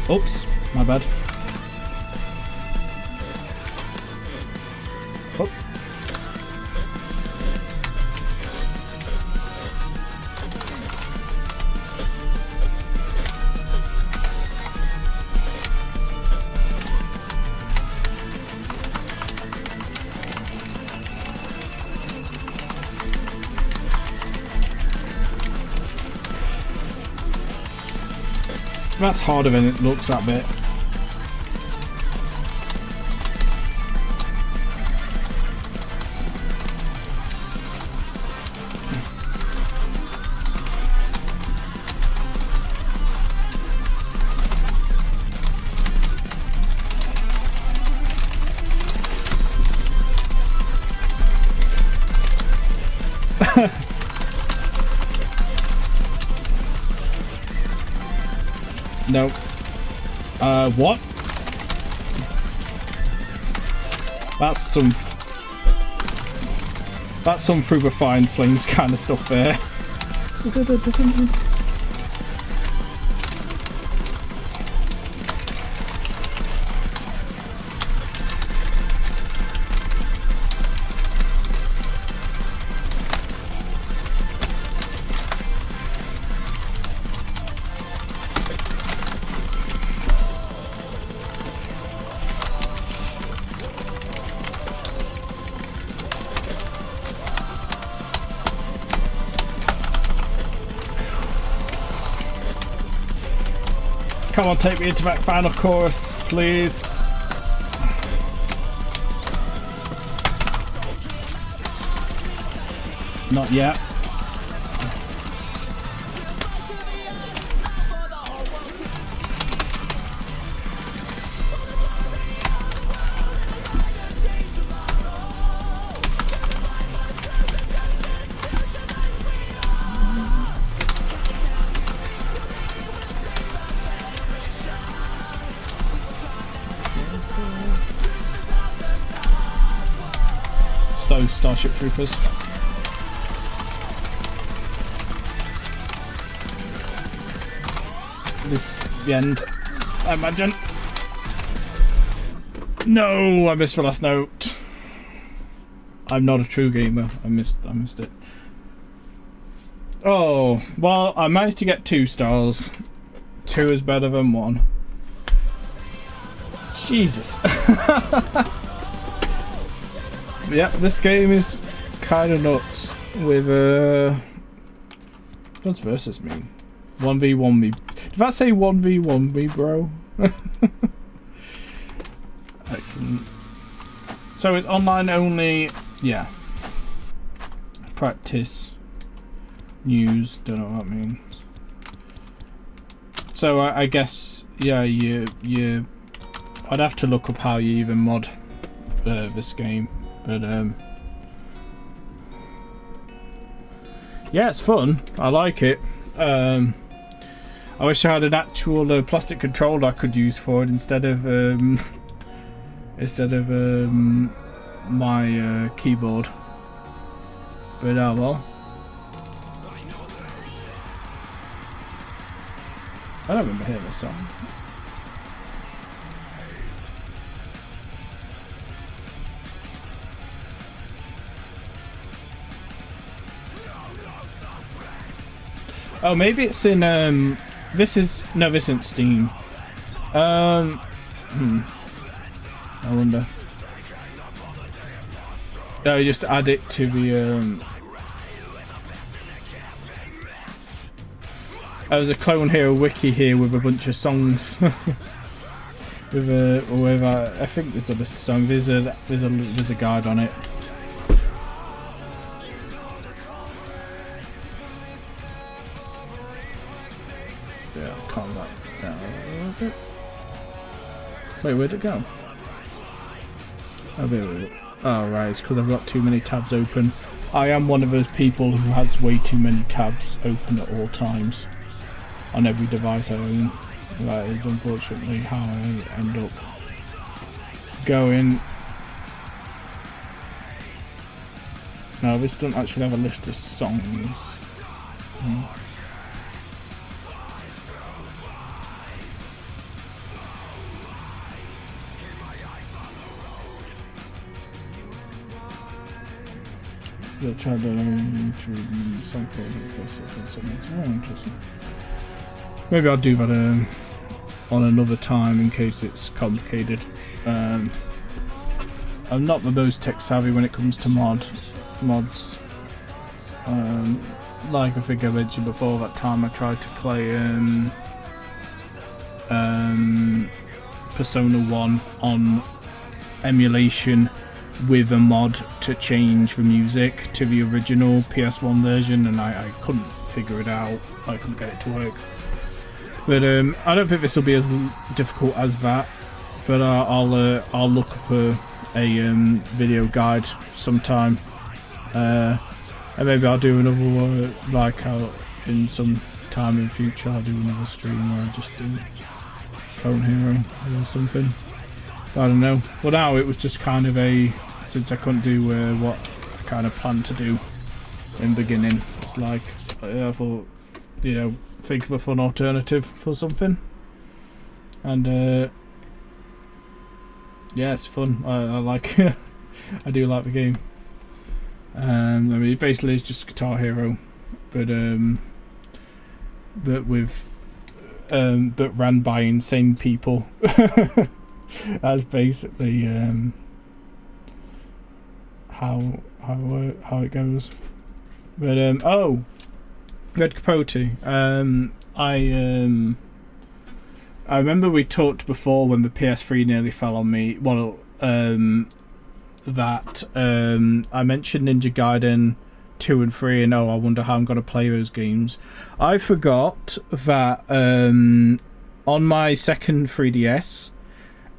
Oops, my bad. Oh. That's harder than it looks, that bit. No. What? That's some through the fine flames kind of stuff there. Come on, take me into that final chorus, please. Not yet. Those Starship Troopers. This is the end, I imagine. No, I missed the last note. I'm not a true gamer. I missed it. Oh, well, I managed to get 2 stars. 2 is better than 1. Jesus. Yeah, this game is kind of nuts with what does versus mean? 1v1 me. Did I say 1v1 me, bro? Excellent. So it's online only, yeah. Practice. News, don't know what that means. So I guess, yeah, you I'd have to look up how you even mod this game. But yeah, it's fun. I like it. I wish I had an actual plastic controller I could use for it instead of my keyboard. But oh well. I don't remember hearing this song. Oh, maybe it's in this isn't Steam. I wonder. No, just add it to the there's a Clone Hero wiki here with a bunch of songs. with I think it's a list of songs. There's a guide on it. Yeah, calm that down a little bit. Wait, where'd it go? Oh, there we go. Oh, right, it's because I've got too many tabs open. I am one of those people who has way too many tabs open at all times on every device I own. That is unfortunately how I end up going. No, this doesn't actually have a list of songs. Tried something interesting. Maybe I'll do that on another time in case it's complicated. I'm not the most tech savvy when it comes to mods. Like I think I mentioned before, that time I tried to play Persona 1 on emulation with a mod to change the music to the original PS1 version, and I couldn't figure it out. I couldn't get it to work. But I don't think this will be as difficult as that. But I'll look up a video guide sometime, and maybe I'll do another one, like in some time in the future. I'll do another stream where I just do Clone Hero or something. I don't know. For now, it was just kind of since I couldn't do what I kind of planned to do in the beginning. It's like I thought, think of a fun alternative for something, and yeah, it's fun. I like it. I do like the game. I mean, basically it's just Guitar Hero, but ran by insane people. That's basically how it goes. But oh, Red Capote. I remember we talked before when the PS3 nearly fell on me. Well, that I mentioned Ninja Gaiden 2 and 3 and oh, I wonder how I'm going to play those games. I forgot that on my second 3DS,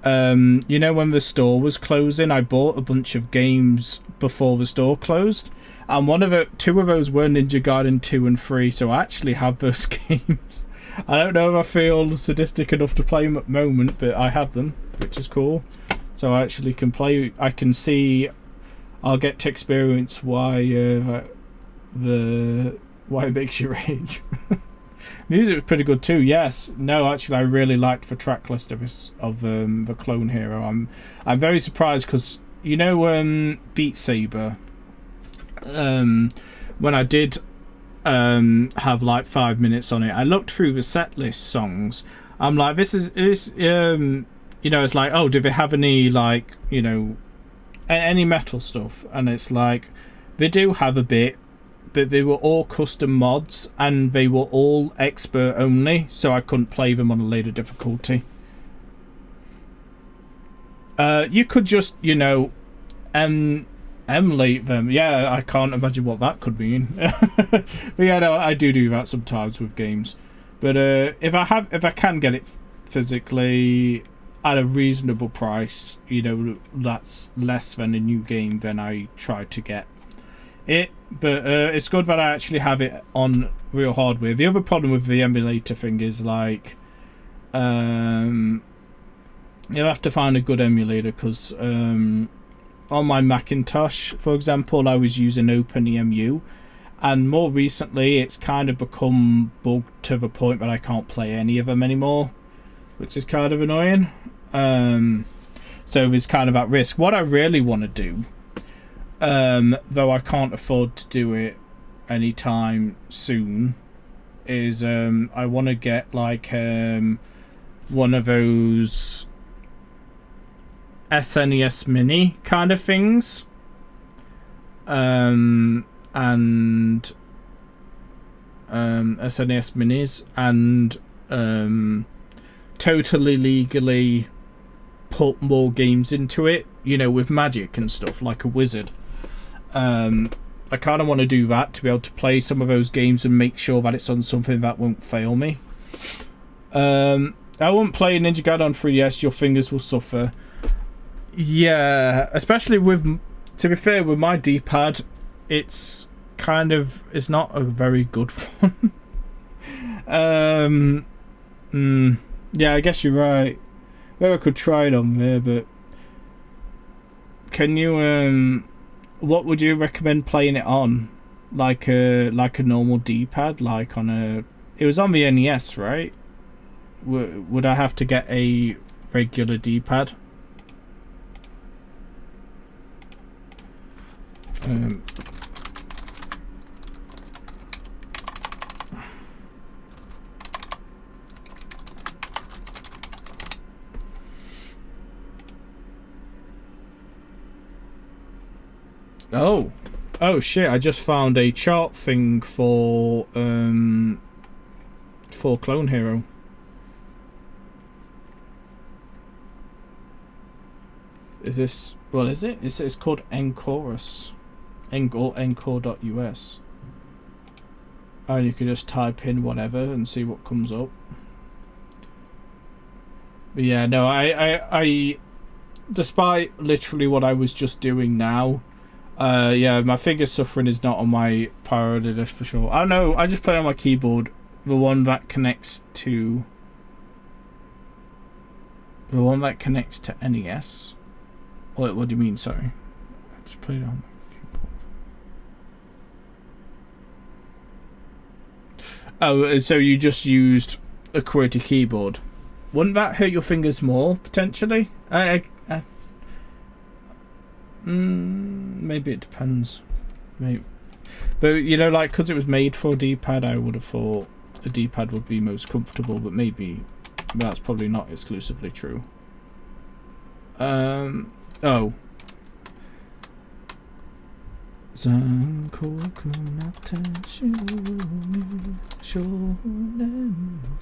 you know, when the store was closing, I bought a bunch of games before the store closed, and two of those were Ninja Gaiden 2 and 3, so I actually have those games. I don't know if I feel sadistic enough to play them at the moment, but I have them, which is cool. So I actually can play. I can see. I'll get to experience why why it makes you rage. Music was pretty good too. Yes. No, actually, I really liked the track list of the Clone Hero. I'm very surprised because you know Beat Saber. When I did have like 5 minutes on it, I looked through the set list songs. I'm like, this you know, it's like, oh, do they have any, like, you know, any metal stuff? And it's like, they do have a bit, but they were all custom mods, and they were all expert only, so I couldn't play them on a later difficulty. You could just, you know, emulate them. Yeah, I can't imagine what that could mean. But yeah, no, I do that sometimes with games. But if I can get it physically at a reasonable price, you know, that's less than a new game, then I try to get it. But it's good that I actually have it on real hardware. The other problem with the emulator thing is, like, you'll have to find a good emulator, because on my Macintosh, for example, I was using OpenEMU, and more recently it's kind of become bugged to the point that I can't play any of them anymore, which is kind of annoying. So it's kind of at risk. What I really want to do, though I can't afford to do it anytime soon, is I want to get like one of those SNES Mini kind of things, and SNES Minis, and totally legally put more games into it, you know, with magic and stuff, like a wizard. I kind of want to do that to be able to play some of those games and make sure that it's on something that won't fail me. I won't play Ninja Gaiden on 3DS, your fingers will suffer. Yeah, especially with, to be fair, with my D-pad, it's not a very good one. Yeah, I guess you're right. Maybe I could try it on there, but can you what would you recommend playing it on? Like a normal D-pad, like on a, it was on the NES, right? Would I have to get a regular D-pad? Oh shit, I just found a chart thing for Clone Hero. Is this, what is it? It's called Enchorus. Encore.us. And you can just type in whatever and see what comes up. But yeah, no, I despite literally what I was just doing now, yeah, my finger suffering is not on my priority list for sure. I know, I just play on my keyboard, the one that connects to NES. What do you mean, sorry? I just played it on my keyboard. Oh, so you just used a QWERTY keyboard. Wouldn't that hurt your fingers more, potentially? Maybe it depends. Maybe. But, you know, like, because it was made for a D-pad, I would have thought a D-pad would be most comfortable, but maybe that's probably not exclusively true. Oh. 残酷な天使の少年の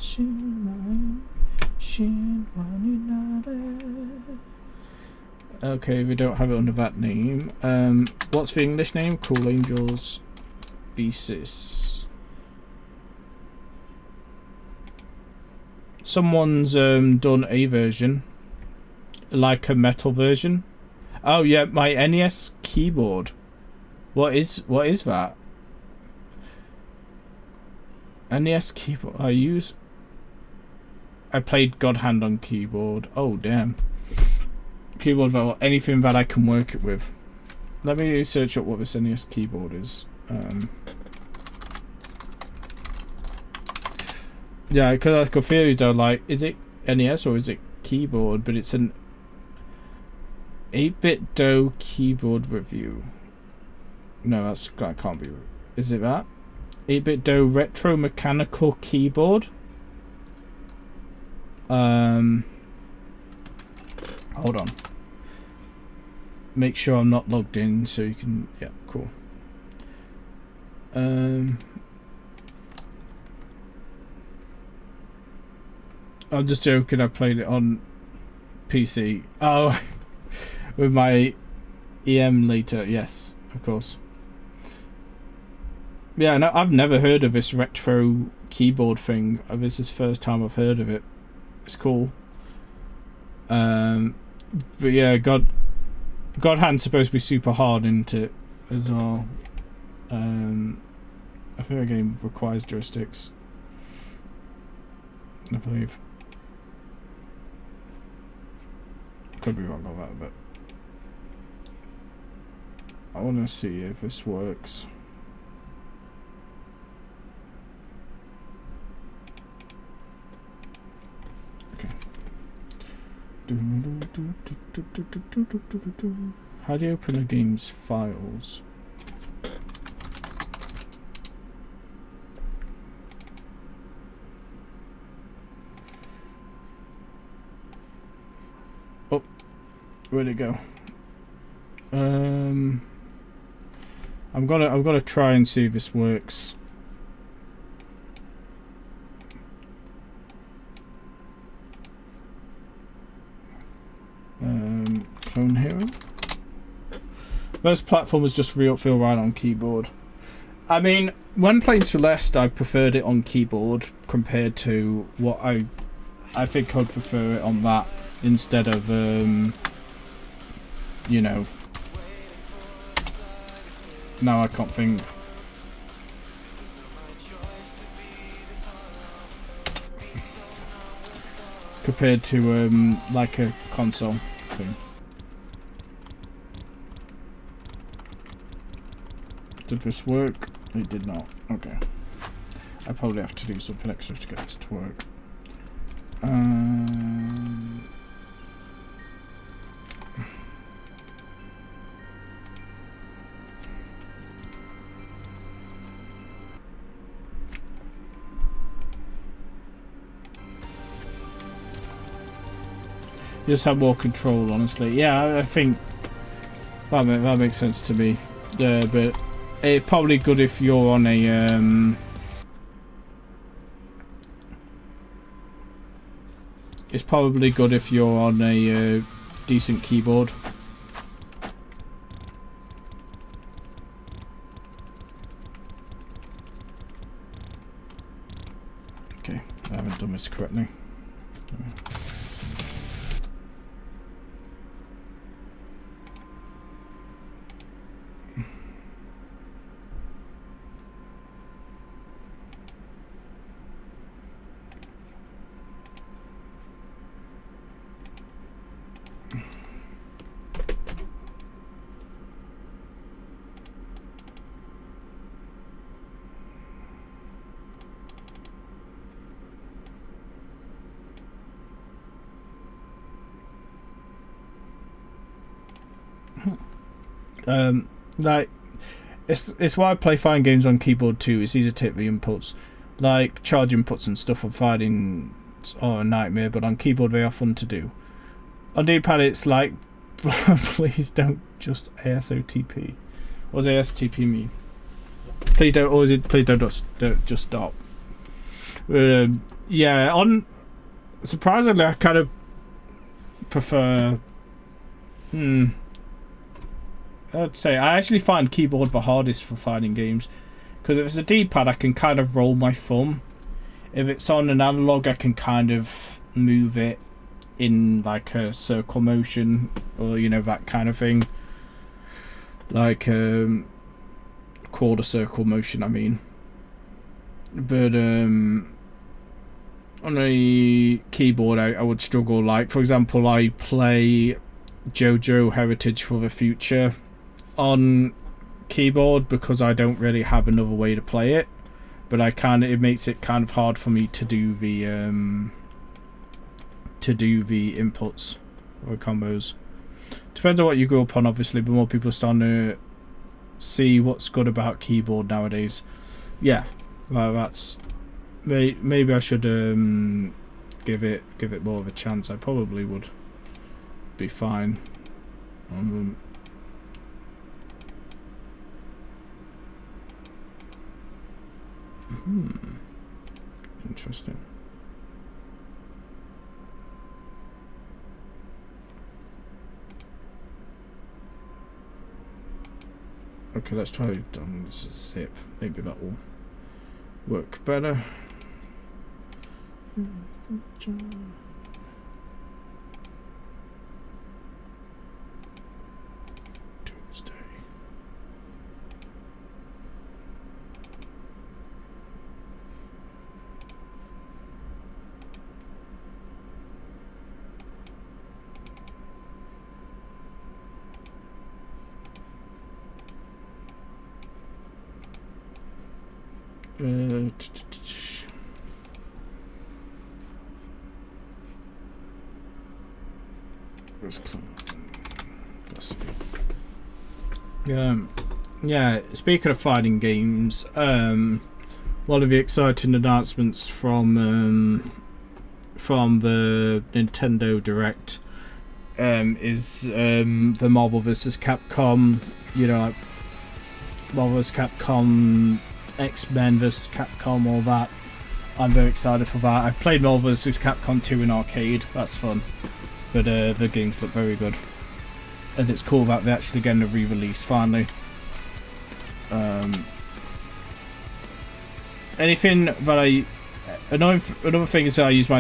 神話になれ. Okay, we don't have it under that name. What's the English name? Cool Angels Thesis. Someone's done a version, like a metal version. Oh yeah, my NES keyboard. What is that? NES keyboard. I played God Hand on keyboard. Oh damn. Keyboard, well, anything that I can work it with. Let me search up what this NES keyboard is. Yeah, because I could feel though, like, is it NES or is it keyboard? But it's an 8-bit DOE keyboard review. No, that can't be. Is it that? 8-bit DOE retro mechanical keyboard. Hold on. Make sure I'm not logged in so you can. Yeah, cool. I'm just joking. I played it on PC. Oh, with my emulator. Yes, of course. Yeah, no, I've never heard of this retro keyboard thing. This is the first time I've heard of it. It's cool. But yeah, God Hand's supposed to be super hard into it as well. I think the game requires joysticks, I believe. Could be wrong on that, but I want to see if this works. Okay. How do you open a game's files? Oh, where'd it go? I've got to try and see if this works. Clone Hero. Most platformers just feel right on keyboard. I mean, when playing Celeste, I preferred it on keyboard compared to what I think I'd prefer it on that instead of you know. Now I can't think. Compared to like a console thing. Did this work? It did not. Okay. I probably have to do something extra to get this to work. Just have more control, honestly. Yeah, I think that makes sense to me. But it's probably good if you're on a it's probably good if you're on a decent keyboard. Okay, I haven't done this correctly. Like it's why I play fighting games on keyboard too. It's easy to take the inputs, like charge inputs and stuff. On fighting are a nightmare, but on keyboard they are fun to do. On D-pad it's like, please don't just ASOTP. What does ASTP mean? Please don't, or is it please don't just stop? Yeah, on surprisingly I kind of prefer. I'd say I actually find keyboard the hardest for fighting games, Because if it's a D-pad, I can kind of roll my thumb. If it's on an analog, I can kind of move it in like a circle motion, or you know, that kind of thing. Like quarter circle motion, I mean. But on a keyboard, I would struggle. Like, for example, I play JoJo Heritage for the Future on keyboard because I don't really have another way to play it. But it makes it kind of hard for me to do the inputs or combos. Depends on what you grew up on, obviously, but more people are starting to see what's good about keyboard nowadays. Yeah, well, that's maybe I should give it more of a chance. I probably would be fine. Interesting. Okay, let's try done zip. Maybe that will work better. Tuesday. Yeah, speaking of fighting games, one of the exciting announcements from the Nintendo Direct is the Marvel vs. Capcom, you know, like Marvel vs. Capcom, X-Men vs. Capcom, all that. I'm very excited for that. I played Marvel vs. Capcom 2 in arcade, that's fun. But the games look very good. And it's cool that they're actually getting a re-release finally. Anything that another thing is that I use my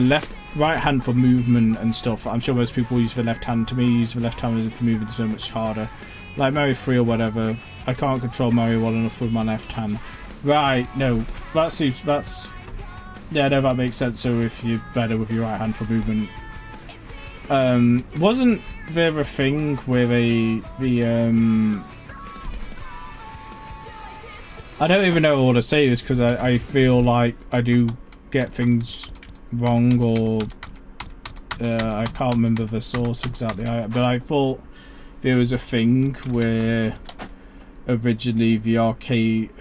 right hand for movement and stuff. I'm sure most people use the left hand. To me, use the left hand for movement is so much harder. Like Mario 3 or whatever, I can't control Mario well enough with my left hand. Right, no, that's yeah, no, that makes sense. So if you're better with your right hand for movement. Wasn't there a thing where I don't even know what to say this because I feel like I do get things wrong, or I can't remember the source exactly, but I thought there was a thing where originally the arcades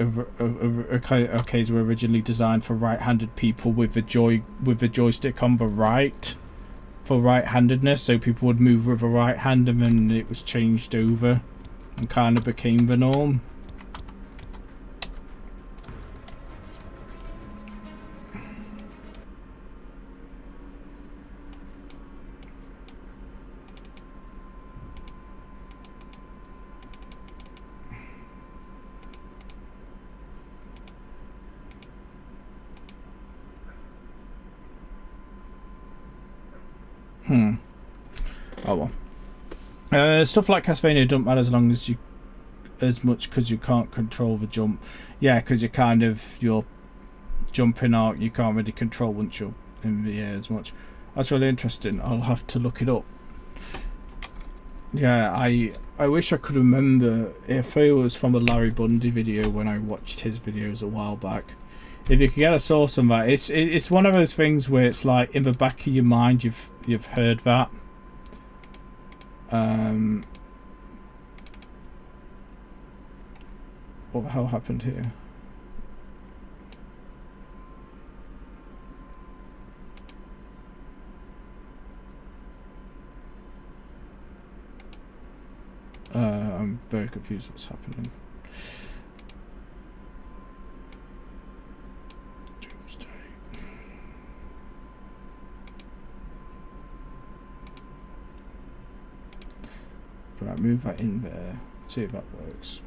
were originally designed for right-handed people with the joystick on the right for right-handedness, so people would move with the right hand, and then it was changed over and kind of became the norm. Oh well. Stuff like Castlevania don't matter as much because you can't control the jump. Yeah, because your jumping arc you can't really control once you're in the air as much. That's really interesting. I'll have to look it up. Yeah, I wish I could remember if it was from a Larry Bundy video when I watched his videos a while back. If you could get a source on that, it's one of those things where it's like in the back of your mind you've heard that. What the hell happened here? I'm very confused what's happening. Doomsday. Right, move that in there. See if that works.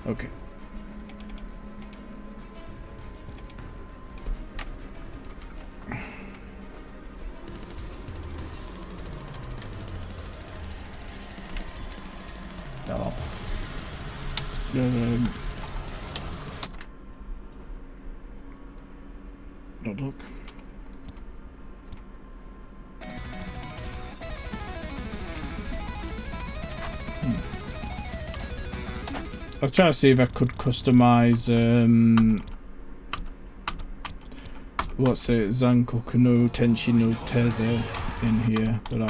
Okay. Oh. No, look. I'll try to see if I could customize what's it, Zankoku no Tenshi no Teeze in here, but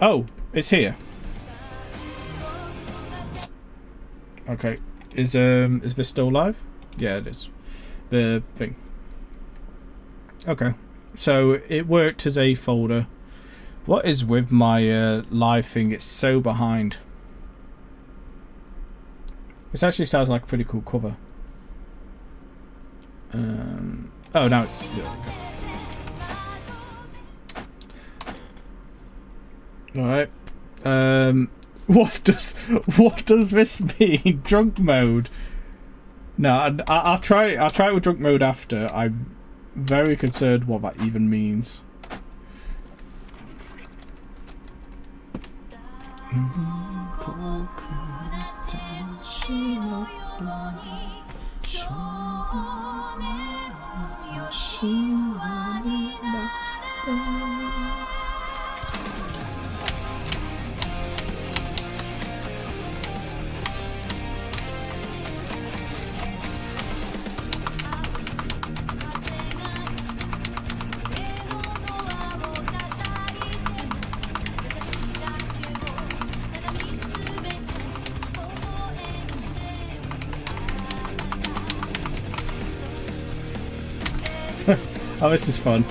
oh, it's here. Okay, is this still live? Yeah, it is. The thing. Okay, so it worked as a folder. What is with my live thing? It's so behind. This actually sounds like a pretty cool cover. Oh, now it's... Alright. What does this mean? Drunk mode? No, I'll try it with drunk mode after. I'm very concerned what that even means. Oh, this is fun.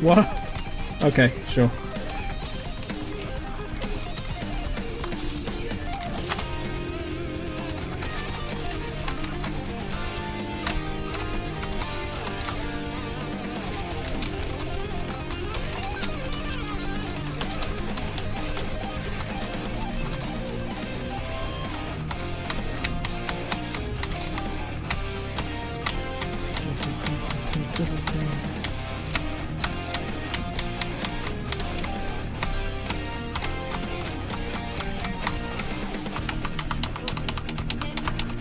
What? Okay, sure.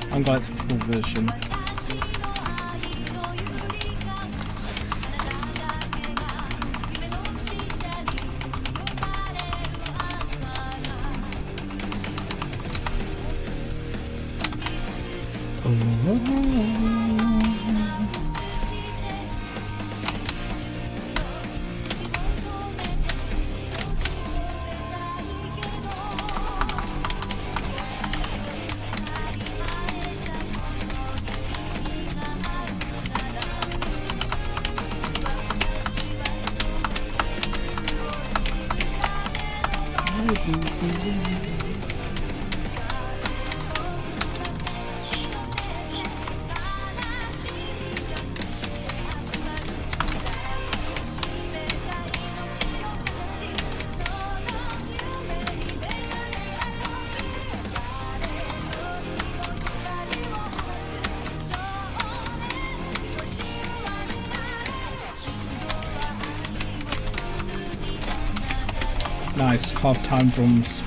I'm glad it's a full version. Nice, half-time drums.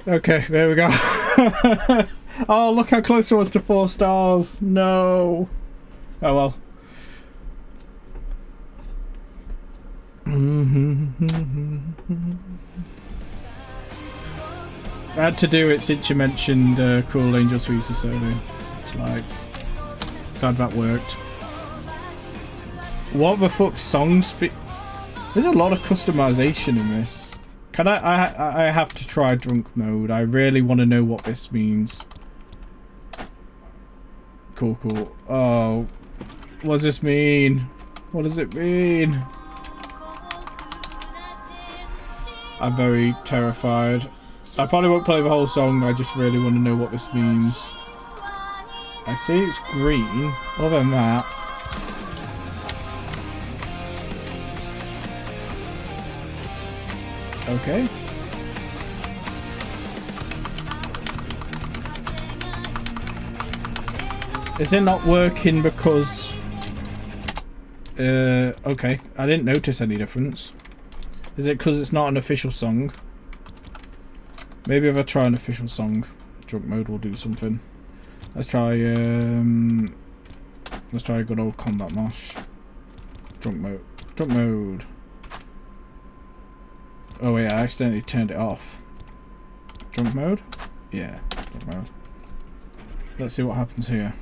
Okay, there we go. Oh, look how close it was to 4 stars. No. Oh well. I had to do it since you mentioned Cruel Angels Thesis earlier. It's like, glad that worked. What the fuck songs? There's a lot of customization in this. Can I have to try drunk mode. I really want to know what this means. Cool, cool. Oh, what does this mean? What does it mean? I'm very terrified. I probably won't play the whole song. I just really want to know what this means. I see it's green. Other than that, okay. Is it not working because... okay. I didn't notice any difference. Is it because it's not an official song? Maybe if I try an official song, drunk mode will do something. Let's try a good old combat mosh. Drunk mode. Drunk mode. Oh wait, I accidentally turned it off. Drunk mode? Yeah, drunk mode. Let's see what happens here.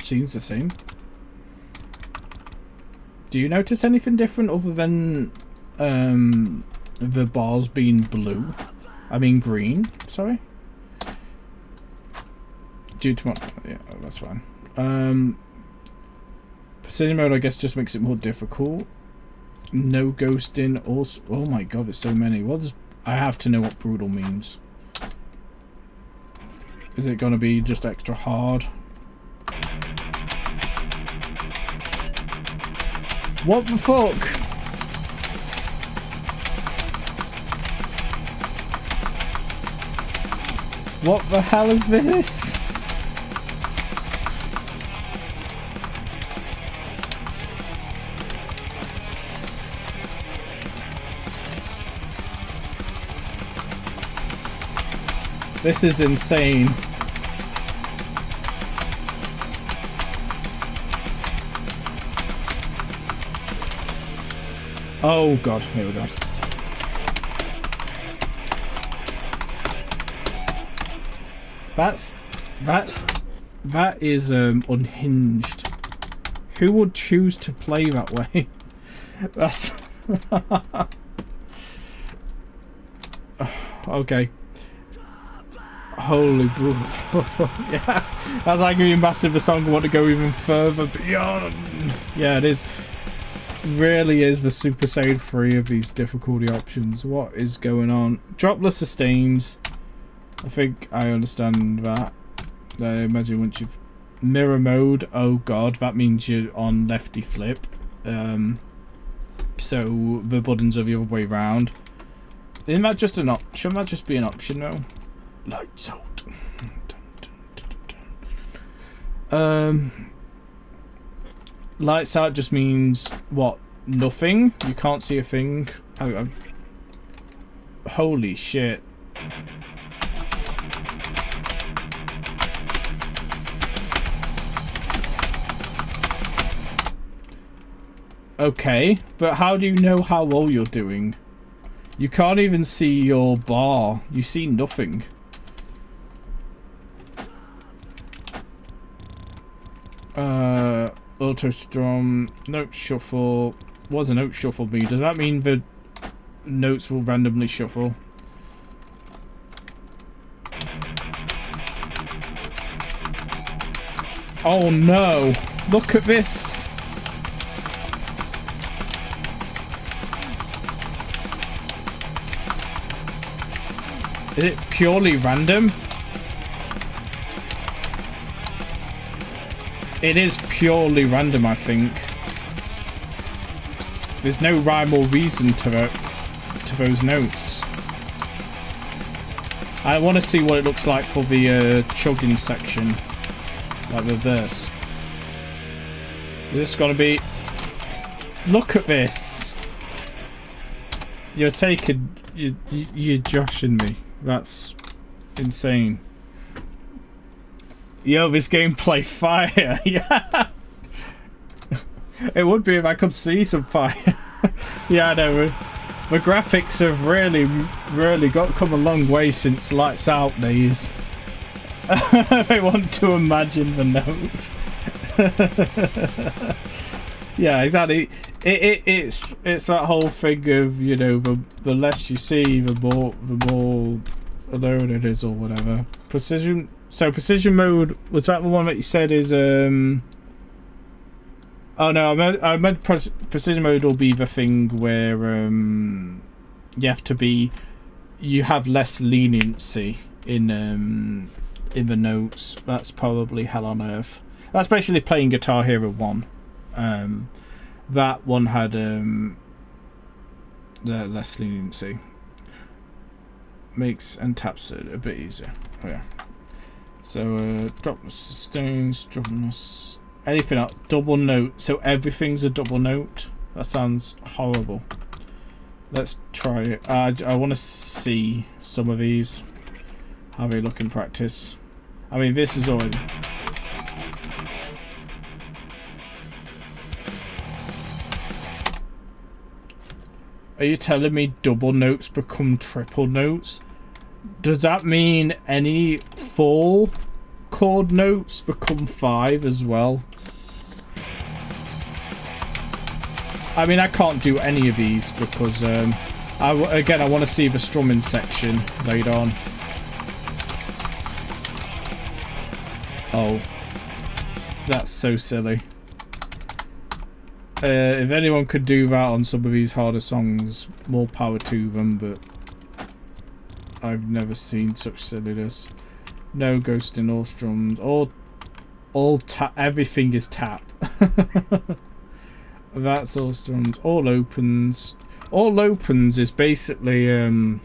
Seems the same. Do you notice anything different other than the bars being blue? I mean green, sorry. Due to my... yeah, that's fine. Precision mode I guess just makes it more difficult. No ghosting also... oh my god, there's so many. What does... I have to know what brutal means. Is it gonna be just extra hard? What the fuck? What the hell is this? This is insane. Oh god, here we go. That is unhinged. Who would choose to play that way? That's okay. Holy bro. Yeah, that's like being master of the song. I want to go even further beyond. Yeah, it is. Really is the Super Saiyan 3 of these difficulty options. What is going on? Dropless sustains. I think I understand that. I imagine once you've mirror mode. Oh god, that means you're on lefty flip. So the buttons are the other way around. Isn't that just an option? Shouldn't that just be an option though? Lights out. Lights out just means what? Nothing? You can't see a thing? Holy shit. Okay, but how do you know how well you're doing? You can't even see your bar. You see nothing. Auto strum, note shuffle. What does a note shuffle mean? Does that mean the notes will randomly shuffle? Oh no! Look at this! Is it purely random? It is purely random, I think. There's no rhyme or reason to those notes. I want to see what it looks like for the chugging section, like the verse. This is gonna be. Look at this. You're joshing me. That's insane. Yo, this gameplay fire. Yeah. It would be if I could see some fire. Yeah, I know. The graphics have really come a long way since Lights Out days. I want to imagine the notes. Yeah, exactly. It's that whole thing of, you know, the less you see, the more alone it is, or whatever. Precision. So precision mode, was that the one that you said is Oh no, I meant precision mode will be the thing where you have less leniency in the notes. That's probably Hell on Earth. That's basically playing Guitar Hero 1. That one had the less leniency. Makes and taps it a bit easier. Oh yeah. So drop the sustains, drop this. Anything else? Double note. So everything's a double note. That sounds horrible. Let's try it. I want to see some of these. How they look in practice. I mean, this is already. Are you telling me double notes become triple notes? Does that mean any 4 chord notes become 5 as well? I mean, I can't do any of these because I want to see the strumming section later on. Oh, that's so silly. If anyone could do that on some of these harder songs, more power to them, but I've never seen such silliness. No ghosting or strums. All tap. Everything is tap. That's all strums. All opens. All opens is basically in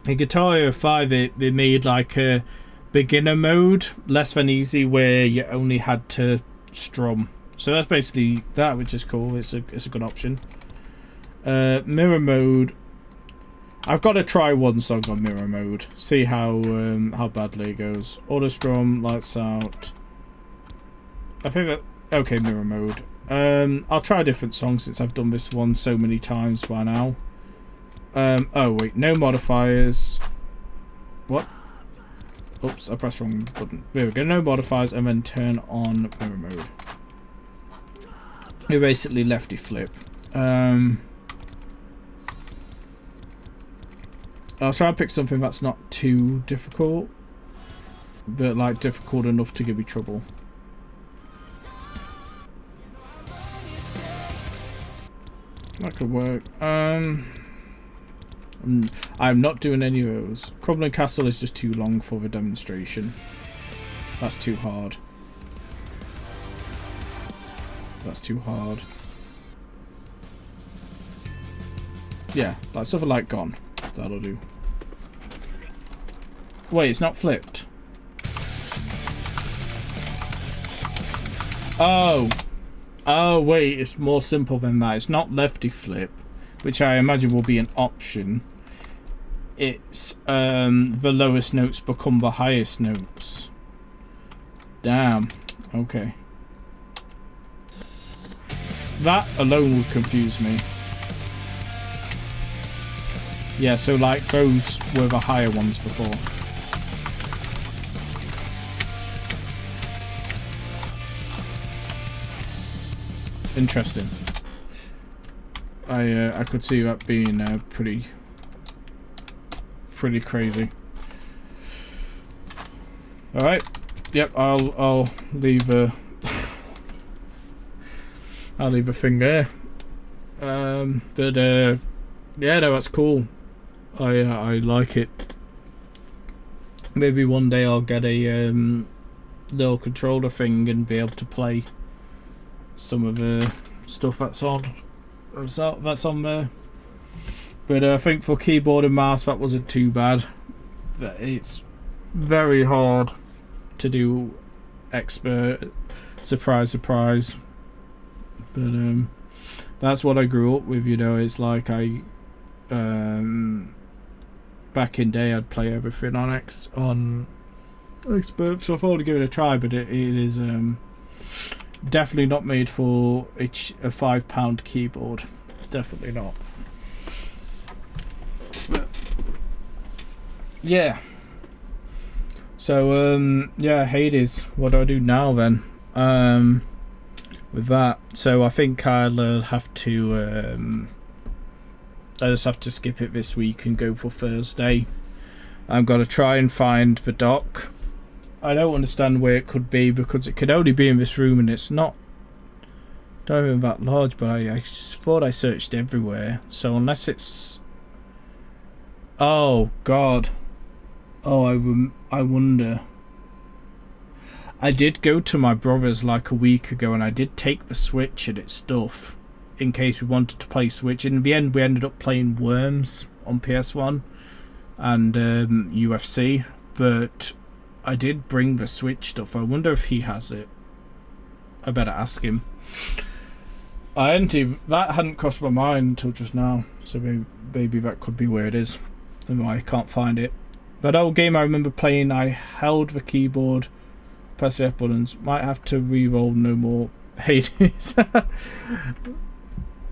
Guitar Hero 5 they made like a beginner mode, less than easy, where you only had to strum. So that's basically that, which is cool. It's a good option. Mirror mode. I've got to try one song on mirror mode. See how badly it goes. Auto strum, lights out. I think that okay. Mirror mode. I'll try a different song since I've done this one so many times by now. Oh wait, no modifiers. What? Oops, I pressed wrong button. There we go. No modifiers, and then turn on mirror mode. You basically lefty flip. I'll try and pick something that's not too difficult, but like difficult enough to give me trouble. That could work. I'm not doing any of those. Crumbling Castle is just too long for the demonstration. That's too hard. That's too hard. Yeah, like something like Gone. That'll do. Wait, it's not flipped. Oh. Oh, wait, it's more simple than that. It's not lefty flip, which I imagine will be an option. It's the lowest notes become the highest notes. Damn. Okay. That alone would confuse me. Yeah, so like those were the higher ones before. Interesting. I could see that being pretty crazy. All right. Yep. I'll leave a I'll leave a thing there. But yeah, no, that's cool. I like it. maybe one day I'll get a little controller thing and be able to play some of the stuff that's on there. But I think for keyboard and mouse that wasn't too bad. It's very hard to do expert, surprise, but that's what I grew up with, you know. It's like I back in day I'd play everything on expert, so I thought I'd give it a try, but it is definitely not made for a £5 keyboard, definitely not. But yeah, so yeah, Hades, what do I do now then with that? So I think I'll have to I just have to skip it this week and go for Thursday. I'm going to try and find the dock. I don't understand where it could be, because it could only be in this room, and it's not even that large, but I thought I searched everywhere. So unless it's... Oh god. Oh, I wonder. I did go to my brother's like a week ago, and I did take the Switch and its stuff in case we wanted to play Switch. In the end we ended up playing Worms on PS1 and UFC, but I did bring the Switch stuff. I wonder if he has it. I better ask him. That hadn't crossed my mind until just now, so maybe that could be where it is and why I can't find it. That old game I remember playing, I held the keyboard, pressed the F buttons. Might have to re-roll no more. Hades.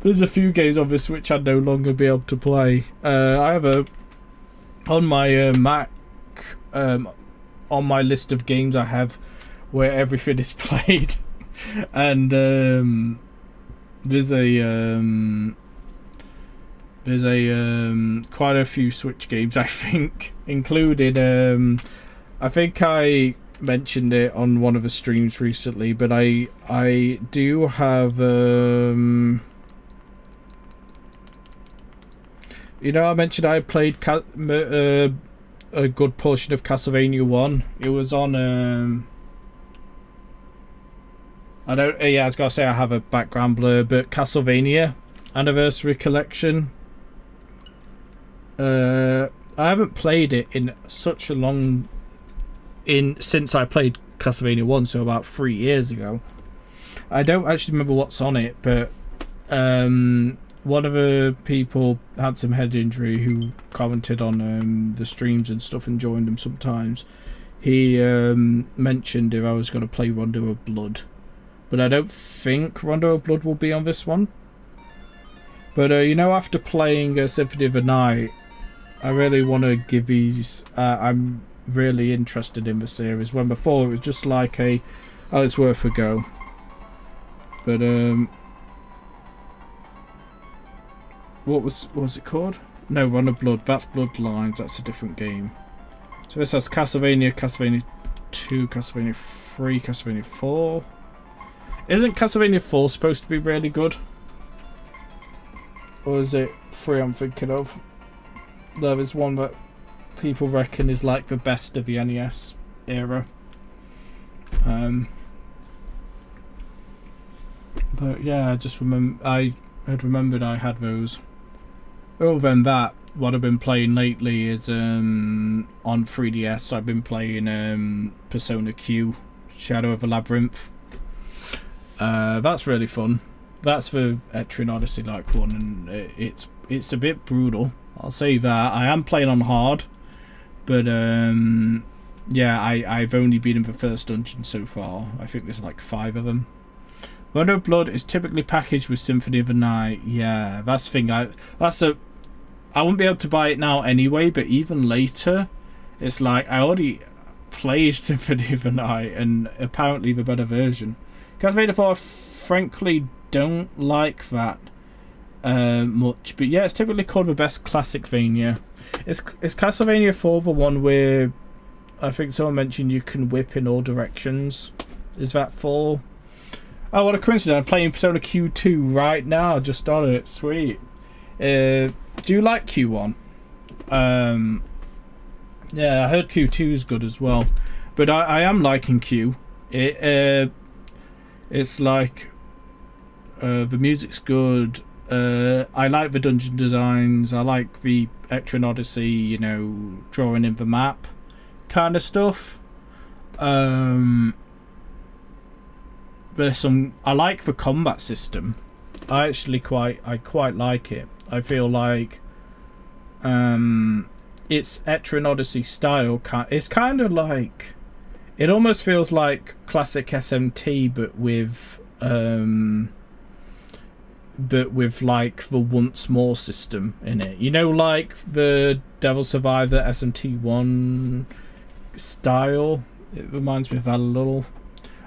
There's a few games on the Switch I'd no longer be able to play. I have on my Mac, on my list of games I have where everything is played, and there's quite a few Switch games, I think, including I think I mentioned it on one of the streams recently, but I do have you know, I mentioned I played a good portion of Castlevania 1. It was on I was gonna say I have a background blur, but Castlevania Anniversary Collection. I haven't played it in such a long since I played Castlevania 1, so about 3 years ago. I don't actually remember what's on it, but one of the people had some head injury who commented on the streams and stuff and joined them sometimes. He mentioned if I was going to play Rondo of Blood, but I don't think Rondo of Blood will be on this one. But you know, after playing Symphony of the Night, I really want to give these. I'm really interested in the series. When before it was just like it's worth a go. But what was it called? No, Run of Blood. That's Bloodlines. That's a different game. So this has Castlevania, Castlevania 2, Castlevania 3, Castlevania 4. Isn't Castlevania 4 supposed to be really good? Or is it 3 I'm thinking of? There is one that people reckon is like the best of the NES era. But yeah, I just I had remembered I had those. Other than that, what I've been playing lately is on 3DS. I've been playing Persona Q, Shadow of the Labyrinth. That's really fun. That's the Etrian Odyssey like one, and it's a bit brutal, I'll say that. I am playing on hard, but yeah, I've only been in the first dungeon so far. I think there's like 5 of them. Blood of Blood is typically packaged with Symphony of the Night. Yeah, that's the thing. I wouldn't be able to buy it now anyway, but even later, it's like I already played Symphony of the Night, and apparently the better version. Castlevania 4, I frankly don't like that much, but yeah, it's typically called the best Classicvania. Is Castlevania 4 the one where I think someone mentioned you can whip in all directions? Is that 4? Oh, what a coincidence. I'm playing Persona Q2 right now. Just started it. Sweet. Do you like Q1? Yeah, I heard Q2 is good as well, but I am liking Q. It's like the music's good. I like the dungeon designs. I like the Etrian Odyssey, you know, drawing in the map kind of stuff. There's some. I like the combat system. I quite like it. I feel like it's Etrian Odyssey style. It's kind of like, it almost feels like classic SMT, but with like the once more system in it. You know, like the Devil Survivor SMT1 style. It reminds me of that a little.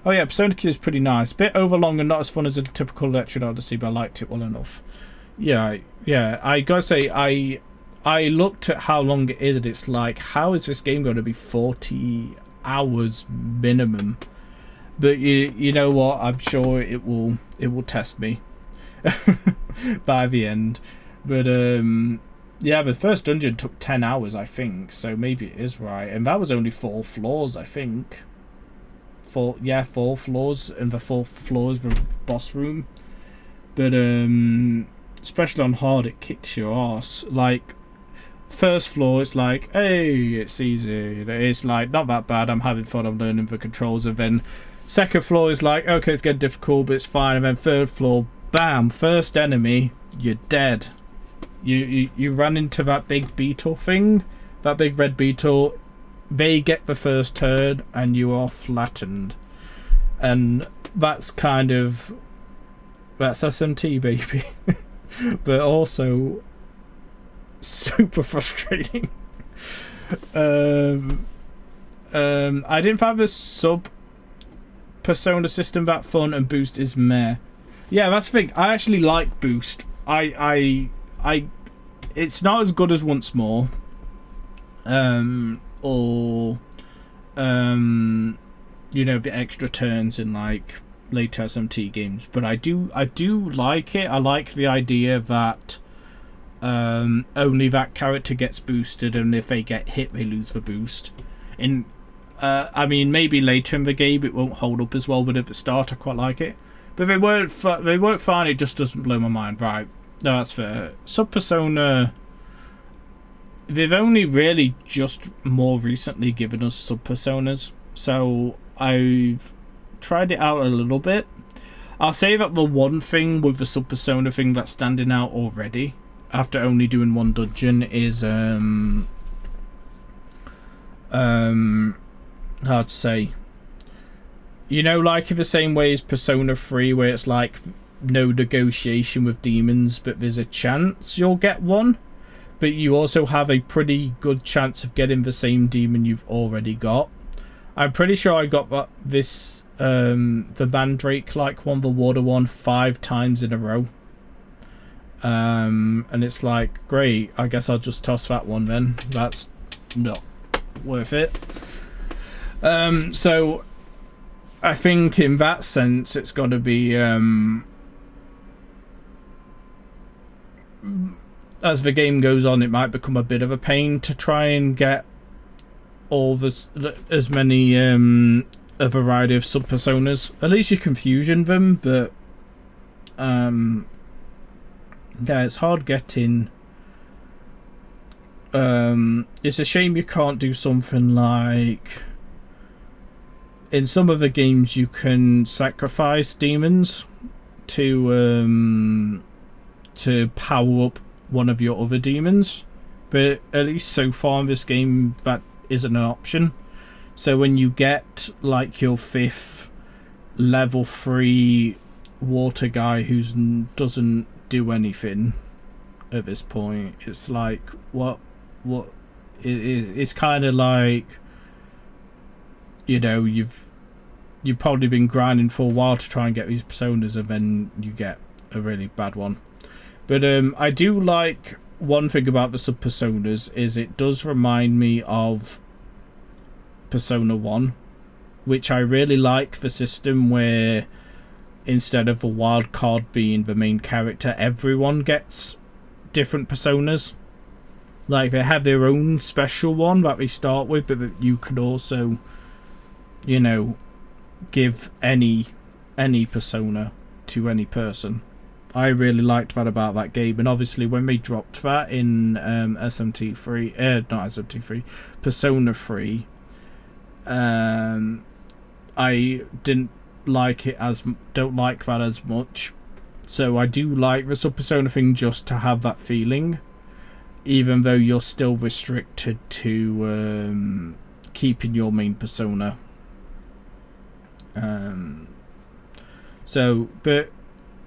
Oh yeah, Persona Q is pretty nice. Bit overlong and not as fun as a typical Etrian Odyssey, but I liked it well enough. Yeah. I gotta say, I looked at how long it is, and it's like, how is this game going to be 40 hours minimum? But you know what? I'm sure it will test me by the end. But yeah, the first dungeon took 10 hours, I think, so maybe it is right. And that was only 4 floors, I think. 4 floors, and the 4th floor is the boss room. But especially on hard, it kicks your ass. Like, first floor, it's like, hey, it's easy. It's like, not that bad, I'm having fun, I'm learning the controls. And then second floor is like, okay, it's getting difficult, but it's fine. And then third floor, bam, first enemy, you're dead. You run into that big beetle thing, that big red beetle. They get the first turn, and you are flattened. And that's kind of, that's SMT, baby. But also super frustrating. I didn't find the sub Persona system that fun, and Boost is meh. Yeah, that's the thing. I actually like Boost. It's not as good as Once More. Or you know, the extra turns in like later SMT games, but I do like it. I like the idea that only that character gets boosted, and if they get hit, they lose the boost. I mean, maybe later in the game it won't hold up as well, but at the start I quite like it. But they work fine. It just doesn't blow my mind. Right? No, that's fair. Sub Persona. They've only really just more recently given us sub Personas, so I've tried it out a little bit. I'll say that the one thing with the sub Persona thing that's standing out already, after only doing one dungeon, is hard to say. You know, like in the same way as Persona 3, where it's like no negotiation with demons, but there's a chance you'll get one. But you also have a pretty good chance of getting the same demon you've already got. I'm pretty sure I got the Mandrake like one, the water one, 5 times in a row. And it's like, great, I guess I'll just toss that one then. That's not worth it. So I think in that sense it's got to be as the game goes on, it might become a bit of a pain to try and get as many a variety of sub personas. At least you can fusion them, but yeah, it's hard getting. It's a shame you can't do something like, in some of the games you can sacrifice demons to power up one of your other demons, but at least so far in this game that isn't an option. So when you get like your 5th level 3 water guy who doesn't do anything at this point, it's like what it's kind of like, you know, you've probably been grinding for a while to try and get these personas, and then you get a really bad one. But I do like one thing about the sub personas is it does remind me of Persona 1, which I really like, the system where instead of a wild card being the main character, everyone gets different personas. Like they have their own special one that they start with, but that you could also, you know, give any persona to any person. I really liked that about that game, and obviously when they dropped that in SMT3, not SMT3, Persona 3, I didn't like it don't like that as much. So I do like the sub persona thing just to have that feeling, even though you're still restricted to keeping your main persona. So, but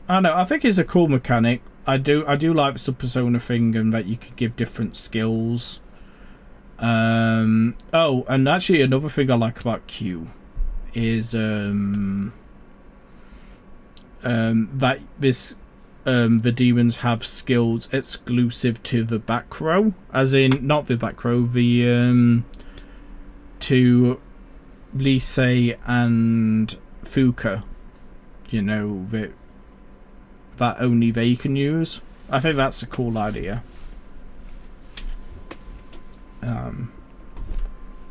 I don't know, I think it's a cool mechanic. I do like the sub persona thing, and that you could give different skills. Oh, and actually another thing I like about Q is that this the demons have skills exclusive to the back row, as in not the back row, the to Lise and Fuka, you know, that only they can use. I think that's a cool idea.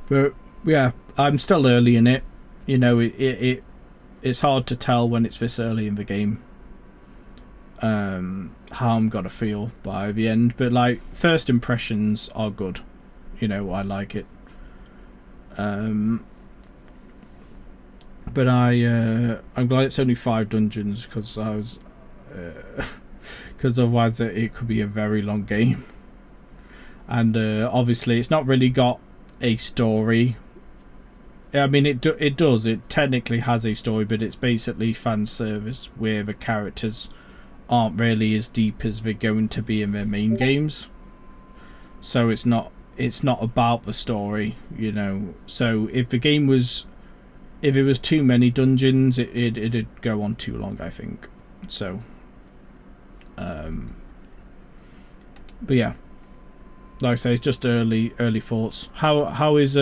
But yeah, I'm still early in it. You know, it's hard to tell when it's this early in the game how I'm gonna feel by the end. But like, first impressions are good. You know, I like it. But I'm glad it's only 5 dungeons, because I was because otherwise it could be a very long game. And obviously it's not really got a story. I mean, it does. It technically has a story, but it's basically fan service where the characters aren't really as deep as they're going to be in their main games. So it's not about the story, you know. So if it was too many dungeons, it'd go on too long, I think. So, but yeah, like I say, it's just early thoughts. How is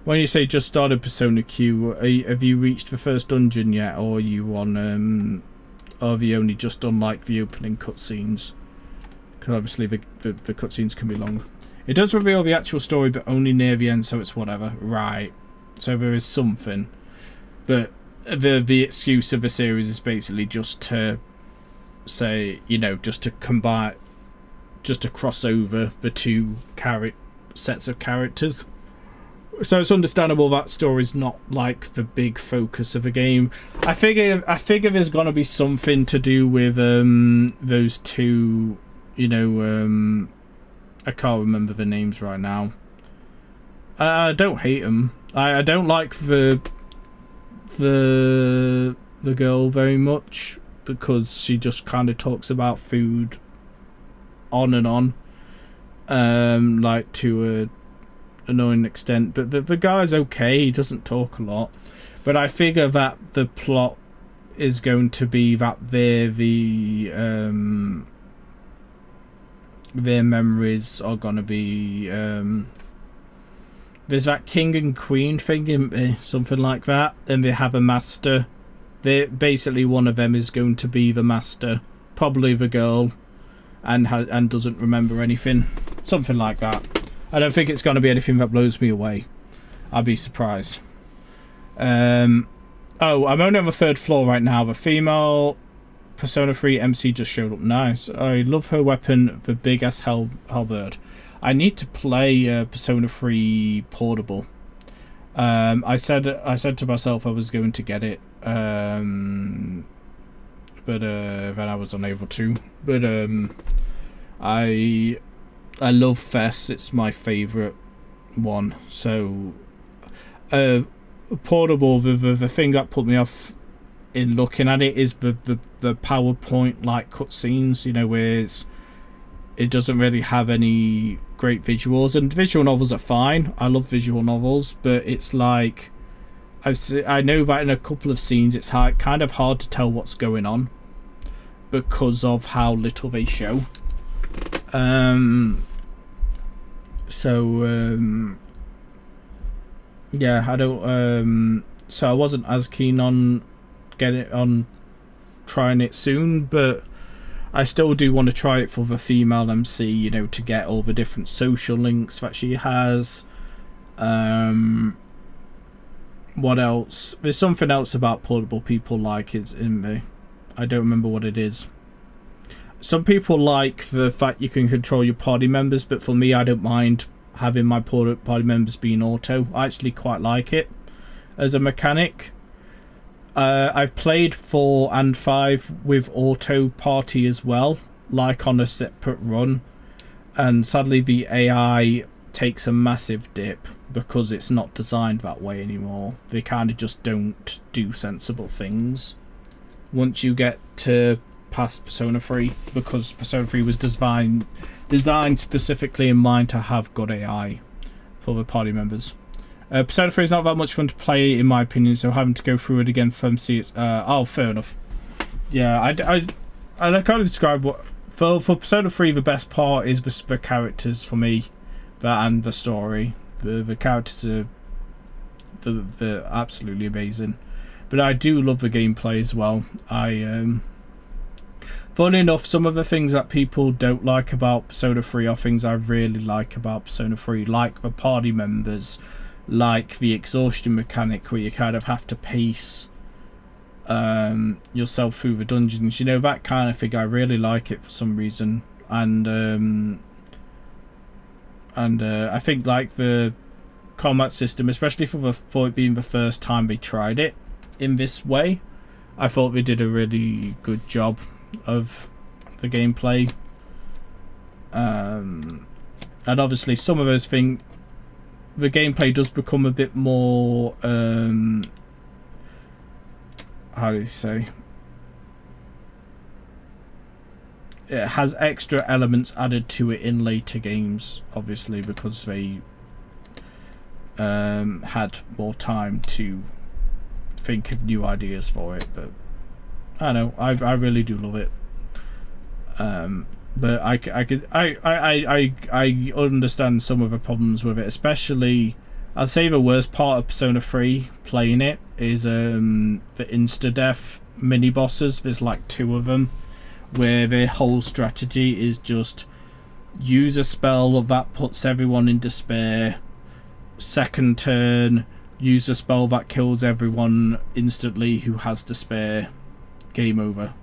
when you say just started Persona Q, have you reached the first dungeon yet, or are you on or have you only just done like the opening cutscenes? Because obviously the cutscenes can be long. It does reveal the actual story, but only near the end, so it's whatever. Right. So there is something, but the excuse of the series is basically just to say, you know, just to combine, just to cross over the two sets of characters. So it's understandable that story's not like the big focus of the game. I figure there's gonna be something to do with those two, you know, I can't remember the names right now. I don't hate them. I don't like the girl very much, because she just kind of talks about food on and on, like to a annoying extent. But the guy's okay. He doesn't talk a lot. But I figure that the plot is going to be that their memories are gonna be there's that king and queen thing, isn't there? Something like that. And they have a master. Basically one of them is going to be the master, probably the girl, and doesn't remember anything, something like that. I don't think it's going to be anything that blows me away. I'd be surprised. Oh, I'm only on the 3rd floor right now. The female Persona 3 MC just showed up. Nice. I love her weapon, the big ass halberd. I need to play Persona 3 Portable. I said to myself I was going to get it, but then I was unable to. But I love Fess. It's my favourite one. So Portable, the thing that put me off in looking at it is the PowerPoint like cutscenes, you know, where it doesn't really have any great visuals, and visual novels are fine. I love visual novels, but it's like I know that in a couple of scenes it's kind of hard to tell what's going on because of how little they show. Yeah, I don't so I wasn't as keen on trying it soon, but I still do want to try it for the female MC, you know, to get all the different social links that she has. What else? There's something else about portable people like it's in me. I don't remember what it is. Some people like the fact you can control your party members, but for me, I don't mind having my party members being auto. I actually quite like it as a mechanic. I've played 4 and 5 with auto party as well, like on a separate run, and sadly the AI takes a massive dip because it's not designed that way anymore. They kind of just don't do sensible things once you get to past Persona 3, because Persona 3 was designed specifically in mind to have good AI for the party members. Persona 3 is not that much fun to play in my opinion, so having to go through it again for MC, it's oh, fair enough. Yeah, I kind of describe what for Persona 3 the best part is the characters for me, and the story. The characters are they're absolutely amazing, but I do love the gameplay as well. Funny enough, some of the things that people don't like about Persona 3 are things I really like about Persona 3, like the party members, like the exhaustion mechanic where you kind of have to pace yourself through the dungeons, you know, that kind of thing. I really like it for some reason, and I think like the combat system, especially for it being the first time they tried it in this way, I thought they did a really good job of the gameplay. And obviously some of those things, the gameplay does become a bit more how do you say, it has extra elements added to it in later games, obviously, because they had more time to think of new ideas for it. But I don't know, I really do love it. But I understand some of the problems with it, especially I'd say the worst part of Persona 3 playing it is the insta-death mini bosses. There's like 2 of them, where their whole strategy is just use a spell that puts everyone in despair, second turn use a spell that kills everyone instantly who has despair, game over.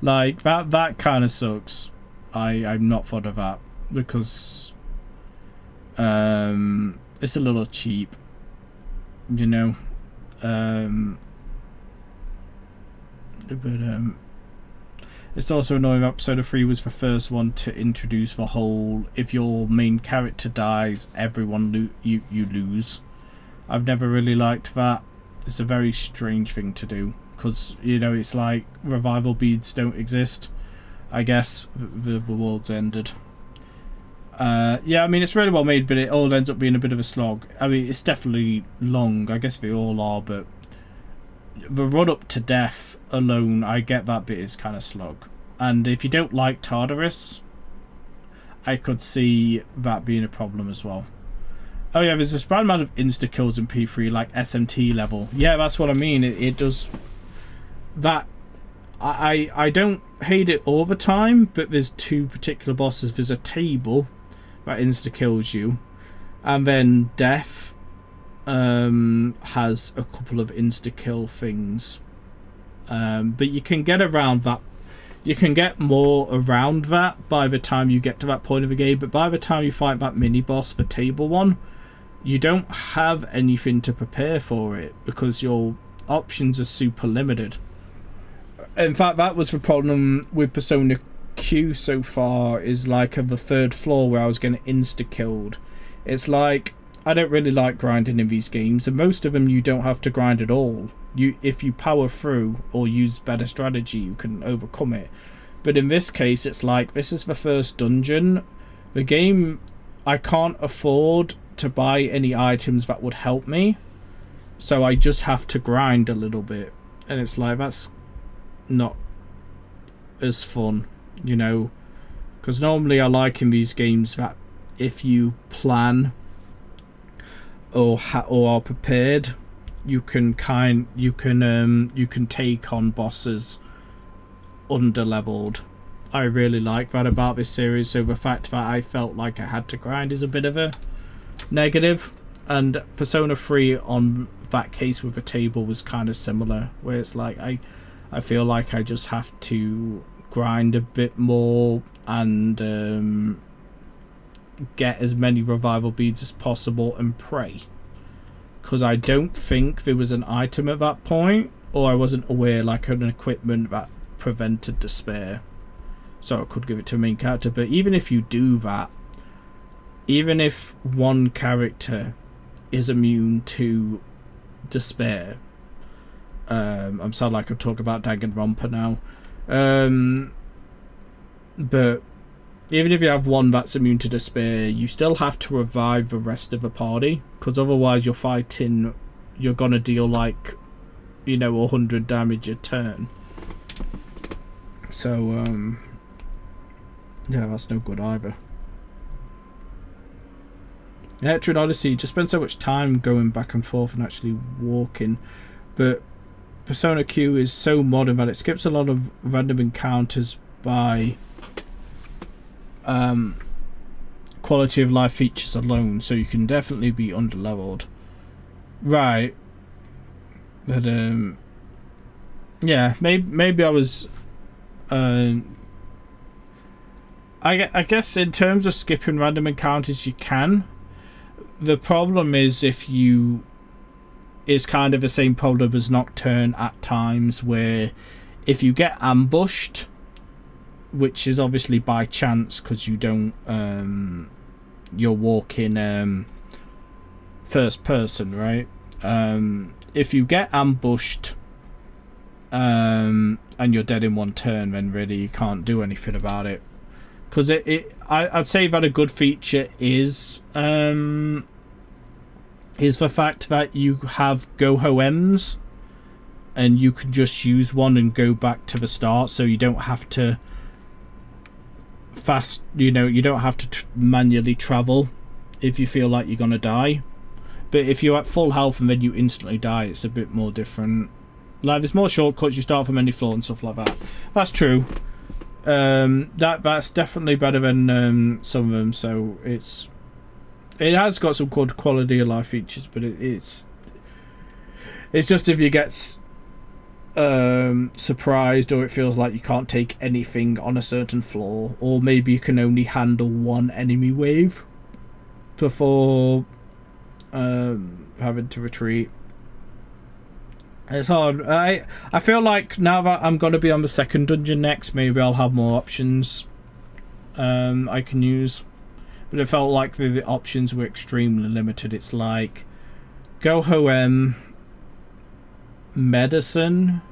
Like that kind of sucks. I'm not fond of that, because it's a little cheap, you know. But it's also annoying that Persona 3 was the first one to introduce the whole, if your main character dies, everyone you lose. I've never really liked that. It's a very strange thing to do, because, you know, it's like revival beads don't exist. I guess the world's ended. Yeah, I mean, it's really well made, but it all ends up being a bit of a slog. I mean, it's definitely long. I guess they all are, but the run up to death alone, I get that bit is kind of slog. And if you don't like Tartarus, I could see that being a problem as well. Oh yeah, there's a surprising amount of insta kills in P3, like SMT level. Yeah, that's what I mean. It does that. I don't hate it all the time, but there's 2 particular bosses. There's a table that insta kills you, and then death has a couple of insta kill things. But you can get around that. You can get more around that by the time you get to that point of the game. But by the time you fight that mini boss, the table one, you don't have anything to prepare for it, because your options are super limited. In fact, that was the problem with Persona Q so far, is like of the 3rd floor where I was getting insta-killed. It's like, I don't really like grinding in these games, and most of them you don't have to grind at all. If you power through or use better strategy, you can overcome it. But in this case, it's like, this is the first dungeon. The game, I can't afford to buy any items that would help me, so I just have to grind a little bit. And it's like, that's not as fun, you know, because normally I like in these games that if you plan or are prepared, you can take on bosses under-leveled. I really like that about this series, so the fact that I felt like I had to grind is a bit of a negative. And Persona 3 on that case with the table was kind of similar, where it's like I feel like I just have to grind a bit more and get as many revival beads as possible and pray, because I don't think there was an item at that point, or I wasn't aware, like an equipment that prevented despair, so I could give it to a main character. But even if you do that, even if one character is immune to despair, I'm sounding like I'm talking about Danganronpa now, but even if you have one that's immune to despair, you still have to revive the rest of the party, because otherwise you're gonna deal like, 100 damage a turn. So yeah, that's no good either. Electron Odyssey just spend so much time going back and forth and actually walking, but Persona Q is so modern that it skips a lot of random encounters by quality of life features alone, so you can definitely be underleveled, right? But yeah, maybe I was I guess in terms of skipping random encounters you can. The problem is it's kind of the same problem as Nocturne at times, where if you get ambushed, which is obviously by chance because you don't you're walking first person, right? If you get ambushed and you're dead in one turn, then really you can't do anything about it, because I'd say that a good feature is the fact that you have go-ho-ems and you can just use one and go back to the start, so you don't have to you don't have to manually travel if you feel like you're gonna die. But if you're at full health and then you instantly die, it's a bit more different. Like, there's more shortcuts, you start from any floor and stuff like that. That's true. That's definitely better than some of them. So it has got some good quality of life features, but it's just if you get surprised, or it feels like you can't take anything on a certain floor, or maybe you can only handle one enemy wave before having to retreat. It's hard. I feel like now that I'm going to be on the second dungeon next, maybe I'll have more options I can use. But it felt like the options were extremely limited. It's like Go-Ho-Em, medicine,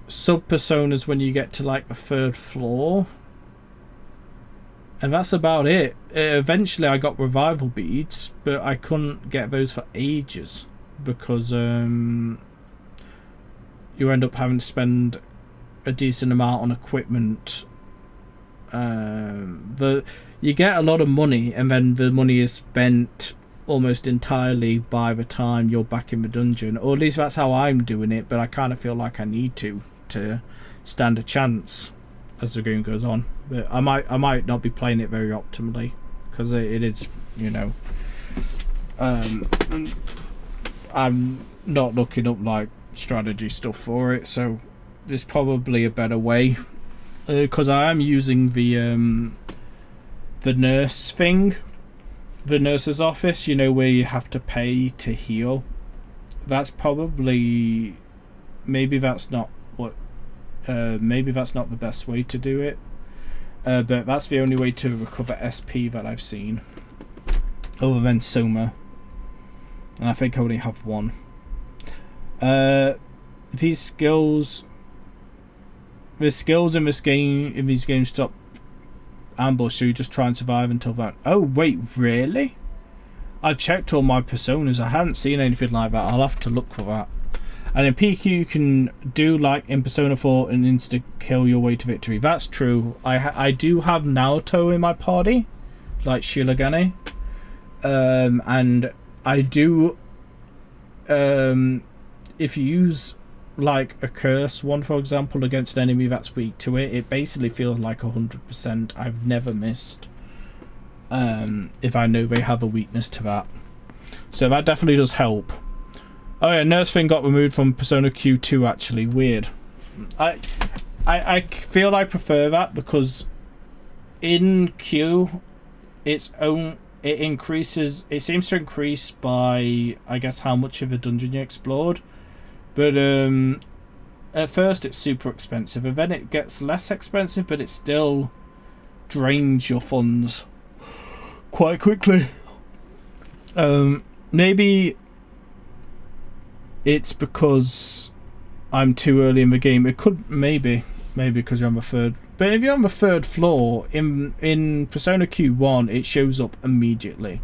sub-personas when you get to like the third floor, and that's about it. Eventually I got revival beads, but I couldn't get those for ages, because you end up having to spend a decent amount on equipment. You get a lot of money, and then the money is spent almost entirely by the time you're back in the dungeon, or at least that's how I'm doing it. But I kind of feel like I need to stand a chance as the game goes on. But I might not be playing it very optimally, because it is, I'm not looking up like strategy stuff for it, so there's probably a better way, because I am using the nurse thing, the nurse's office, where you have to pay to heal. That's probably, maybe that's not the best way to do it, but that's the only way to recover SP that I've seen, other than Soma, and I think I only have one. These skills in these games stop ambush, so you just try and survive until that. Oh wait, really? I've checked all my personas, I haven't seen anything like that. I'll have to look for that. And in PQ you can do like in Persona 4 and insta kill your way to victory. That's true. I do have Naoto in my party, like Shirogane, and I do if you use like a curse one, for example, against an enemy that's weak to it, it basically feels like 100%. I've never missed if I know they have a weakness to that. So that definitely does help. Oh yeah, nurse thing got removed from Persona Q2 actually. Weird. I feel I prefer that because in Q it increases, it seems to increase by, I guess, how much of a dungeon you explored. But at first it's super expensive, and then it gets less expensive, but it still drains your funds quite quickly. Maybe it's because I'm too early in the game. It could maybe because you're on the third. But if you're on the third floor in Persona Q1, it shows up immediately,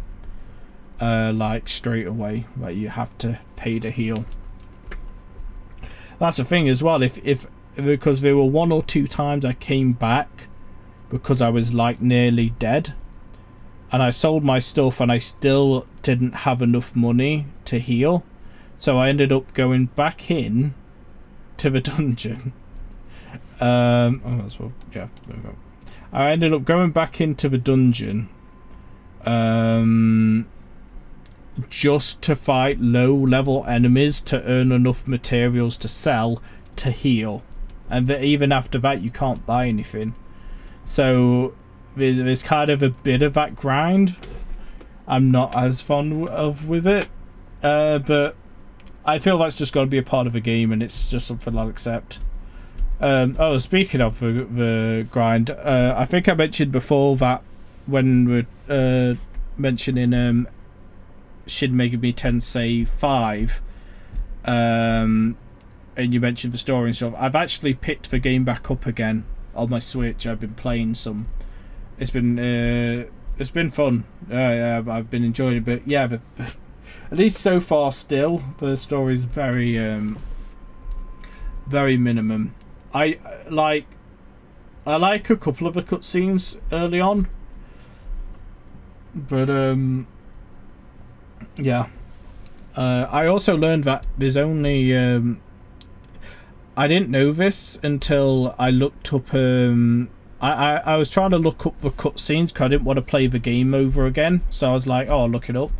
like straight away. Like you have to pay to heal. That's the thing as well. If because there were 1 or 2 times I came back because I was like nearly dead, and I sold my stuff and I still didn't have enough money to heal, so I ended up going back in to the dungeon. Oh, that's well, yeah, there we go. I ended up going back into the dungeon just to fight low level enemies to earn enough materials to sell to heal, and even after that you can't buy anything. So there's kind of a bit of that grind I'm not as fond of with it, but I feel that's just got to be a part of the game, and it's just something I'll accept. Oh, speaking of the grind, I think I mentioned before that when we're mentioning Shin Megami Tensei 5, and you mentioned the story and stuff, I've actually picked the game back up again on my Switch. I've been playing some. It's been fun. I've been enjoying it, but yeah, at least so far, still the story's very very minimum. I like a couple of the cutscenes early on, but yeah. I also learned that there's only I didn't know this until I looked up. I was trying to look up the cutscenes because I didn't want to play the game over again, so I was like, oh, I'll look it up.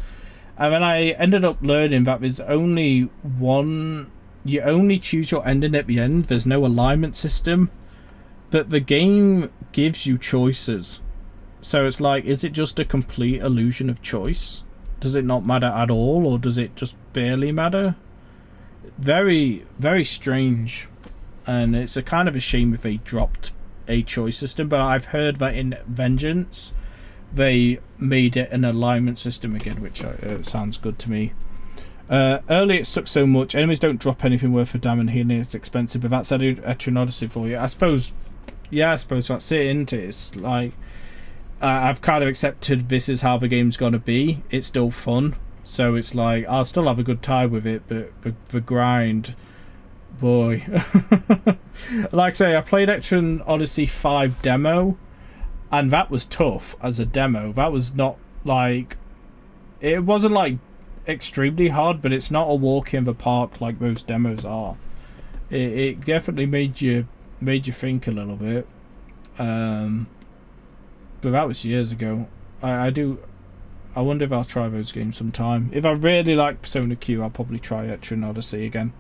And then I ended up learning that there's only one. You only choose your ending at the end. There's no alignment system, but the game gives you choices. So it's like, is it just a complete illusion of choice? Does it not matter at all, or does it just barely matter? Very, very strange, and it's a kind of a shame if they dropped a choice system. But I've heard that in Vengeance they made it an alignment system again, which sounds good to me. Early it sucks so much. Enemies don't drop anything worth a damn, and healing is expensive. But that's Etrian Odyssey for you, I suppose. Yeah, I suppose that's it, isn't it? It's like I've kind of accepted this is how the game's gonna be. It's still fun, so it's like I'll still have a good time with it. But the grind, boy. Like I say, I played Etrian Odyssey 5 demo, and that was tough as a demo. That was not like, it wasn't like extremely hard, but it's not a walk in the park like most demos are. It definitely made you think a little bit, but that was years ago. I wonder if I'll try those games sometime. If I really like Persona Q, I'll probably try Etrian Odyssey again.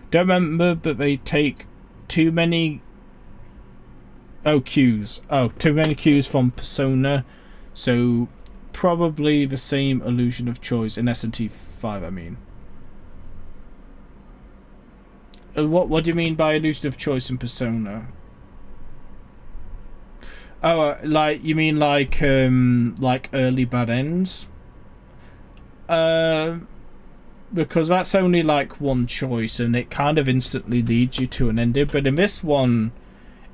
Don't remember, but they take too many cues from Persona, so probably the same illusion of choice in SMT 5. I mean, what do you mean by illusion of choice in Persona? Oh, like you mean like early bad ends? Because that's only like one choice, and it kind of instantly leads you to an ending. But in this one,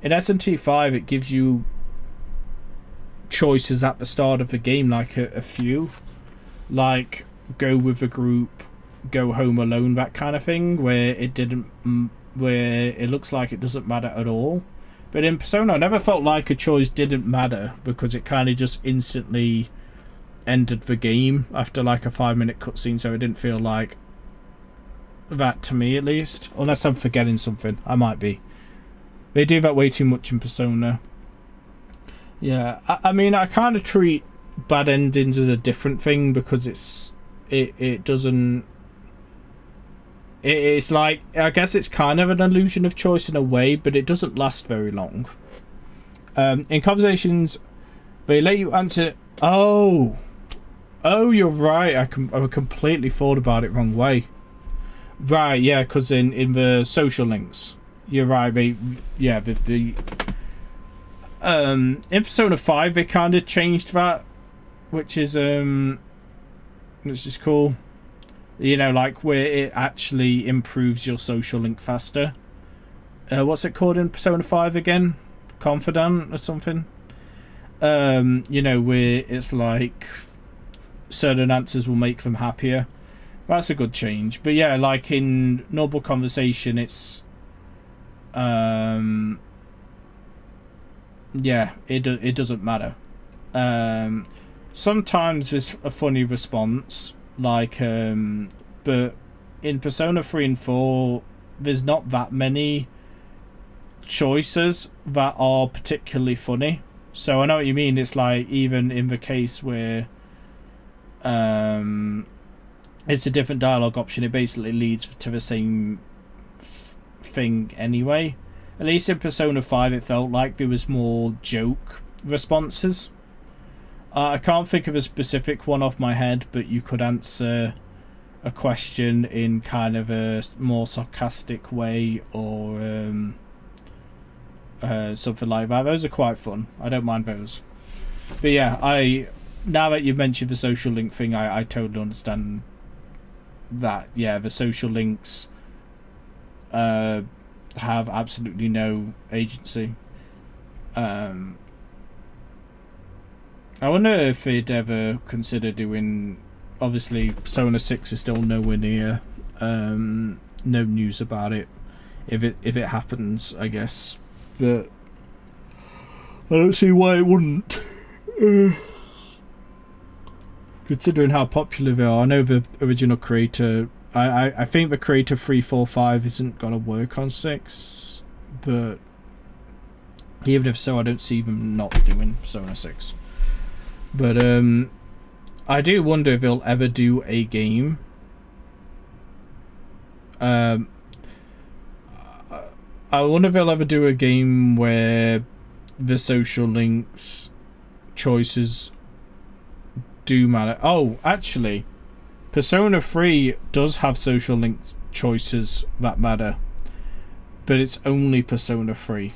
in SMT 5, it gives you choices at the start of the game, like a few, like go with the group, go home alone, that kind of thing, where it looks like it doesn't matter at all. But in Persona, I never felt like a choice didn't matter, because it kind of just instantly ended the game after like a 5-minute cutscene, so it didn't feel like that to me, at least. Unless I'm forgetting something. I might be. They do that way too much in Persona. Yeah, I mean, I kind of treat bad endings as a different thing because it doesn't... It's like, I guess it's kind of an illusion of choice in a way, but it doesn't last very long. In conversations, they let you answer... Oh, you're right. I completely thought about it wrong way. Right, yeah, because in the social links, you're right. In Persona 5, they kind of changed that, which is cool. You know, like where it actually improves your social link faster. What's it called in Persona 5 again? Confidant or something? You know, where it's like certain answers will make them happier. That's a good change. But yeah, like in normal conversation, it's yeah, it doesn't matter. Sometimes there's a funny response, like but in Persona 3 and 4 there's not that many choices that are particularly funny. So I know what you mean. It's like even in the case where it's a different dialogue option, it basically leads to the same thing anyway. At least in Persona 5 it felt like there was more joke responses. I can't think of a specific one off my head, but you could answer a question in kind of a more sarcastic way or something like that. Those are quite fun. I don't mind those. But yeah, now that you've mentioned the social link thing, I totally understand that. Yeah, the social links have absolutely no agency. I wonder if they'd ever consider doing... Obviously, Persona 6 is still nowhere near. No news about it. If it happens, I guess. But I don't see why it wouldn't. Considering how popular they are. I know the original creator... I think the creator 345 isn't going to work on 6. But even if so, I don't see them not doing Persona 6. But I do wonder if they'll ever do a game. I wonder if they'll ever do a game where the social links choices do matter. Oh, actually, Persona 3 does have social link choices that matter, but it's only Persona 3.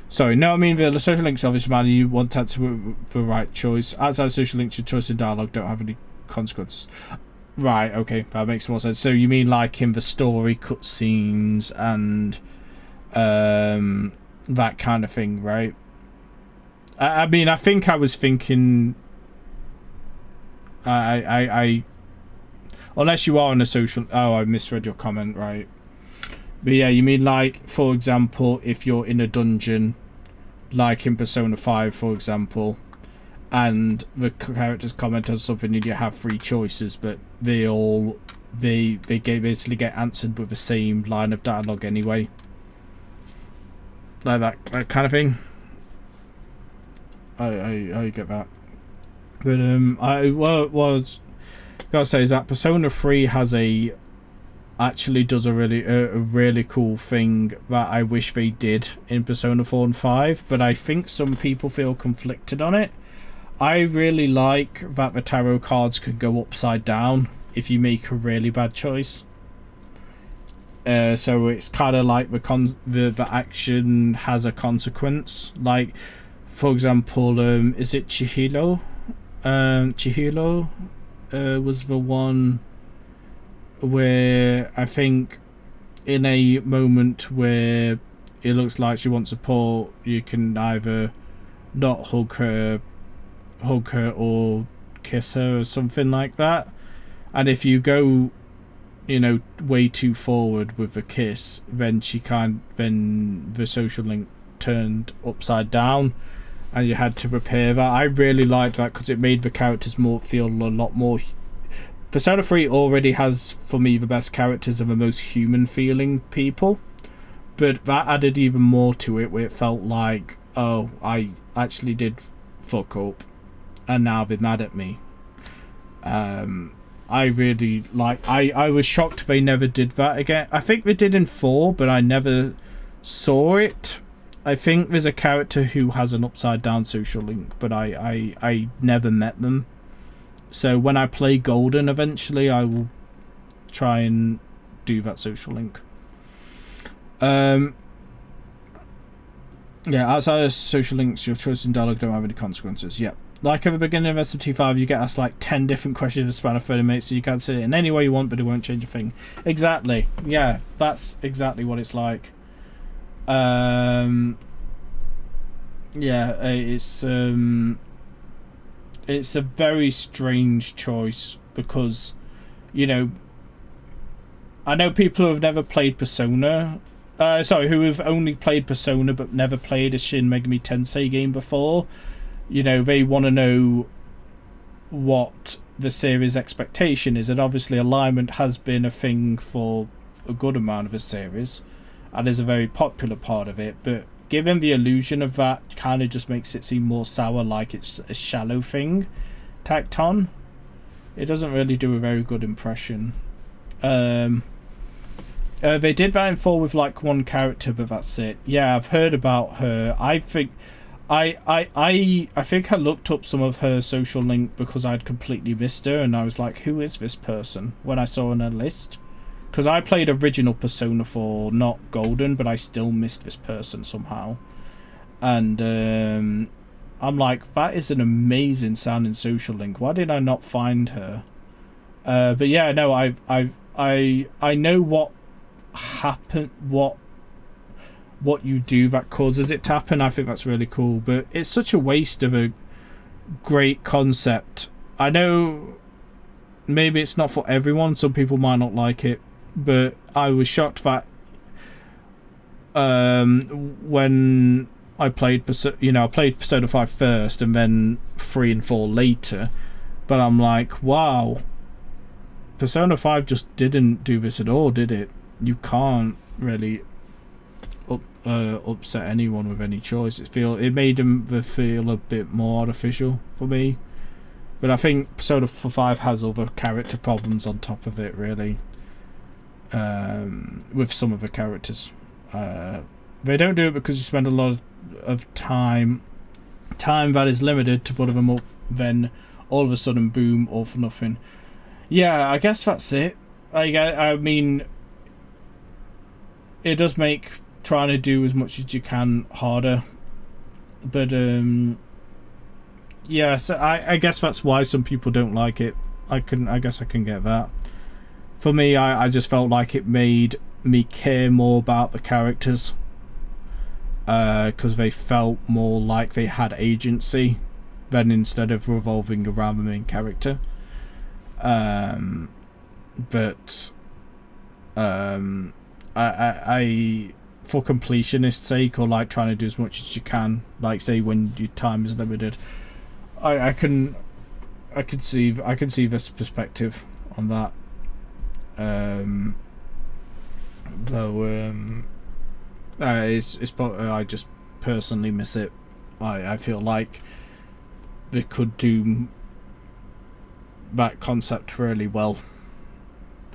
Sorry, no, I mean the social links obviously matter. You want to answer the right choice. Outside social links, your choice in dialogue don't have any consequences. Right, okay, that makes more sense. So you mean like in the story cutscenes and that kind of thing, right? I mean, I think I was thinking... I unless you are on a social... Oh, I misread your comment, right. But yeah, you mean like, for example, if you're in a dungeon, like in Persona 5, for example, and the characters comment on something and you have 3 choices, but they basically get answered with the same line of dialogue anyway. Like that kind of thing. I get that. But what I was gotta say is that Persona 3 has actually does a really cool thing that I wish they did in Persona 4 and 5, but I think some people feel conflicted on it. I really like that the tarot cards can go upside down if you make a really bad choice. So it's kind of like the action has a consequence. Like, for example, is it Chihiro? Chihiro was the one where I think in a moment where it looks like she wants support, you can either not hug her or kiss her or something like that. And if you go, you know, way too forward with the kiss, then then the social link turned upside down and you had to repair that. I really liked that because it made the characters feel a lot more Persona 3 already has, for me, the best characters and the most human-feeling people. But that added even more to it, where it felt like, oh, I actually did fuck up, and now they're mad at me. I really like... I was shocked they never did that again. I think they did in 4, but I never saw it. I think there's a character who has an upside-down social link, but I never met them. So when I play Golden eventually, I will try and do that social link. Yeah, outside of social links, your choices in dialogue don't have any consequences. Yep. Like at the beginning of SMT5, you get asked like 10 different questions in the span of 30 minutes, so you can say it in any way you want, but it won't change a thing. Exactly. Yeah, that's exactly what it's like. Yeah, it's a very strange choice because, you know, I know people who have never played Persona, who have only played Persona but never played a Shin Megami Tensei game before. You know, they want to know what the series expectation is, and obviously alignment has been a thing for a good amount of the series, and is a very popular part of it, but given the illusion of that kind of just makes it seem more sour, like it's a shallow thing tacked on. It doesn't really do a very good impression. They did that in 4 with like one character, but that's it. Yeah, I've heard about her. I think I think I looked up some of her social link because I'd completely missed her, and I was like, who is this person, when I saw on a list. Because I played original Persona 4, not Golden, but I still missed this person somehow. And I'm like, that is an amazing sounding social link. Why did I not find her? But yeah, no, I know what happened, what you do that causes it to happen. I think that's really cool, but it's such a waste of a great concept. I know maybe it's not for everyone. Some people might not like it. But I was shocked that when I played I played Persona 5 first and then 3 and 4 later, but I'm like, wow, Persona 5 just didn't do this at all, did it? You can't really upset anyone with any choice. It made them feel a bit more artificial for me. But I think Persona 5 has other character problems on top of it, really. With some of the characters, they don't do it because you spend a lot of time that is limited to put them up, then all of a sudden boom, all for nothing. Yeah, I guess that's it. I mean, it does make trying to do as much as you can harder, but yeah, so I guess that's why some people don't like it. I guess I can get that. For me, I just felt like it made me care more about the characters, because they felt more like they had agency than instead of revolving around the main character. But I for completionist's sake, or like trying to do as much as you can, like say when your time is limited, I can see this perspective on that. Though I just personally miss it. I feel like they could do that concept really well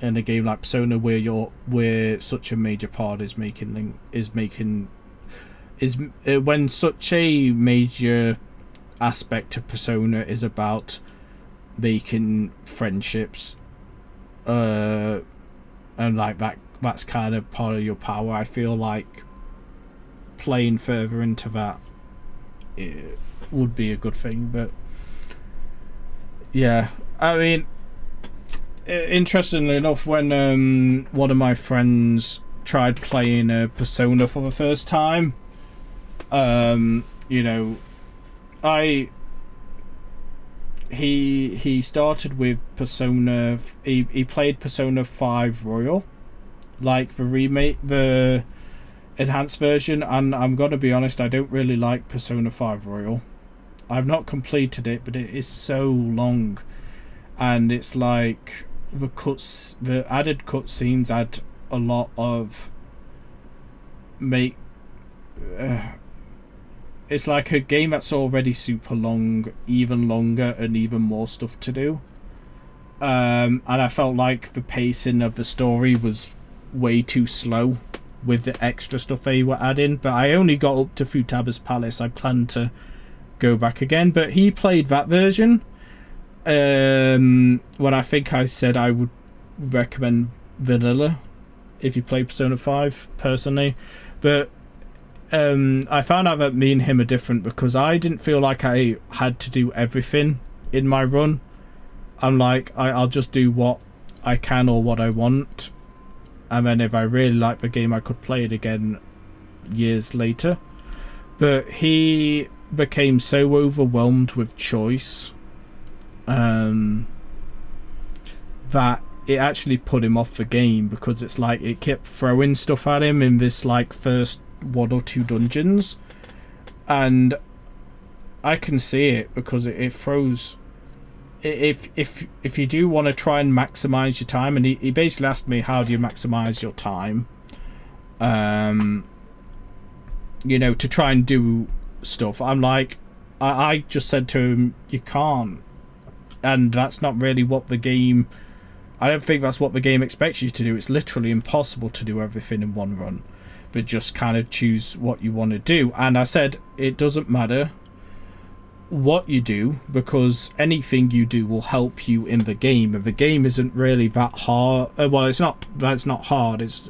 in a game like Persona, where such a major part is when such a major aspect of Persona is about making friendships. And like that's kind of part of your power. I feel like playing further into that, it would be a good thing. But yeah, I mean, interestingly enough, when one of my friends tried playing Persona for the first time, you know, he started with Persona. He played Persona 5 Royal, like the remake, the enhanced version, and I'm gonna be honest, I don't really like Persona 5 Royal. I've not completed it, but it is so long, and it's like the added cutscenes add a lot of it's like a game that's already super long, even longer and even more stuff to do. And I felt like the pacing of the story was way too slow with the extra stuff they were adding. But I only got up to Futaba's Palace. I plan to go back again. But he played that version. When I think I said I would recommend vanilla if you play Persona 5 personally. But I found out that me and him are different because I didn't feel like I had to do everything in my run. I'm like, I'll just do what I can or what I want, and then if I really like the game I could play it again years later. But he became so overwhelmed with choice that it actually put him off the game, because it's like it kept throwing stuff at him in this like first 1 or 2 dungeons, and I can see it because it throws. If you do want to try and maximize your time, and he basically asked me, how do you maximize your time, you know, to try and do stuff. I'm like, I just said to him, you can't, and that's not really what the game, I don't think that's what the game expects you to do. It's literally impossible to do everything in one run, but just kind of choose what you want to do. And I said it doesn't matter what you do, because anything you do will help you in the game, and the game isn't really that hard. Well, it's not hard, it's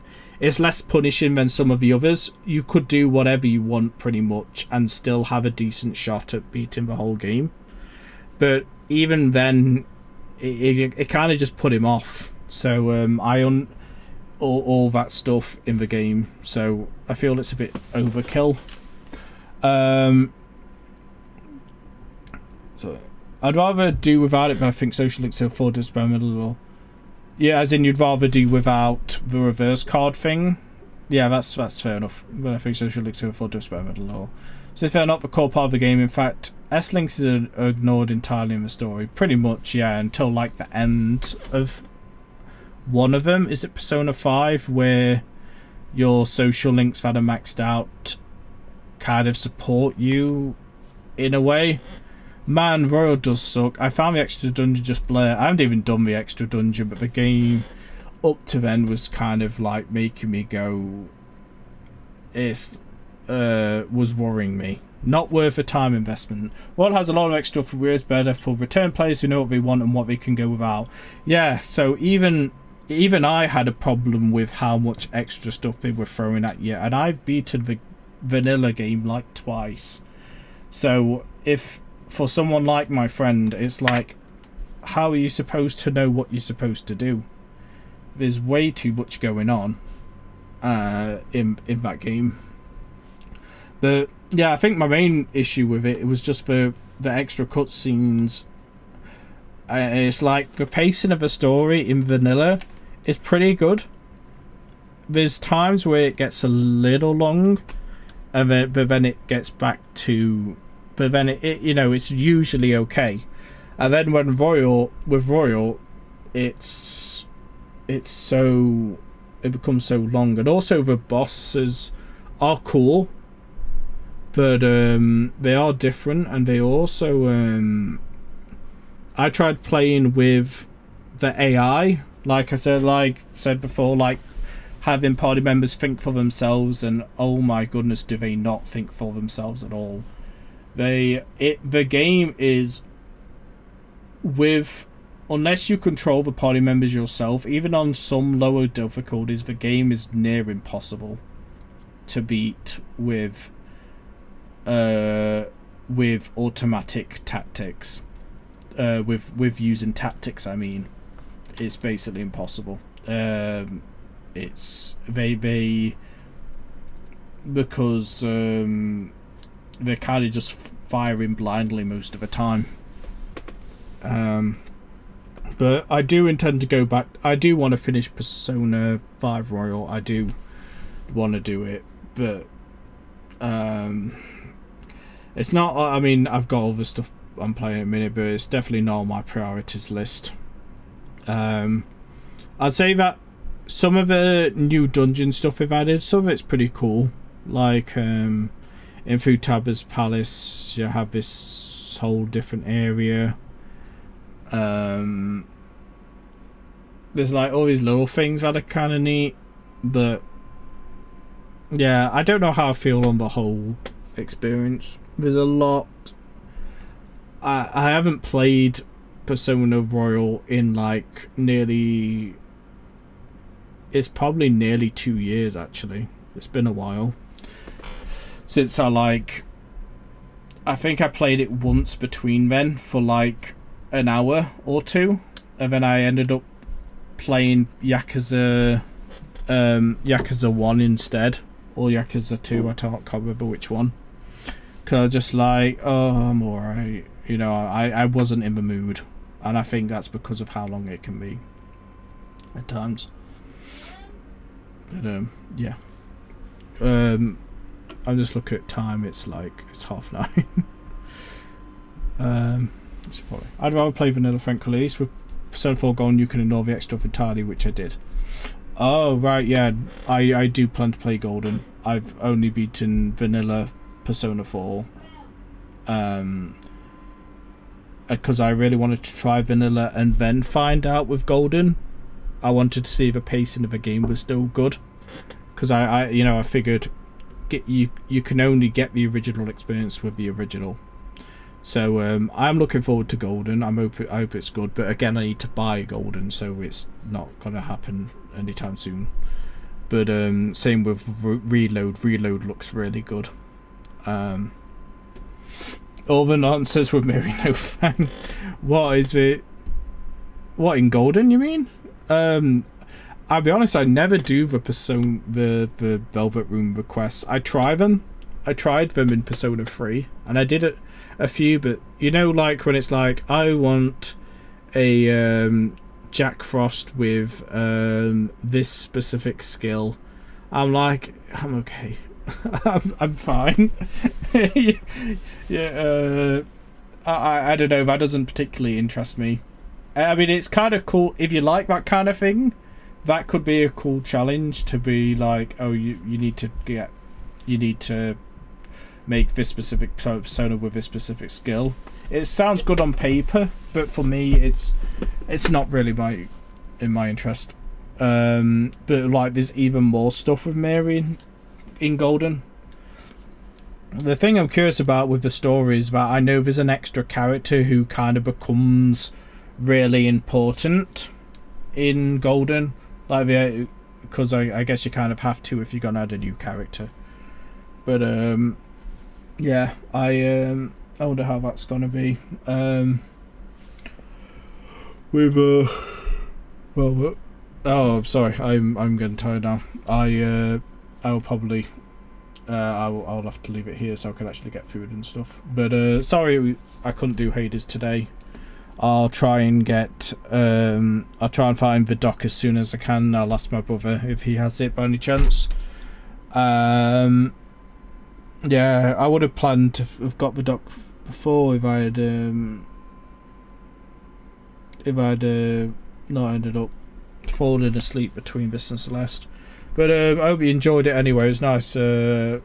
less punishing than some of the others. You could do whatever you want pretty much and still have a decent shot at beating the whole game. But even then it kind of just put him off. So I all that stuff in the game, so I feel it's a bit overkill. So I'd rather do without it, but I think social links are afford experimental. Yeah, as in you'd rather do without the reverse card thing. Yeah, that's fair enough. But I think social links are afford experimental. So if they're not the core part of the game, in fact, S-links are ignored entirely in the story. Pretty much, yeah, until like the end of one of them. Is it Persona 5, where your social links that are maxed out kind of support you in a way? Man, Royal does suck. I found the extra dungeon just blur. I haven't even done the extra dungeon, but the game up to then was kind of like making me go, it's was worrying me. Not worth a time investment. World has a lot of extra for weirds, better for return players who know what they want and what they can go without. Yeah, so even I had a problem with how much extra stuff they were throwing at you, and I've beaten the vanilla game like twice. So if for someone like my friend, it's like, how are you supposed to know what you're supposed to do? There's way too much going on in that game. But yeah, I think my main issue with it was just the extra cutscenes. It's like the pacing of the story in vanilla is pretty good. There's times where it gets a little long, and but then it gets back to. But then it you know, it's usually okay. And then when Royal it's so, it becomes so long. And also the bosses are cool, but they are different, and they also I tried playing with the AI, like I said before, like having party members think for themselves, and oh my goodness, do they not think for themselves at all. The game is, with, unless you control the party members yourself, even on some lower difficulties, the game is near impossible to beat with automatic tactics. With using tactics, I mean, it's basically impossible. It's because they're kind of just firing blindly most of the time. But I do intend to go back. I do want to finish Persona 5 Royal. I do want to do it, but it's not. I mean, I've got all the stuff I'm playing in a minute, but it's definitely not on my priorities list. I'd say that some of the new dungeon stuff they've added, some of it's pretty cool. Like in Futaba's Palace, you have this whole different area. There's like all these little things that are kind of neat, but yeah, I don't know how I feel on the whole experience. There's a lot. I haven't played Persona Royal in like nearly. It's probably nearly 2 years actually. It's been a while since I think I played it once between then for like an hour or two, and then I ended up playing Yakuza 1 instead, or Yakuza 2, I can't remember which one, because I was just like, oh, I'm alright, you know, I wasn't in the mood, and I think that's because of how long it can be at times. But yeah, I'm just looking at time, it's 9:30. I'd rather play vanilla frankly. With Persona 4 Golden you can ignore the extra entirely, which I did. Oh right, yeah, I do plan to play Golden. I've only beaten vanilla Persona 4 because I really wanted to try vanilla and then find out with Golden. I wanted to see if the pacing of the game was still good, because I figured you can only get the original experience with the original. So I'm looking forward to Golden. I hope it's good, but again I need to buy Golden, so it's not gonna happen anytime soon. But same with Reload. Reload looks really good. All the nonsense with Miri, no thanks. What is it? What, in Golden you mean? I'll be honest, I never do the Velvet Room requests. I tried them in Persona 3, and I did it a few, but you know, like when it's like I want a Jack Frost with this specific skill, I'm like, I'm okay. I'm fine. Yeah, I don't know, that doesn't particularly interest me. I mean, it's kind of cool if you like that kind of thing. That could be a cool challenge to be like, oh, you need to make this specific persona with this specific skill. It sounds good on paper, but for me, it's not really in my interest. But like, there's even more stuff with Mary in Golden. The thing I'm curious about with the story is that I know there's an extra character who kind of becomes really important in Golden, like because I guess you kind of have to if you're gonna add a new character. But yeah, I wonder how that's gonna be. With well, oh, I'm sorry, I'm getting tired now. I'll probably I'll have to leave it here so I can actually get food and stuff. But sorry I couldn't do Hades today. I'll try and find the doc as soon as I can. I'll ask my brother if he has it by any chance. Yeah, I would have planned to have got the doc before if I had not ended up falling asleep between this and Celeste. But I hope you enjoyed it anyway. It was nice to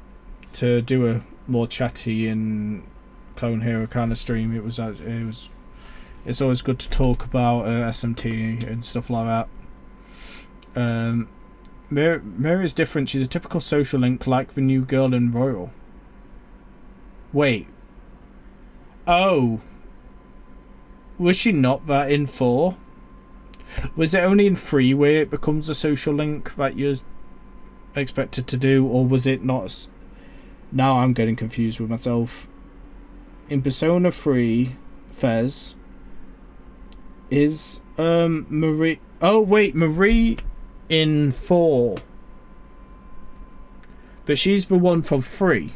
do a more chatty and Clone Hero kind of stream. It's always good to talk about SMT and stuff like that. Mary is different. She's a typical social link like the new girl in Royal. Wait. Oh. Was she not that in 4? Was it only in 3 where it becomes a social link that you're expected to do, or was it not? Now I'm getting confused with myself. In Persona 3, Fez is Marie. Oh wait, Marie in 4, but she's the one from 3.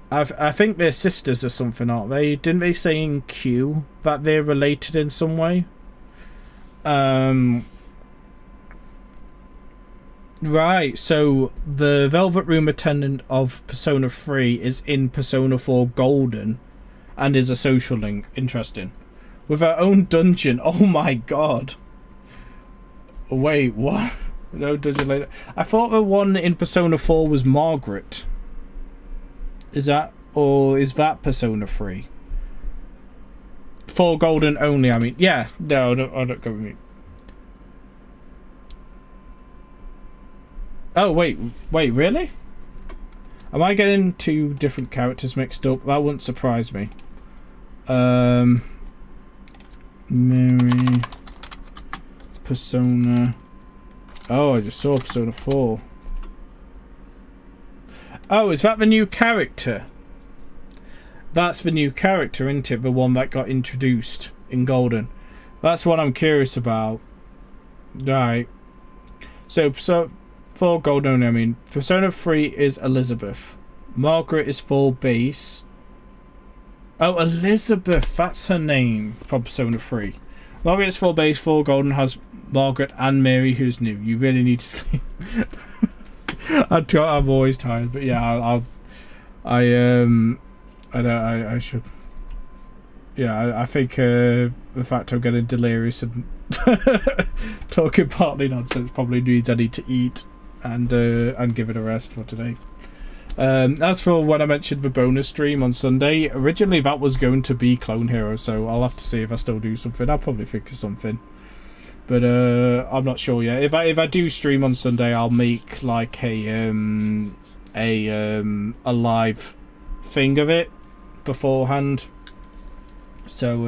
I think they're sisters or something, aren't they? Didn't they say in Q that they're related in some way? Right, so the Velvet Room attendant of Persona 3 is in Persona 4 Golden and is a social link. Interesting. with her own dungeon. Oh my god. Wait, what? No dungeon later. I thought the one in Persona 4 was Margaret. Is that, or is that Persona 3? 4 golden only, I mean. Yeah, no, I don't go with me. Oh, wait, really? Am I getting 2 different characters mixed up? That wouldn't surprise me. Mary, Persona. Oh, I just saw Persona 4. Oh, is that the new character? That's the new character, isn't it? The one that got introduced in Golden. That's what I'm curious about. Right. So 4 Golden, I mean. Persona 3 is Elizabeth. Margaret is full base. Oh, Elizabeth. That's her name from Persona 3. Margaret is full base. 4 Golden has Margaret and Mary, who's new. You really need to sleep. I'm always tired, but yeah, I should. Yeah, I think the fact I'm getting delirious and talking partly nonsense probably means I need to eat and give it a rest for today. As for when I mentioned the bonus stream on Sunday, originally that was going to be Clone Hero, so I'll have to see if I still do something. I'll probably think of something, but I'm not sure yet. If I do stream on Sunday, I'll make like a live thing of it beforehand, so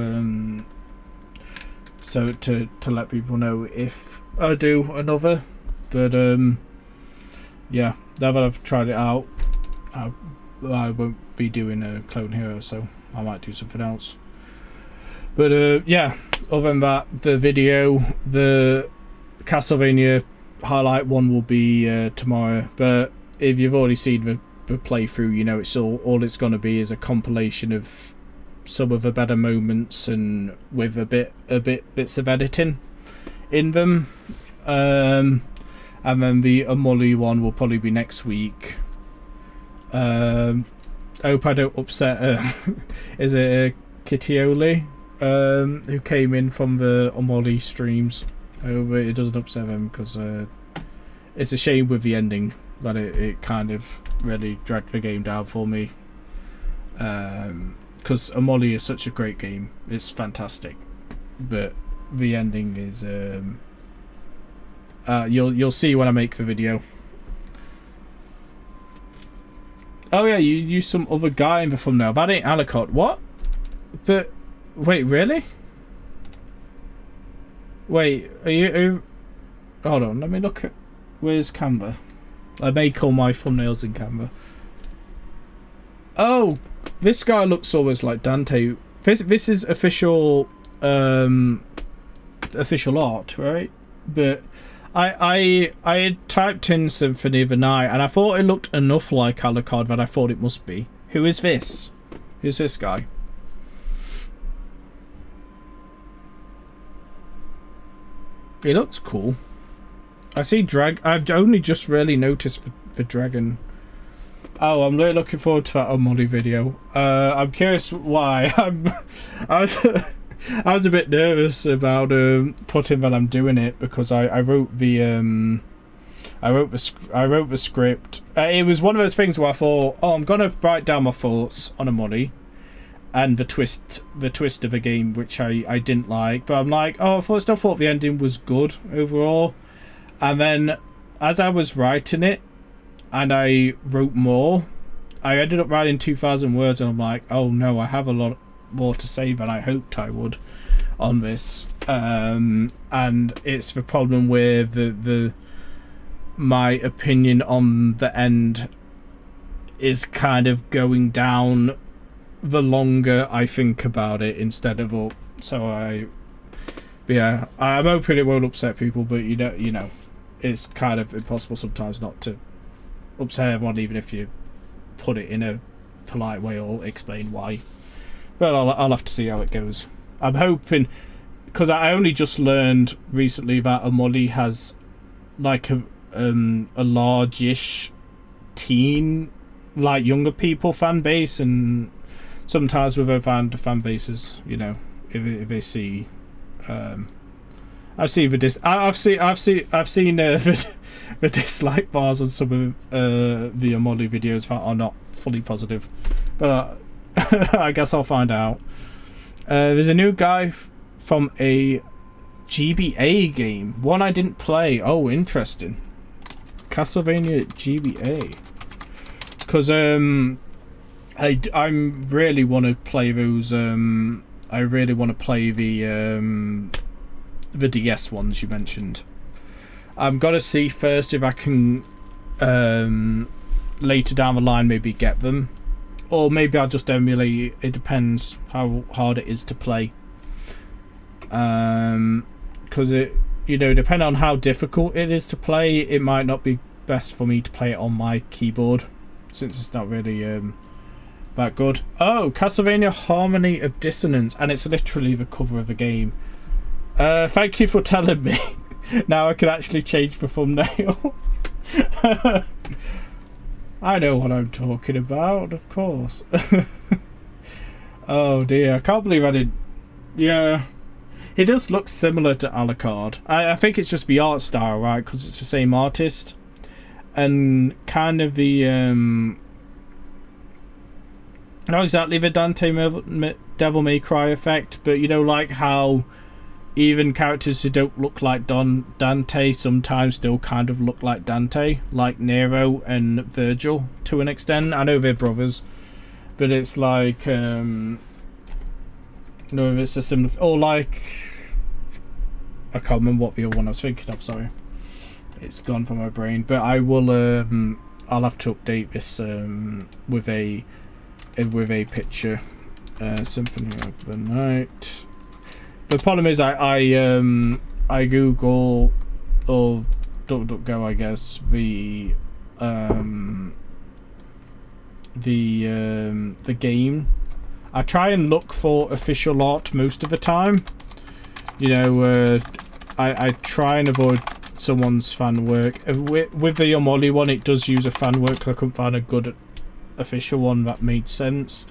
to let people know if I do another. But yeah, now that I've tried it out, I won't be doing a Clone Hero, so I might do something else. But yeah, other than that, the video, the Castlevania highlight one will be tomorrow. But if you've already seen the playthrough, you know it's all it's going to be is a compilation of some of the better moments and with a bits of editing in them. And then the Amoli one will probably be next week. I hope I don't upset is it Kitioli who came in from the Amoli streams. I hope it doesn't upset them, because it's a shame with the ending that it kind of really dragged the game down for me, because Amoli is such a great game. It's fantastic, but the ending is you'll see when I make the video. Oh yeah, you used some other guy in the thumbnail. That ain't Alicott. What? But wait, really? Wait, are you hold on, let me look at where's Canva. I make all my thumbnails in Canva. Oh, this guy looks almost like Dante. This is official official art, right? But I had typed in Symphony of the Night and I thought it looked enough like Alucard that I thought it must be. Who is this? Who's this guy? He looks cool. I see I've only just really noticed the dragon. Oh, I'm really looking forward to that Omodi video. I'm curious why. I was a bit nervous about putting that I'm doing it, because I wrote the script. It was one of those things where I thought, oh, I'm gonna write down my thoughts on Omodi and the twist of the game, which I didn't like, but I'm like, oh, I still thought the ending was good overall. And then as I was writing it and I wrote more, I ended up writing 2,000 words, and I'm like, oh no, I have a lot more to say than I hoped I would on this. And it's the problem where my opinion on the end is kind of going down the longer I think about it instead of up. So yeah, I'm hoping it won't upset people, but you know, it's kind of impossible sometimes not to upset everyone, even if you put it in a polite way or explain why. But I'll have to see how it goes. I'm hoping, because I only just learned recently that Amoli has like a large-ish teen, like younger people fan base, and sometimes with her fan bases, you know, if they see. I've seen the dislike bars on some of the Molly videos that are not fully positive, but I guess I'll find out. There's a new guy from a GBA game, one I didn't play. Oh, interesting. Castlevania GBA, because I really want to play those. I really want to play the DS ones you mentioned. I'm gonna see first if I can later down the line maybe get them, or maybe I'll just emulate. It depends how hard it is to play. Because it, you know, depending on how difficult it is to play, it might not be best for me to play it on my keyboard, since it's not really that good. Oh, Castlevania Harmony of Dissonance, and it's literally the cover of the game. Thank you for telling me. Now I can actually change the thumbnail. I know what I'm talking about, of course. Oh dear, I can't believe I didn't. Yeah, it does look similar to Alucard. I think it's just the art style, right? Because it's the same artist, and kind of the not exactly the Devil May Cry effect, but you know, like how even characters who don't look like Dante sometimes still kind of look like Dante, like Nero and Virgil to an extent. I know they're brothers, but it's like no, it's a similar, or like, I can't remember what the other one I was thinking of, sorry, it's gone from my brain, but I will I'll have to update this with a picture. Symphony of the Night. The problem is I Google or DuckDuckGo, I guess, the game. I try and look for official art most of the time. You know, I try and avoid someone's fan work. With the Yomoli one, it does use a fan work. I couldn't find a good official one that made sense.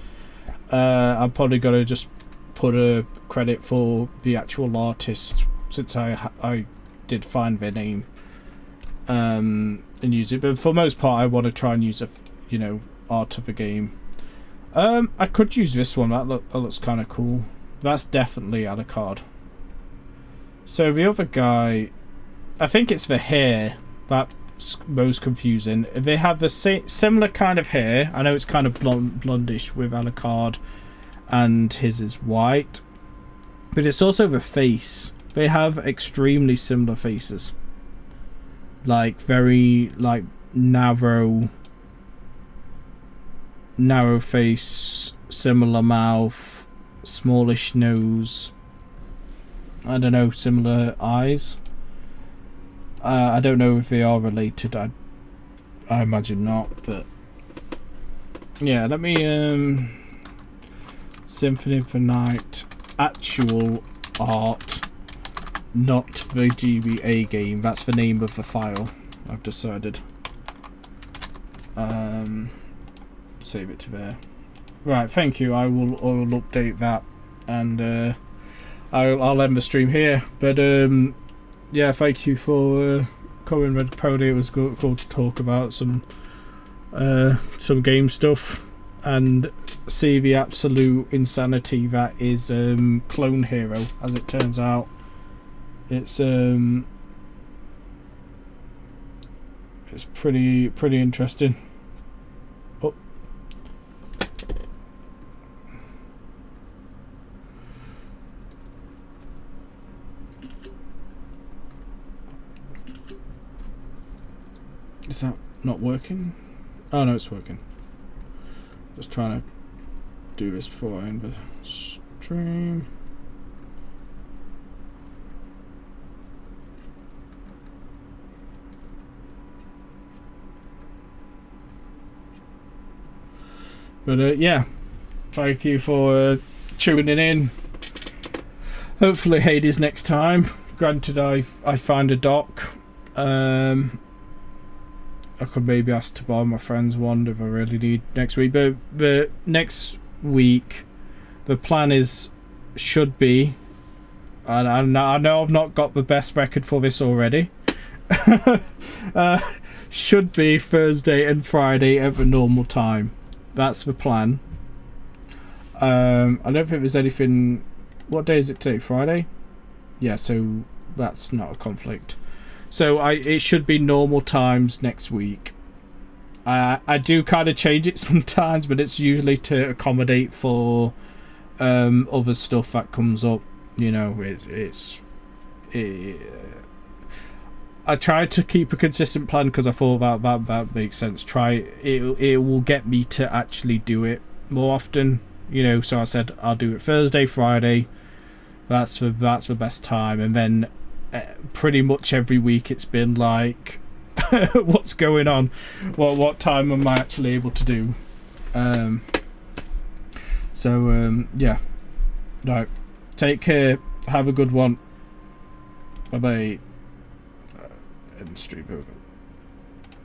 I'm probably gonna just put a credit for the actual artist, since I did find their name and use it, but for most part I want to try and use art of the game. I could use this one. That looks kind of cool. That's definitely Alucard. So the other guy, I think it's the hair that's most confusing. They have the similar kind of hair. I know it's kind of blondish with Alucard, and his is white, but it's also the face. They have extremely similar faces, like very like narrow face, similar mouth, smallish nose, I don't know, similar eyes. I don't know if they are related. I imagine not, but yeah, let me Symphony of the Night actual art, not the GBA game. That's the name of the file, I've decided. Save it to there. Right, thank you. I will update that, and I'll end the stream here. But yeah, thank you for coming, Red Pony. It was cool to talk about some game stuff and see the absolute insanity that is Clone Hero. As it turns out, it's pretty interesting. Oh. Is that not working? Oh no, it's working. Just trying to do this before I end the stream. But yeah, thank you for tuning in. Hopefully Hades next time. Granted, I find a dock. I could maybe ask to borrow my friend's one if I really need next week. But next week, the plan is should be, and I know I've not got the best record for this already. Should be Thursday and Friday at the normal time. That's the plan. I don't think there's anything. What day is it today? Friday? Yeah, so that's not a conflict. So it should be normal times next week. I do kind of change it sometimes, but it's usually to accommodate for other stuff that comes up. You know, I tried to keep a consistent plan because I thought that makes sense. It will get me to actually do it more often. You know, so I said I'll do it Thursday, Friday. That's the best time, and then pretty much every week it's been like, what's going on? What time am I actually able to do? Yeah. Right. Take care. Have a good one. Bye bye. End stream.